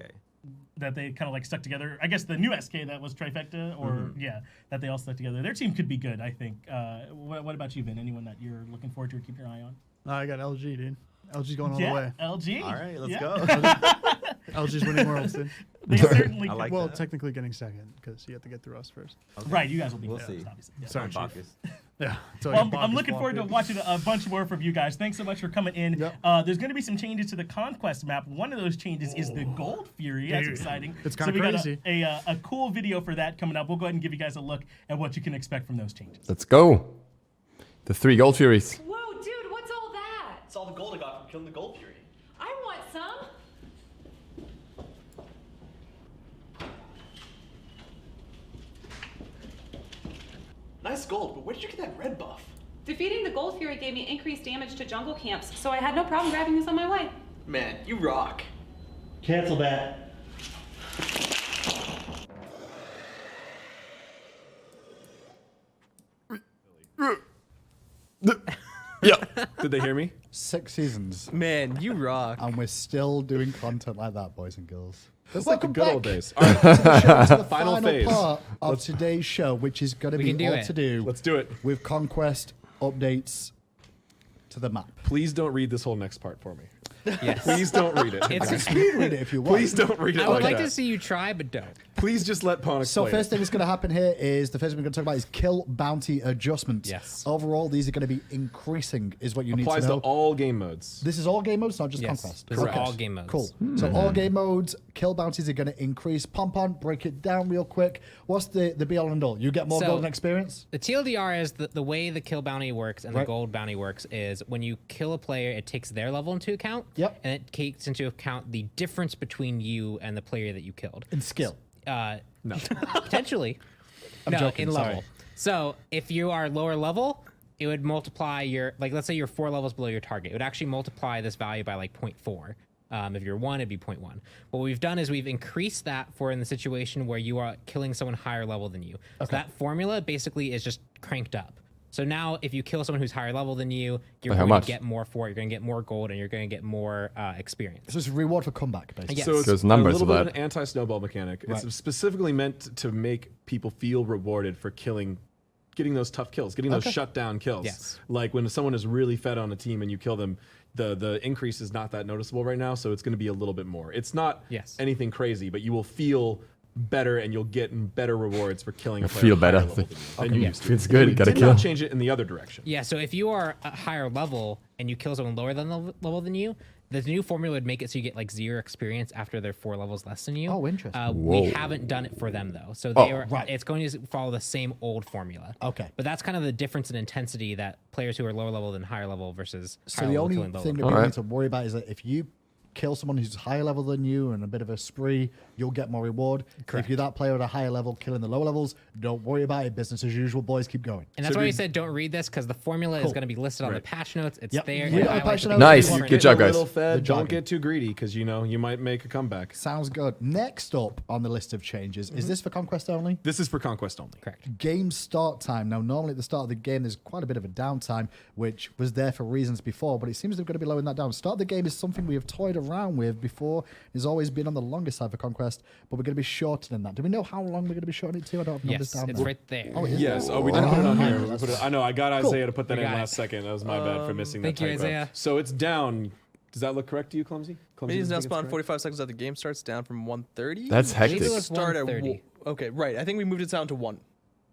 That they kind of like stuck together. I guess the new SK that was Trifecta, or that they all stuck together. Their team could be good, I think. What about you, Vin? Anyone that you're looking forward to or keep your eye on? I got LG, dude. LG's going all the way. LG. All right, let's go. LG's winning Worlds, dude. They certainly I could. like Well, that. technically getting second because you have to get through us first. Right, you guys will be We'll first, see. obviously. Yeah. Sorry, I'm Chief. Bacchus. Yeah. Well, I'm looking forward to watching a bunch more from you guys. Thanks so much for coming in. Yep. There's going to be some changes to the Conquest map. One of those changes is the Gold Fury. That's Dude, exciting. it's So kinda we crazy. got a cool video for that coming up. We'll go ahead and give you guys a look at what you can expect from those changes. Let's go. The 3 Gold Furies. Whoa, dude, what's all that? It's all the gold I got from killing the Gold Fury. I want some. Nice gold, but where did you get that red buff? Defeating the Gold Fury gave me increased damage to jungle camps, so I had no problem grabbing this on my way. Man, you rock. Cancel that. Yeah. Did they hear me? 6 seasons, Man, you rock. and we're still doing content like that, boys and girls. That's like the Welcome good old back. days. All right, To the Final final phase. part of today's show, which is going to We be can do all it. to do let's do it. with Conquest updates to the map. Please don't read this whole next part for me. Yes. Please don't read it. It's, Speed read it if you want. Please don't read it I would like like that. to see you try, but don't. Please just let Pawn So explain. first thing that's going to happen here is the first thing we're going to talk about is kill bounty adjustments. Yes. Overall, these are going to be increasing, is what you Applies need to to know. all game modes. This is all game modes, not just Yes, Conquest. these are Okay. all game modes. Cool. So all game modes, kill bounties are going to increase. Pompon, break it down real quick. What's the be all and all? You get more So- golden experience? The TLDR is the way the kill bounty works and Right. the gold bounty works is when you kill a player, it takes their level into account. Yep. And it takes into account the difference between you and the player that you killed. In skill. No. Potentially. I'm joking, in sorry. level. So if you are lower level, it would multiply your, like, let's say you're 4 levels below your target. It would actually multiply this value by like 0.4. If you're 1, it'd be 0.1. What we've done is we've increased that for in the situation where you are killing someone higher level than you. So that formula basically is just cranked up. So now, if you kill someone who's higher level than you, you're How going much? to get more for it. You're going to get more gold, and you're going to get more experience. So it's a reward for comeback, basically. Yes. So it's There's numbers a little of bit of that. an anti-snowball mechanic. Right. It's specifically meant to make people feel rewarded for getting those tough kills, getting those shutdown kills. Yes. Like when someone is really fed on a team and you kill them, the increase is not that noticeable right now, so it's going to be a little bit more. It's not anything crazy, but you will feel better and you'll get better rewards for killing a player. Feel better. higher level than you used to. Feels good. We Gotta did kill. not change it in the other direction. Yeah, so if you are a higher level and you kill someone lower than level than you, the new formula would make it so you get like 0 experience after they're 4 levels less than you. Oh, interesting. We haven't done it for them though, so they are. It's going to follow the same old formula. Okay. But that's kind of the difference in intensity that players who are lower level than higher level versus So higher the level only killing lower thing that level. we need to worry about is that if you kill someone who's higher level than you and a bit of a spree, you'll get more reward. If you're that player at a higher level killing the lower levels, don't worry about it. Business as usual, boys. Keep going. And that's why we said don't read this, because the formula is going to be listed on the patch notes. It's there. Yeah, it patch highlights the notes. things Nice. different. Good job, Get a guys. little fed, Good job. don't get too greedy because you might make a comeback. Sounds good. Next up on the list of changes, is this for Conquest only? This is for Conquest only. Correct. Game start time. Now, normally at the start of the game, there's quite a bit of a downtime, which was there for reasons before, but it seems they're going to be lowering that down. Start of the game is something we have toyed around with before. It's always been on the longer side for Conquest, but we're going to be shortening that. Do we know how long we're going to be shortening it to? I don't have numbers Yes, down it's there. right there. Oh, it is? Yes. Oh, we didn't put it on here. That's- We put it, I know. I got Isaiah to put that We in got last it. second. That was my bad for missing that thank you, typo. Isaiah. So it's down. Does that look correct to you, Clumsy? Meetings now doesn't think spawn it's 45 seconds after the game starts, down from 1:30. That's I believe hectic. it was Start at 1:30. okay, right. I think we moved it down to 1.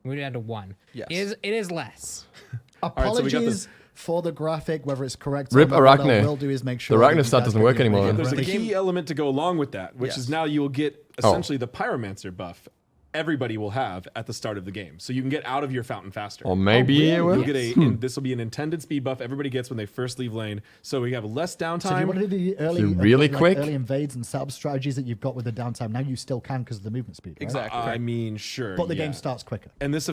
Moved it down to 1. Yes. It is less. right, so we got Apologies for the graphic, whether it's correct Rip or not. What I Arachne. will do is make The sure Arachne that you stat guys doesn't get work the anymore. original There's a version. key element to go along with that, which is now you will get essentially the Pyromancer buff. Everybody will have at the start of the game, so you can get out of your fountain faster. Or maybe it will. You'll get this will be an intended speed buff everybody gets when they first leave lane, so we have less downtime. So if you want to do the early, really quick? early invades and setup strategies that you've got with the downtime, now you still can because of the movement speed, right? Exactly. I mean, sure. But the yeah. game starts quicker. And this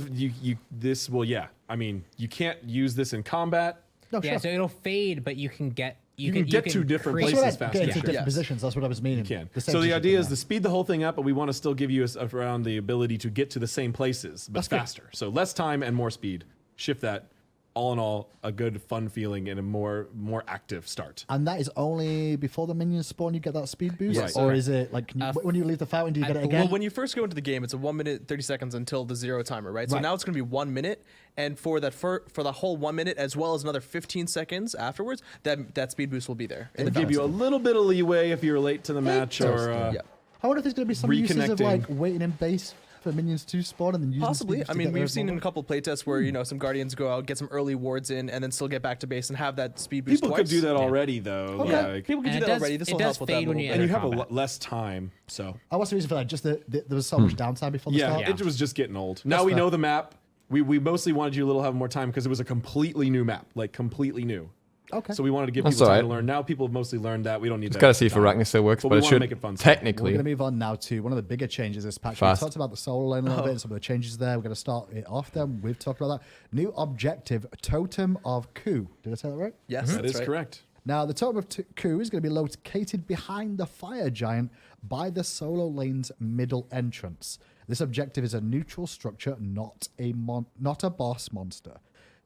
this will I mean, you can't use this in combat. No, Yeah, sure. so it'll fade, but you can get You can get to different create- That's what places I faster. get into Sure. different Yes. positions. That's what I was meaning. Can. The same So the position, idea is yeah. to speed the whole thing up, but we want to still give you around the ability to get to the same places, but That's good. faster. So less time and more speed. Shift that. All in all, a good, fun feeling and a more active start. And that is only before the minions spawn, you get that speed boost? Yes. Or is it like, can you, when you leave the fountain, do you get it again? Well, when you first go into the game, it's a 1 minute 30 seconds until the 0 timer, right? So Right. now it's going to be 1 minute, and for that for the whole 1 minute as well as another 15 seconds afterwards, that speed boost will be there. In the It'll give you a fountain. little bit of leeway if you're late to the match or Yeah. I wonder if there's going to be some uses of Reconnecting. like waiting in base for minions to spawn and then using Possibly. speed I to mean, get there we've as seen in well. a couple of playtests where some guardians go out, get some early wards in, and then still get back to base and have that speed boost. People twice. could do that already, though. Okay. Like- People can And do it that does- already. This it will does help with that fade a when little you bit. and you enter have combat. less time. So Oh, what's the reason for that? Just there was so much downtime before the start? it was just getting old. Now we fair. know the map. We mostly wanted you to have more time because it was a completely new map, like completely new. Okay. So we wanted to give That's people time to alright. learn. Now people have mostly learned that. We don't need Just that. gotta see if time. Arachne still works, But but we it wanna should make it fun. We're technically. going to move on now to one of the bigger changes this patch. Fast. We talked about the solo lane a little bit and some of the changes there. We're going to start it off then. We've talked about that. New objective, Totem of Ku. Did I say that right? Yes, That that's is right. correct. Now, the Totem of Ku is going to be located behind the Fire Giant by the solo lane's middle entrance. This objective is a neutral structure, not a boss monster.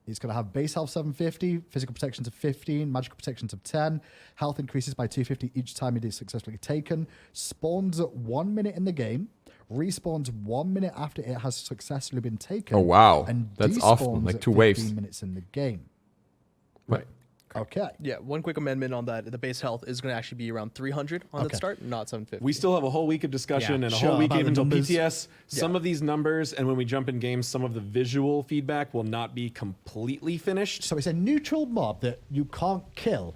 It's going to have base health 750, physical protections of 15, magical protections of 10. Health increases by 250 each time it is successfully taken. Spawns at 1 minute in the game. Respawns 1 minute after it has successfully been taken. Oh, wow. And That's despawns often, like at 2 15 waves. minutes in the game. Right. Okay. Yeah, one quick amendment on that. The base health is going to actually be around 300 on Okay. the start, not 750. We still have a whole week of discussion Yeah. and a Sure, whole week about even the until numbers. PTS. Some of these numbers, and when we jump in games, some of the visual feedback will not be completely finished. So it's a neutral mob that you can't kill,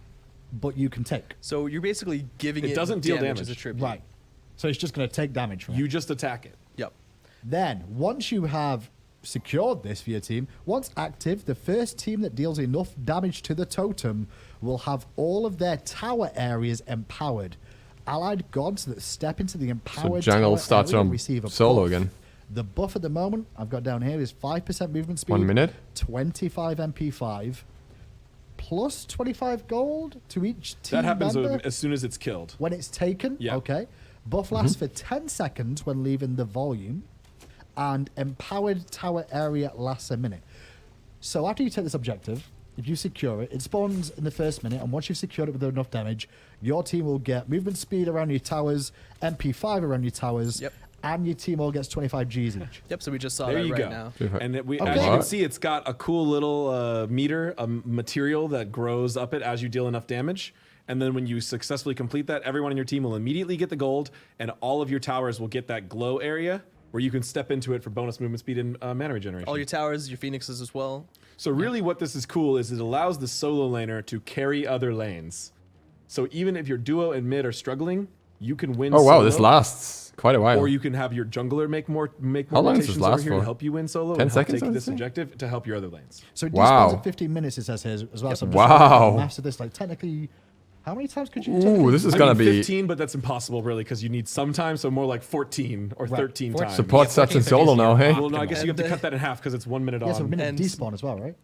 but you can take. So you're basically giving It doesn't deal damage as a damage. tribute. Right. So it's just going to take damage from it. You just attack it. Yep. Then, once you have secured this for your team, once active, the first team that deals enough damage to the totem will have all of their tower areas empowered. Allied gods that step into the empowered jungle tower starts area on receive a solo buff. again. The buff at the moment I've got down here is 5% movement speed, 1 minute. 25 MP5, plus 25 gold to each team That happens member as soon as it's killed. when it's taken. Yeah. Okay. Buff lasts for 10 seconds when leaving the volume, and empowered tower area lasts a minute. So after you take this objective, if you secure it, it spawns in the first minute, and once you've secured it with enough damage, your team will get movement speed around your towers, MP5 around your towers, and your team all gets 25 Gs each. Yep, so we just saw There that you right go. now. And as you can see, it's got a cool little meter, a material that grows up it as you deal enough damage. And then when you successfully complete that, everyone in your team will immediately get the gold, and all of your towers will get that glow area where you can step into it for bonus movement speed and mana regeneration. All your towers, your phoenixes as well. So really what this is cool is it allows the solo laner to carry other lanes. So even if your duo and mid are struggling, you can win Oh wow, solo, this lasts quite a while. or you can have your jungler make more How long does rotations this over last here for? to help you win solo 10 and help seconds, take I would this say? objective to help your other lanes. So it Wow. despawns at 15 minutes, it says here as well. So I'm just Wow. looking at the maths of this, like technically, how many times could you? Ooh, technically this is I gonna mean, be 15, but that's impossible really because you need some time, so more like 14 or 13 times. support sets in solo now, hey? Well, no, I guess you have to cut that in half because it's 1 minute Yeah, so a on. minute And- despawn as well, right?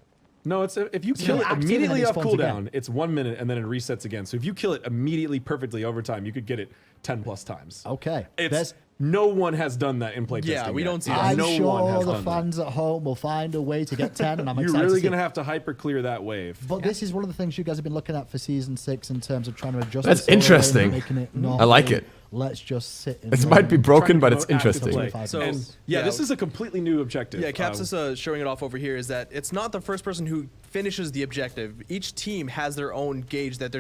No, it's if you kill it active and immediately then it off spawns cooldown, again. it's 1 minute and then it resets again. So if you kill it immediately perfectly over time, you could get it 10 plus times. Okay. It's no one has done that in playtesting. Yeah, we yet. don't see that. I'm No one sure has the done that. fans at home will find a way to get 10, and I'm You're excited really to see gonna it. have to hyper clear that wave. But this is one of the things you guys have been looking at for season 6 in terms of trying to adjust. That's the solo lane, interesting. making it not I like a, it. Let's just sit. In This one might be and broken, Trying to but it's promote active interesting. play. So, And yeah, this is a completely new objective. Yeah, Caps is showing it off over here is that it's not the first person who finishes the objective. Each team has their own gauge that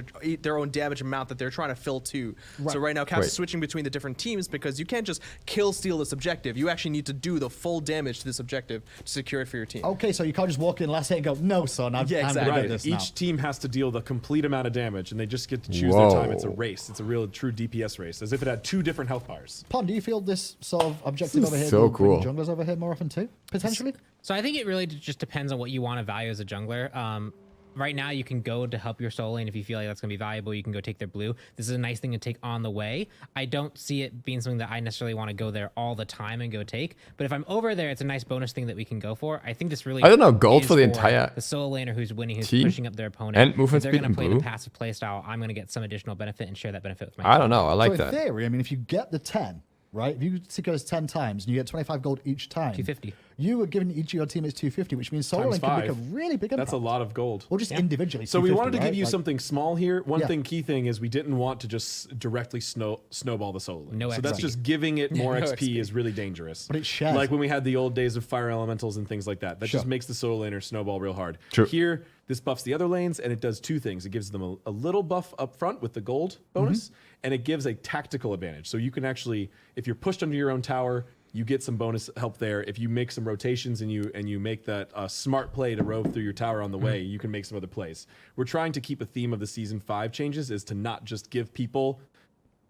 their own damage amount that they're trying to fill to. So right now Caps is switching between the different teams because you can't just kill steal this objective. You actually need to do the full damage to this objective to secure it for your team. Okay, so you can't just walk in last hit and go, no, son, I'm Yeah, gonna exactly. get Right. this Each now. team has to deal the complete amount of damage, and they just get to choose their time. It's a Whoa. race. It's a real, true DPS race, as if it had 2 different health bars. Pon, do you feel this sort of objective This over is here so will bring cool. junglers over here more often too, potentially? So I think it really just depends on what you want to value as a jungler. Right now, you can go to help your solo lane if you feel like that's going to be valuable. You can go take their blue. This is a nice thing to take on the way. I don't see it being something that I necessarily want to go there all the time and go take. But if I'm over there, it's a nice bonus thing that we can go for. I think this really I don't know, gold is for the entire the solo laner who's winning, who's team pushing up their opponent. and movement If they're speed going to and play blue. the passive playstyle, I'm going to get some additional benefit and share that benefit with my I team. don't know. I like so in that. theory, I mean, if you get the 10, right? If you secure this 10 times and you get 25 gold each time, 250. You were giving each of your teammates 250, which means solo Times lane can make a 5. really big impact. That's a lot of gold. Or just individually. So we 250, wanted to give right? you Like- something small here. One Yeah. key thing is we didn't want to just directly snowball the solo lane. No so that's XP. just giving it more no XP XP. is really dangerous. But it's shared. Like when we had the old days of fire elementals and things like that. That Sure. just makes the solo laner snowball real hard. True. Here, this buffs the other lanes and it does 2 things. It gives them a little buff up front with the gold bonus, and it gives a tactical advantage. So you can actually, if you're pushed under your own tower, you get some bonus help there. If you make some rotations and you make that smart play to rove through your tower on the way, you can make some other plays. We're trying to keep a theme of the season 5 changes is to not just give people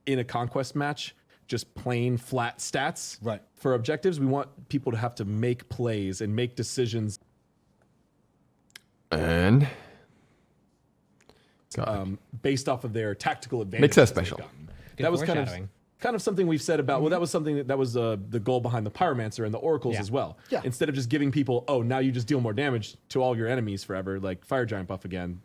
in a conquest match just plain flat stats. Right. For objectives, we want people to have to make plays and make decisions And based off of their tactical advantage. Makes that special. That was foreshadowing. kind of something we've said about. Well, that was something that was the goal behind the Pyromancer and the Oracles Yeah. as well. Yeah. Instead of just giving people, oh, now you just deal more damage to all your enemies forever, like Fire Giant buff again.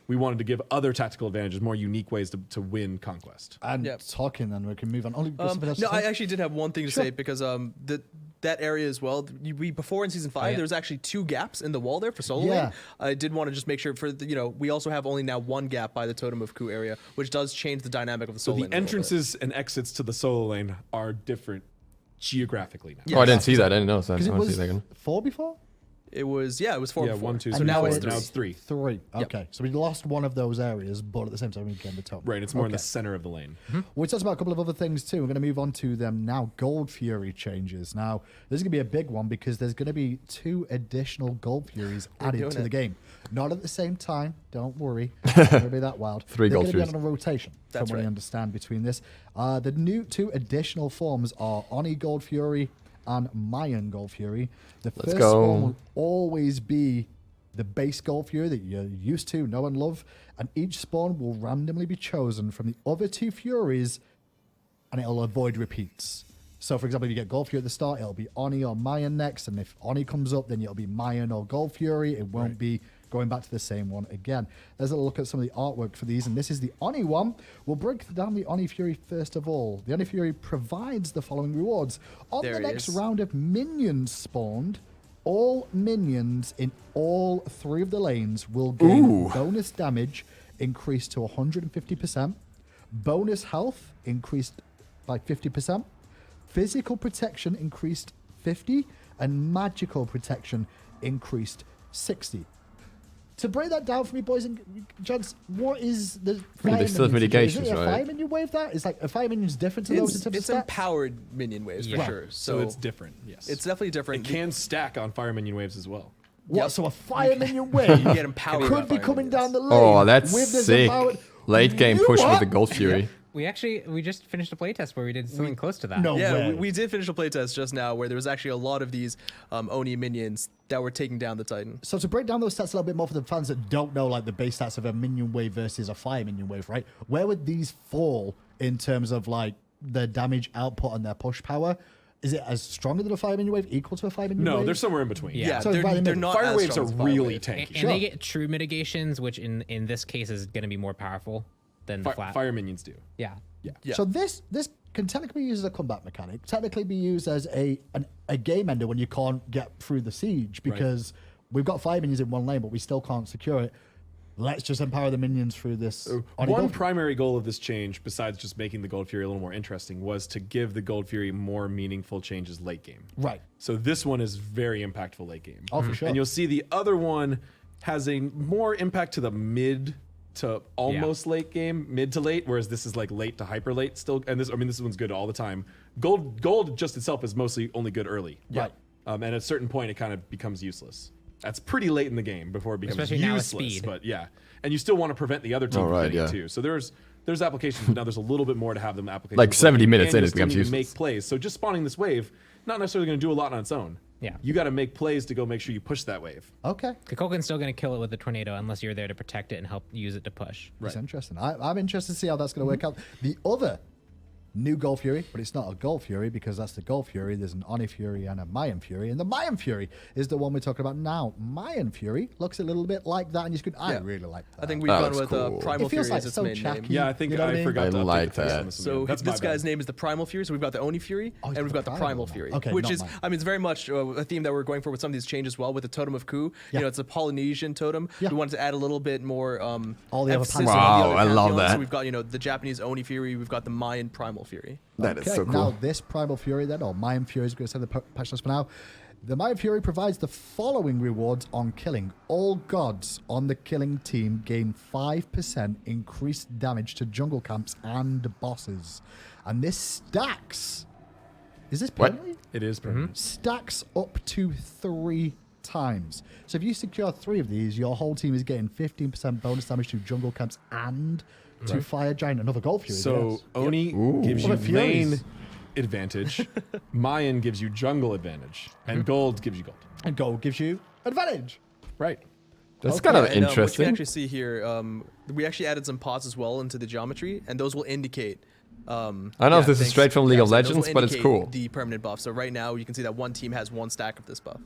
We wanted to give other tactical advantages, more unique ways to win Conquest. And Yep. talking, then we can move on. Only something else No, to I say? actually did have one thing to Sure. say because that area as well. We before in season 5, yeah. there was actually 2 gaps in the wall there for solo Yeah. lane. I did want to just make sure for we also have only now 1 gap by the Totem of Ku area, which does change the dynamic of the So solo the lane. a little bit. entrances and exits to the solo lane are different geographically now. oh, I didn't see that. I didn't know. So I Because it want to was see that again. 4 before? It was 4 Yeah, before. 1, 2, And 3, now 4. it's Now it's 3. 3. Okay. So we lost one of those areas, but at the same time, we gained the top. Right, it's more in the Okay. center of the lane. We talked about a couple of other things too. We're going to move on to them now. Gold Fury changes. Now, this is going to be a big one because there's going to be 2 additional Gold Furies added doing to the it. game. Not at the same time. Don't worry. It's not going to be that wild. 3 They're Gold going to be Furies. on a rotation. That's from what I right. understand between this. The new 2 additional forms are Oni Gold Fury and Mayan Gold Fury. The Let's first go. one will always be the base Gold Fury that you're used to, know and love, and each spawn will randomly be chosen from the other 2 Furies, and it'll avoid repeats. So, for example, if you get Gold Fury at the start, it'll be Oni or Mayan next, and if Oni comes up, then it'll be Mayan or Gold Fury. It won't be going back to the same one again. Let's have a look at some of the artwork for these, and this is the Oni one. We'll break down the Oni Fury first of all. The Oni Fury provides the following rewards. On There the he next is. round of minions spawned, All minions in all 3 of the lanes will gain bonus damage increased to 150%, bonus health increased by 50%, physical protection increased 50, and magical protection increased 60. To break that down for me, boys and gents, what is the fire There's still minions? mitigations, Is it a right? fire minion wave that? It's like a fire minion's different to those in terms It's of stats? empowered minion waves for sure. So it's different. Yes. It's definitely different. It can stack on fire minion waves as well. What? So a fire minion wave get empowered by could be fire coming minions. down the lane. Oh, that's with this sick. empowered- Late game You push with what? the Gold Fury. We just finished a playtest where we did something close to that. No Yeah, way. we did finish a playtest just now where there was actually a lot of these Oni minions that were taking down the Titan. So to break down those stats a little bit more for the fans that don't know, like the base stats of a minion wave versus a fire minion wave, right? Where would these fall in terms of like their damage output and their push power? Is it as stronger than a fire minion wave, equal to a fire minion wave? No, they're somewhere in between. Yeah, So right in the they're middle. not Fire as waves strong are as fire really waves. tanky. And they get true mitigations, which in this case is going to be more powerful than the flat. Fire minions do. Yeah. Yeah. So this can technically be used as a combat mechanic, technically be used as a game ender when you can't get through the siege because we've got fire minions in one lane, but we still can't secure it. Let's just empower the minions through this. One primary goal of this change, besides just making the Gold Fury a little more interesting, was to give the Gold Fury more meaningful changes late game. Right. So this one is very impactful late game. Oh, for sure. And you'll see the other one has a more impact to the mid to almost late game, mid to late, whereas this is like late to hyper late still. And this one's good all the time. Gold just itself is mostly only good early. Right. And at a certain point, it kind of becomes useless. That's pretty late in the game before it becomes Especially now with useless. speed. But yeah, and you still want to prevent the other team from getting it too. So there's applications, but now there's a little bit more to have them applications. Like 70 minutes and in, you it becomes still need to useless. make plays. So just spawning this wave, not necessarily going to do a lot on its own. Yeah. You got to make plays to go make sure you push that wave. Okay. Kukulkan's still going to kill it with the tornado unless you're there to protect it and help use it to push. That's interesting. I'm interested to see how that's going to work out. The other new Gold Fury, but it's not a Gold Fury because that's the Gold Fury. There's an Oni Fury and a Mayan Fury, and the Mayan Fury is the one we're talking about now. Mayan Fury looks a little bit like that, and you could. I really like that. I think we've gone with cool. Primal It feels Fury like as its so main chacky. name. Yeah, I think You know what I I mean? forgot I to update like the face that. on this one. So That's my this guy's bad. name is the Primal Fury. So we've got the Oni Fury, Oh, he's and we've got the Primal now. Fury, Okay, which not is, mine. I mean, it's very much a theme that we're going for with some of these changes as well. With the Totem of Ku, Yeah. you know, it's a Polynesian totem. Yeah. We wanted to add a little bit more All the other emphasis pantheons. on the Wow, other I love pantheons. that. So we've got, you know, the Japanese Oni Fury. We've got the Mayan Primal Fury. That is Okay, so cool. now this Primal Fury then, or Mayan Fury, is going to say the patch notes for now. The Mayan Fury provides the following rewards on killing. All gods on the killing team gain 5% increased damage to jungle camps and bosses. And this stacks. Is this What? permanently? It is permanent. Stacks up to 3 times. So if you secure 3 of these, your whole team is getting 15% bonus damage to jungle camps and to Fire Giant. Another Gold Fury. So yes. Oni gives you What a Furies. lane advantage, Mayan gives you jungle advantage, and gold gives you gold. And gold gives you advantage. Right. That's kind of And, what you interesting. can actually see here, we actually added some pots as well into the geometry, and those will indicate. I don't know if this is straight from League of so those will Legends, but it's indicate cool. The permanent buff. So right now you can see that one team has 1 stack of this buff.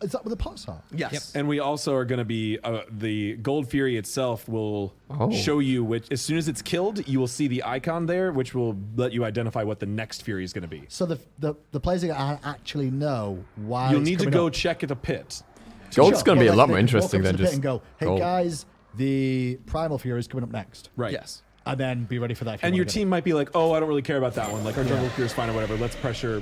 Is that what the pots are? Yes. And we also are going to be the Gold Fury itself will show you which, as soon as it's killed, you will see the icon there, which will let you identify what the next Fury is going to be. So the players are going to actually know why. You'll it's need to coming go up. check at a pit. Gold's Sure, going to be but a lot they more can walk interesting up to than the pit just and go, hey gold. guys, the Primal Fury is coming up next. Right. Yes. And then be ready for that. if you And wanna your get team might be like, oh, I don't really care about that one. Like our jungle Fury is fine or whatever. Let's pressure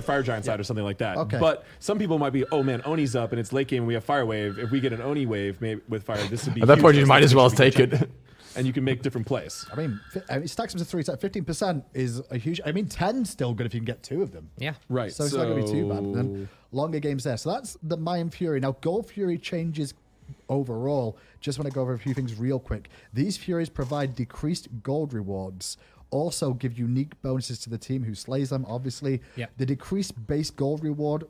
Fire Giant side or something like that. Okay. But some people might be, oh man, Oni's up and it's late game and we have Fire Wave. If we get an Oni wave with fire, this would be At that huge. point, you That's might something as well we should be take it. checking. And you can make different plays. I mean, it stacks up to 3. 15% is a huge. I mean, 10's still good if you can get 2 of them. Yeah. Right. So it's not going to be too bad. And then longer games there. So that's the Mayan Fury. Now, Gold Fury changes overall. Just want to go over a few things real quick. These Furies provide decreased gold rewards. Also give unique bonuses to the team who slays them, obviously. Yep. The decreased base gold reward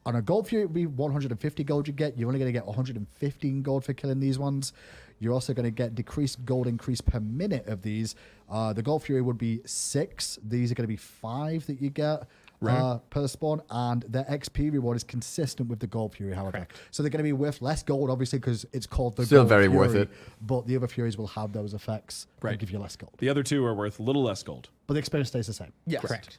on a Gold Fury would be 150 gold you get. You're only going to get 115 gold for killing these ones. You're also going to get decreased gold increase per minute of these. The Gold Fury would be 6. These are going to be 5 that you get per spawn. And their XP reward is consistent with the Gold Fury, however. Correct. So they're going to be worth less gold, obviously, because it's called the Still Gold very Fury, worth it. But the other Furies will have those effects and Right. give you less gold. The other two are worth a little less gold. But the experience stays the same. Yes. Correct.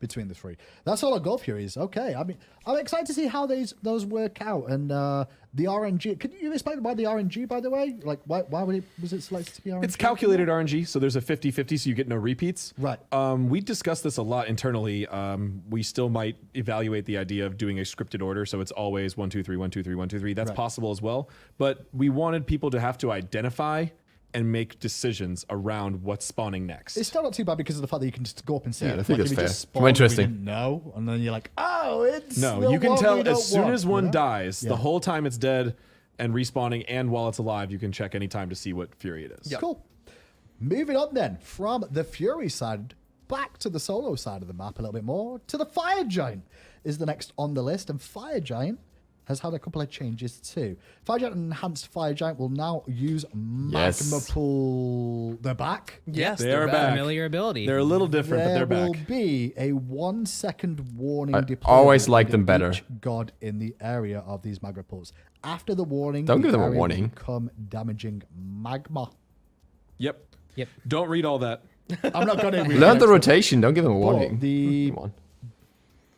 between the three. That's all our Gold Furies. Okay, I mean, I'm excited to see how those work out. And the RNG, could you explain why the RNG, by the way? Like, why was it selected to be RNG? It's calculated RNG, so there's a 50-50, so you get no repeats. Right. We discussed this a lot internally. We still might evaluate the idea of doing a scripted order, so it's always 1, 2, 3, 1, 2, 3, 1, 2, 3. That's possible as well. But we wanted people to have to identify and make decisions around what's spawning next. It's still not too bad because of the fact that you can just go up and see it. I think like it's if fair. you just spawn, More interesting. we didn't know, and then you're like, oh, it's No, the you can one tell we don't as soon want, as one you know? dies, Yeah. the whole time it's dead and respawning, and while it's alive, you can check any time to see what Fury it is. Cool. Moving on then from the Fury side back to the solo side of the map a little bit more to the Fire Giant is the next on the list, and Fire Giant has had a couple of changes too. Fire Giant and Enhanced Fire Giant will now use Magma Pool. They're back. Yes, They are back. Familiar ability. They're a little different, but There they're will back. be a 1 second warning. I deployable always liked them under better. each god in the area of these magma pools. After the warning, Don't the give them a area will warning. become damaging magma. Yep. Yep. Don't read all that. I'm not going to Learn the rotation. Don't give them a warning. the Come on.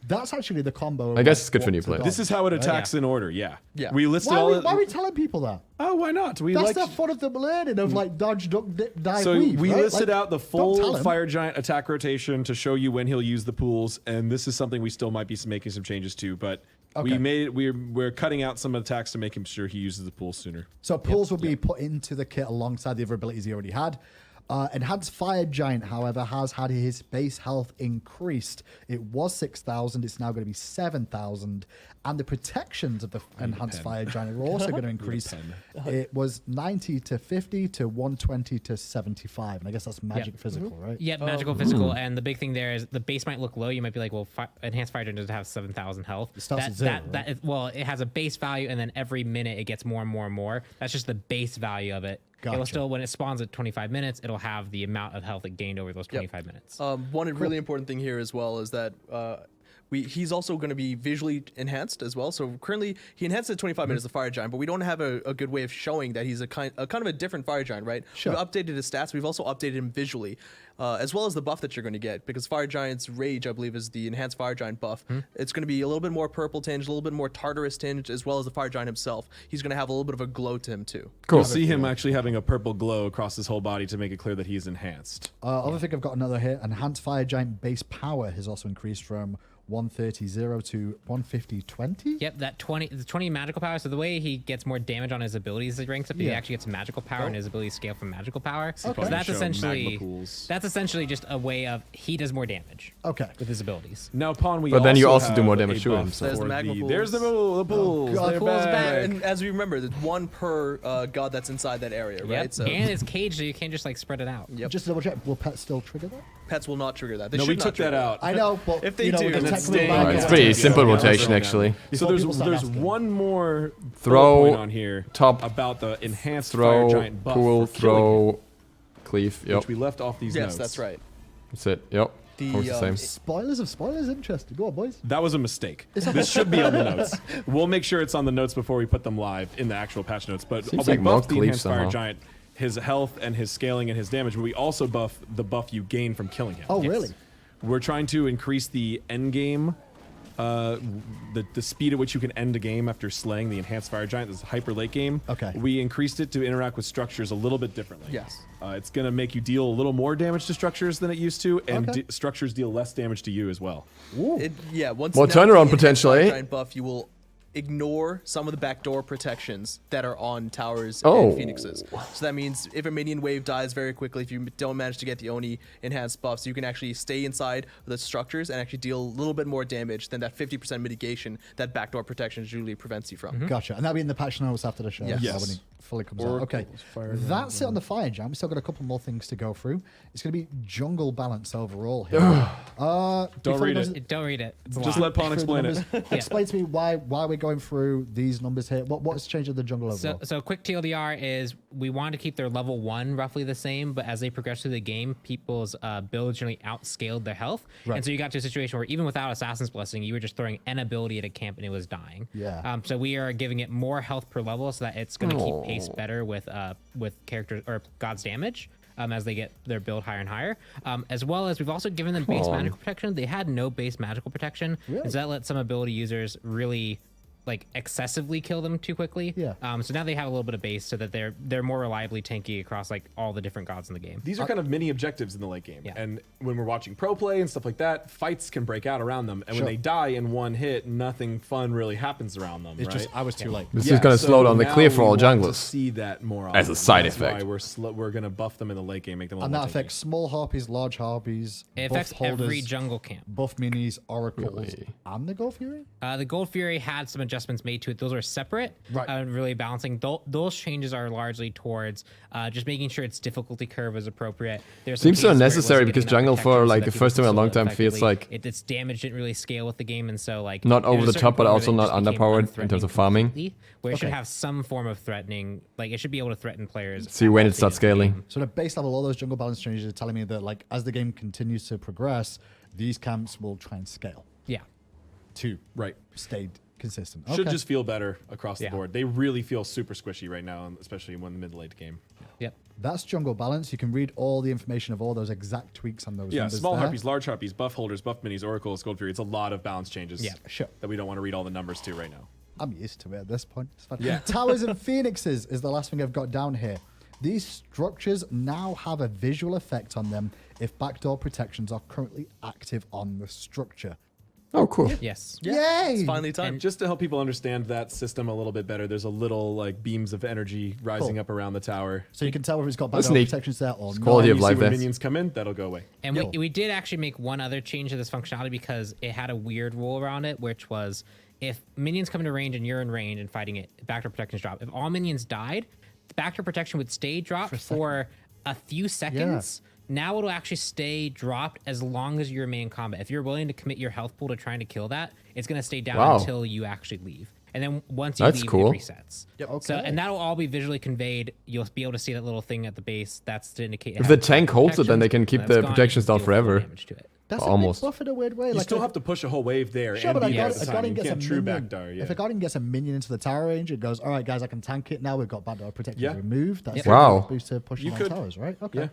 That's actually the combo. I guess it's good for new players. This is how it attacks in order. Yeah. Yeah. We listed Why all. are we telling people that? Oh, why not? We That's like. the fun of them learning of like dodge, duck, dip, dive, So weave, we right? listed Like, out the don't tell full 'em. Fire Giant attack rotation to show you when he'll use the pools, and this is something we still might be making some changes to, but Okay. we're cutting out some attacks to make him sure he uses the pools sooner. So pools will be put into the kit alongside the other abilities he already had. Enhanced Fire Giant, however, has had his base health increased. It was 6,000. It's now going to be 7,000. And the protections of the Enhanced Fire Giant are also going to increase. It was 90 to 50 to 120 to 75. And I guess that's magic physical, right? Yep, magical physical. And the big thing there is the base might look low. You might be like, well, Enhanced Fire Giant doesn't have 7,000 health. It starts at zero, that right? is, well, it has a base value, and then every minute it gets more and more and more. That's just the base value of it. It'll Gotcha. still, when it spawns at 25 minutes, it'll have the amount of health it gained over those 25 minutes. One really important thing here as well is that he's also going to be visually enhanced as well. So currently he enhanced at 25 minutes the Fire Giant, but we don't have a good way of showing that he's a kind of a different Fire Giant, right? Sure. We've updated his stats. We've also updated him visually, as well as the buff that you're going to get, because Fire Giant's Rage, I believe, is the enhanced Fire Giant buff. It's going to be a little bit more purple tinge, a little bit more Tartarus tinge, as well as the Fire Giant himself. He's going to have a little bit of a glow to him too. Cool. You'll see him actually having a purple glow across his whole body to make it clear that he's enhanced. Other thing I've got another here. Enhanced Fire Giant base power has also increased from 130.0 to 150.20. Yep, the 20 magical power. So the way he gets more damage on his abilities as he ranks up, he Yeah. actually gets magical power, and his abilities scale from magical power. Okay. So that's Show magma essentially pools. just a way of he does more damage Okay. with his abilities. Now, Pawn, we But then you also do have more a damage to buff him, so- There's the for magma pools. There's the pools. God, They're pools back. And as we remember, there's one per god that's inside that area, right? Yep. And it's caged, so you can't just like spread it out. Yep. Just to double check, will pets still trigger that? Pets will not trigger that. They No, should we not took that trigger out. I know, but If they you know, do, we can then technically it's back Alright, it's away. pretty simple Yeah, rotation, yeah. actually. So Before there's people start there's asking. one more Throw, bullet point on here top, about the enhanced Throw, Fire Giant buff pool, for killing him, throw, cleave. Yep. which we left off these Yes, notes. that's right. That's it. Yep. Almost the same. Spoilers of spoilers, interesting. Go on, boys. That was a mistake. This should be on the notes. We'll make sure it's on the notes before we put them live in the actual patch notes. But Seems we like more buffed the cleave enhanced Fire somehow. Giant, his health and his scaling and his damage, but we also buff the buff you gain from killing him. Oh, really? We're trying to increase the end game, the speed at which you can end a game after slaying the enhanced Fire Giant. This is hyper late game. Okay. We increased it to interact with structures a little bit differently. Yes. It's going to make you deal a little more damage to structures than it used to, and Okay. structures deal less damage to you as well. Once More now turnaround the enhanced potential, Fire eh? Giant buff, you will ignore some of the backdoor protections that are on towers Oh. and phoenixes. So that means if a minion wave dies very quickly, if you don't manage to get the Oni enhanced buffs, you can actually stay inside the structures and actually deal a little bit more damage than that 50% mitigation that backdoor protection usually prevents you from. Gotcha. And that'll be in the patch notes after the show. Yes. so Yes. when it fully comes out. Okay. That's it on the Fire Giant. We've still got a couple more things to go through. It's going to be jungle balance overall here. Don't read it. Don't read it. It's a Just lot. let Pawn explain it. Explain to me why we're going through these numbers here. What's changed in the jungle overall? So quick TLDR is we want to keep their level 1 roughly the same, but as they progress through the game, people's builds generally outscaled their health. Right. And so you got to a situation where even without Assassin's Blessing, you were just throwing an ability at a camp and it was dying. Yeah. So we are giving it more health per level so that it's going to keep pace better with characters or God's damage. as they get their build higher and higher. As well as we've also given them base magical protection. They had no base magical protection. Really? So that lets some ability users really like excessively kill them too quickly. Yeah. So now they have a little bit of base so that they're more reliably tanky across like all the different gods in the game. These are kind of mini objectives in the late game. Yeah. And when we're watching pro play and stuff like that, fights can break out around them. And when they die in one hit, nothing fun really happens around them. It's right? just I was too late. This is going to slow down the now clear for we all want to junglers. see that more As a often. side That's effect. why we're going to buff them in the late game, make them a little And more that tanky. affects small harpies, large harpies, It buff affects holders, every jungle camp. buff minis, oracles, Really? and the Gold Fury. The Gold Fury had some adjustments made to it. Those are separate, Right. Really balancing. Those changes are largely towards just making sure its difficulty curve is appropriate. There's some Seems so cases where it unnecessary wasn't because getting enough jungle for protection so like that the first people time in a long could slow time it feels effectively. like its damage didn't really scale with the game, and so like not there's over a the certain top, but point where also it not just became underpowered in unthreatening terms of farming. completely, where it should Okay. have some form of threatening. Like it should be able to threaten players. See when at it the starts end of the scaling. game. So at base level, all those jungle balance changes are telling me that like as the game continues to progress, these camps will try and scale Yeah. to Right. stay consistent. Should Okay. just feel better across Yeah. the board. They really feel super squishy right now, especially when the mid-late game. Yep. That's jungle balance. You can read all the information of all those exact tweaks on those Yeah, numbers small there. harpies, large harpies, buff holders, buff minis, oracles, gold fury. It's a lot of balance changes. Yeah. Sure. That we don't want to read all the numbers to right now. I'm used to it at this point. It's fine. Yeah. Towers and phoenixes is the last thing I've got down here. These structures now have a visual effect on them if backdoor protections are currently active on the structure. Oh, cool. Yes. Yay! It's finally time. Just to help people understand that system a little bit better, there's a little like beams of energy rising Cool. up around the tower. So you can tell whether it's got That's backdoor neat. protections there or not. quality And of you life see when there. minions come in, that'll go away. And Yo. we did actually make one other change to this functionality because it had a weird rule around it, which was if minions come into range and you're in range and fighting it, backdoor protections drop. If all minions died, the backdoor protection would stay dropped for a few seconds. Now it'll actually stay dropped as long as you remain in combat. If you're willing to commit your health pool to trying to kill that, it's going to stay down Wow. until you actually leave. And then once you That's leave, cool. it resets. Yep. So, Okay. and that'll all be visually conveyed. You'll be able to see that little thing at the base. That's to indicate. it If has the tank holds it, then they can keep protections. the That's gone, protections you down can deal full forever. damage to it. That's Almost. a big buff in a weird way. You like still if- have to push a whole wave there Sure, and but be there if at a the time. guardian You gets a can't true minion, backdoor. Yeah. if a guardian gets a minion into the tower range, it goes, all right, guys, I can tank it now. We've got backdoor protection Yeah. removed. That's Wow. a boost to pushing You on could. towers, right? Okay. Yeah.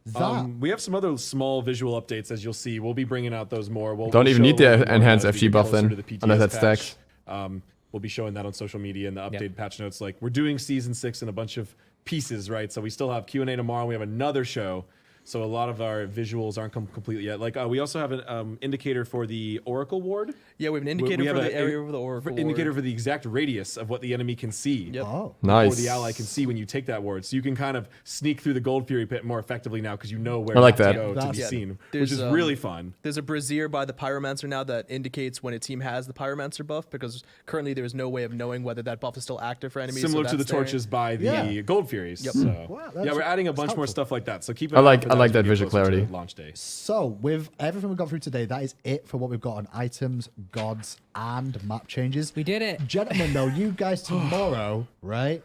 That We have some other small visual updates, as you'll see. We'll be bringing out those more. Don't even show need a little the bit more enhanced as we FG get buff closer then, to the PTS unless that patch. stacks. We'll be showing that on social media and the updated patch notes. Like we're doing season 6 in a bunch of pieces, right? So we still have Q&A tomorrow. We have another show. So a lot of our visuals aren't completely yet. Like we also have an indicator for the Oracle Ward. Yeah, we have an indicator We for have the a- area of the Oracle. Indicator Ward. for the exact radius of what the enemy can see. Yep. Oh. Or Nice. the ally can see when you take that ward. So you can kind of sneak through the Gold Fury pit more effectively now because you know where I like not that. to go to That's- be Yeah. seen, which There's, is really fun. There's a brazier by the Pyromancer now that indicates when a team has the Pyromancer buff because currently there is no way of knowing whether that buff is still active for enemies. Similar so to the that's there. torches by the Yeah. Gold Furies. Yep. So, Wow, yeah, that's- we're adding a bunch that's more helpful. stuff like that. So keep an I eye like- out for I like as that we get visual closer to clarity. Launch day. So, with everything we've got through today, that is it for what we've got on items, gods, and map changes. We did it. Gentlemen, though, you guys tomorrow, right,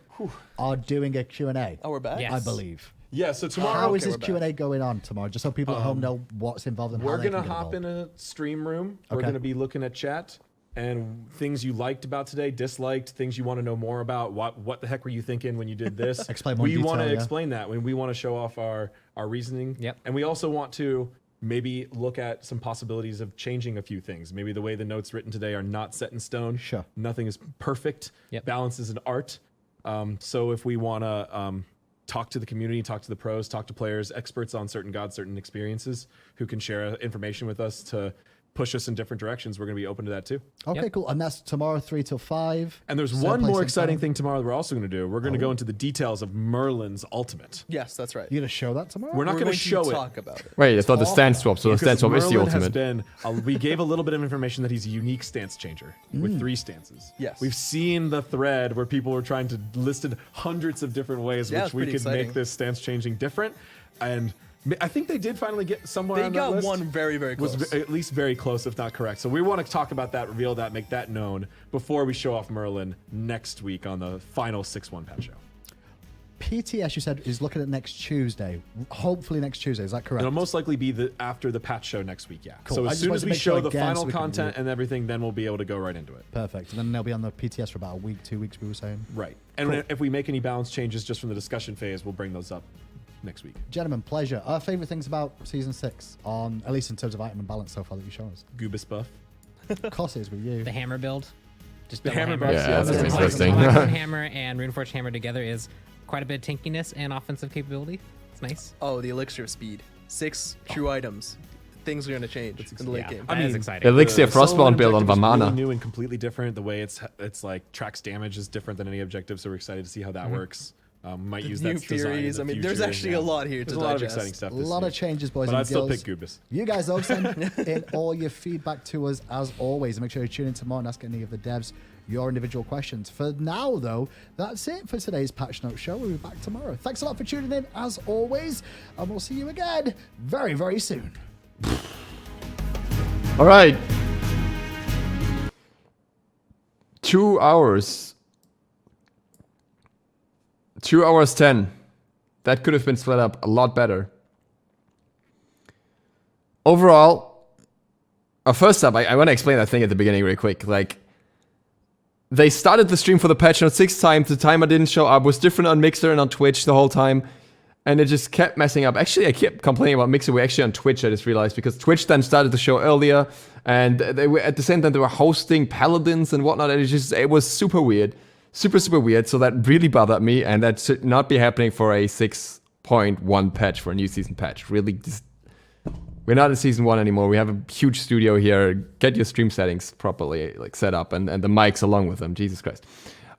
are doing a Q&A, Oh, we're back? Yes. I believe. Yeah, so tomorrow How is okay, this we're back. Q&A going on tomorrow? Just so people at home know what's involved and we're how they going can to get hop involved. in a stream room. We're Okay. going to be looking at chat and things you liked about today, disliked, things you want to know more about. What the heck were you thinking when you did this? Explain more We want to detail, yeah. explain that. We want to show off our reasoning. Yep. And we also want to maybe look at some possibilities of changing a few things. Maybe the way the notes written today are not set in stone. Sure. Nothing is perfect. Yep. Balance is an art. So if we want to talk to the community, talk to the pros, talk to players, experts on certain gods, certain experiences who can share information with us to push us in different directions, we're going to be open to that too. Okay, Yep. cool. And that's tomorrow, 3 till 5. And there's Same one place, more same exciting time. thing tomorrow that we're also going to do. We're going to go into the details of Merlin's ultimate. Yes, that's right. You're going to show that tomorrow? We're not going to show it. talk about it. Wait, I thought the stance swap. So the Because stance swap is the Merlin has ultimate. been, we gave a little bit of information that he's a unique stance changer with 3 stances. Yes. We've seen the thread where people were trying to listed hundreds of different ways Yeah, which it's we pretty could exciting. make this stance changing different. And I think they did finally get somewhere They on that got list. one very, very Was close. at least very close, if not correct. So we want to talk about that, reveal that, make that known before we show off Merlin next week on the final 6-1 patch show. PTS, you said, is looking at next Tuesday. Hopefully next Tuesday. Is that correct? It'll most likely be after the patch show next week, yeah. Cool. So I as just soon wanted as to we make sure show the again final so we can content do it. and everything, then we'll be able to go right into it. Perfect. And then they'll be on the PTS for about a week, 2 weeks, we were saying. Right. And if we make any balance changes just from the discussion phase, we'll bring those up next week. Gentlemen, pleasure. Our favorite things about season 6, on at least in terms of item and balance so far that you shown us. Goobus buff. Of course it is with you. The hammer build. Just The double hammer hammer. buffs, Yeah, that's Blackthorn interesting. Hammer and Runeforged Hammer together is quite a bit of tankiness and offensive capability. It's nice. Oh, the elixir of speed. 6 true items. Things are going to change in the late Yeah, game. that is exciting. Elixir The Soul Frostbound build on objective is Vamana. really new and completely different. The way it's like tracks damage is different than any objective, so we're excited to see how that works. Might use New that design in theories. the I mean, there's future, actually yeah. a lot here There's to a lot of digest. exciting stuff. A This lot year. of changes, boys But and I'd still girls. pick Goobus. You guys though send in all your feedback to us as always. Make sure you tune in tomorrow and ask any of the devs your individual questions. For now, though, that's it for today's Patch Note Show. We'll be back tomorrow. Thanks a lot for tuning in as always, and we'll see you again very, very soon. All right. 2 hours. 2 hours 10. That could have been split up a lot better. Overall, first up, I want to explain that thing at the beginning really quick. Like, they started the stream for the patch note 6 times. The timer didn't show up. It was different on Mixer and on Twitch the whole time. And it just kept messing up. Actually, I kept complaining about Mixer. We're actually on Twitch, I just realized, because Twitch then started the show earlier. And they were at the same time, they were hosting paladins and whatnot. And it was super weird. Super, super weird. So that really bothered me. And that should not be happening for a 6.1 patch, for a new season patch. Really, just, we're not in season 1 anymore. We have a huge studio here. Get your stream settings properly like set up and the mics along with them. Jesus Christ.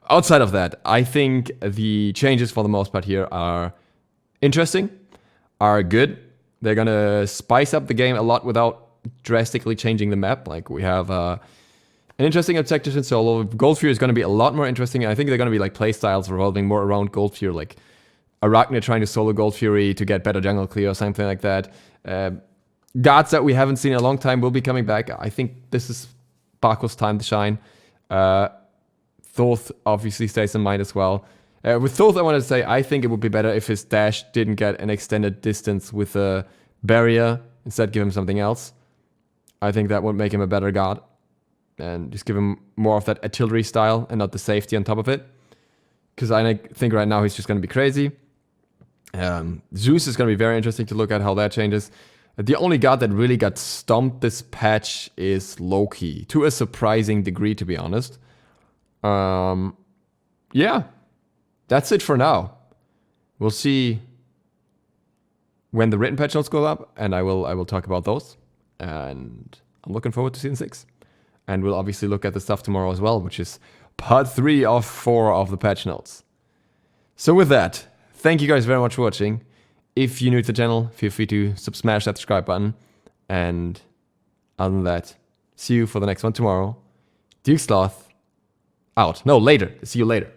Outside of that, I think the changes for the most part here are interesting, are good. They're gonna spice up the game a lot without drastically changing the map. Like, we have an interesting objective in solo. Gold Fury is gonna be a lot more interesting. I think they're gonna be like play styles revolving more around Gold Fury, like Arachne trying to solo Gold Fury to get better jungle clear or something like that. Guards that we haven't seen in a long time will be coming back. I think this is Bacchus' time to shine. Thoth obviously stays in mind as well. With Thoth, I want to say, I think it would be better if his dash didn't get an extended distance with a barrier. Instead, give him something else. I think that would make him a better god. And just give him more of that artillery style and not the safety on top of it. Because I think right now he's just going to be crazy. Zeus is going to be very interesting to look at how that changes. The only god that really got stomped this patch is Loki. To a surprising degree, to be honest. Yeah. That's it for now. We'll see when the written patch notes go up, and I will talk about those. And I'm looking forward to season 6. And we'll obviously look at the stuff tomorrow as well, which is part 3 of 4 of the patch notes. So with that, thank you guys very much for watching. If you're new to the channel, feel free to smash that subscribe button. And other than that, see you for the next one tomorrow. DukeSloth out. No, later. See you later.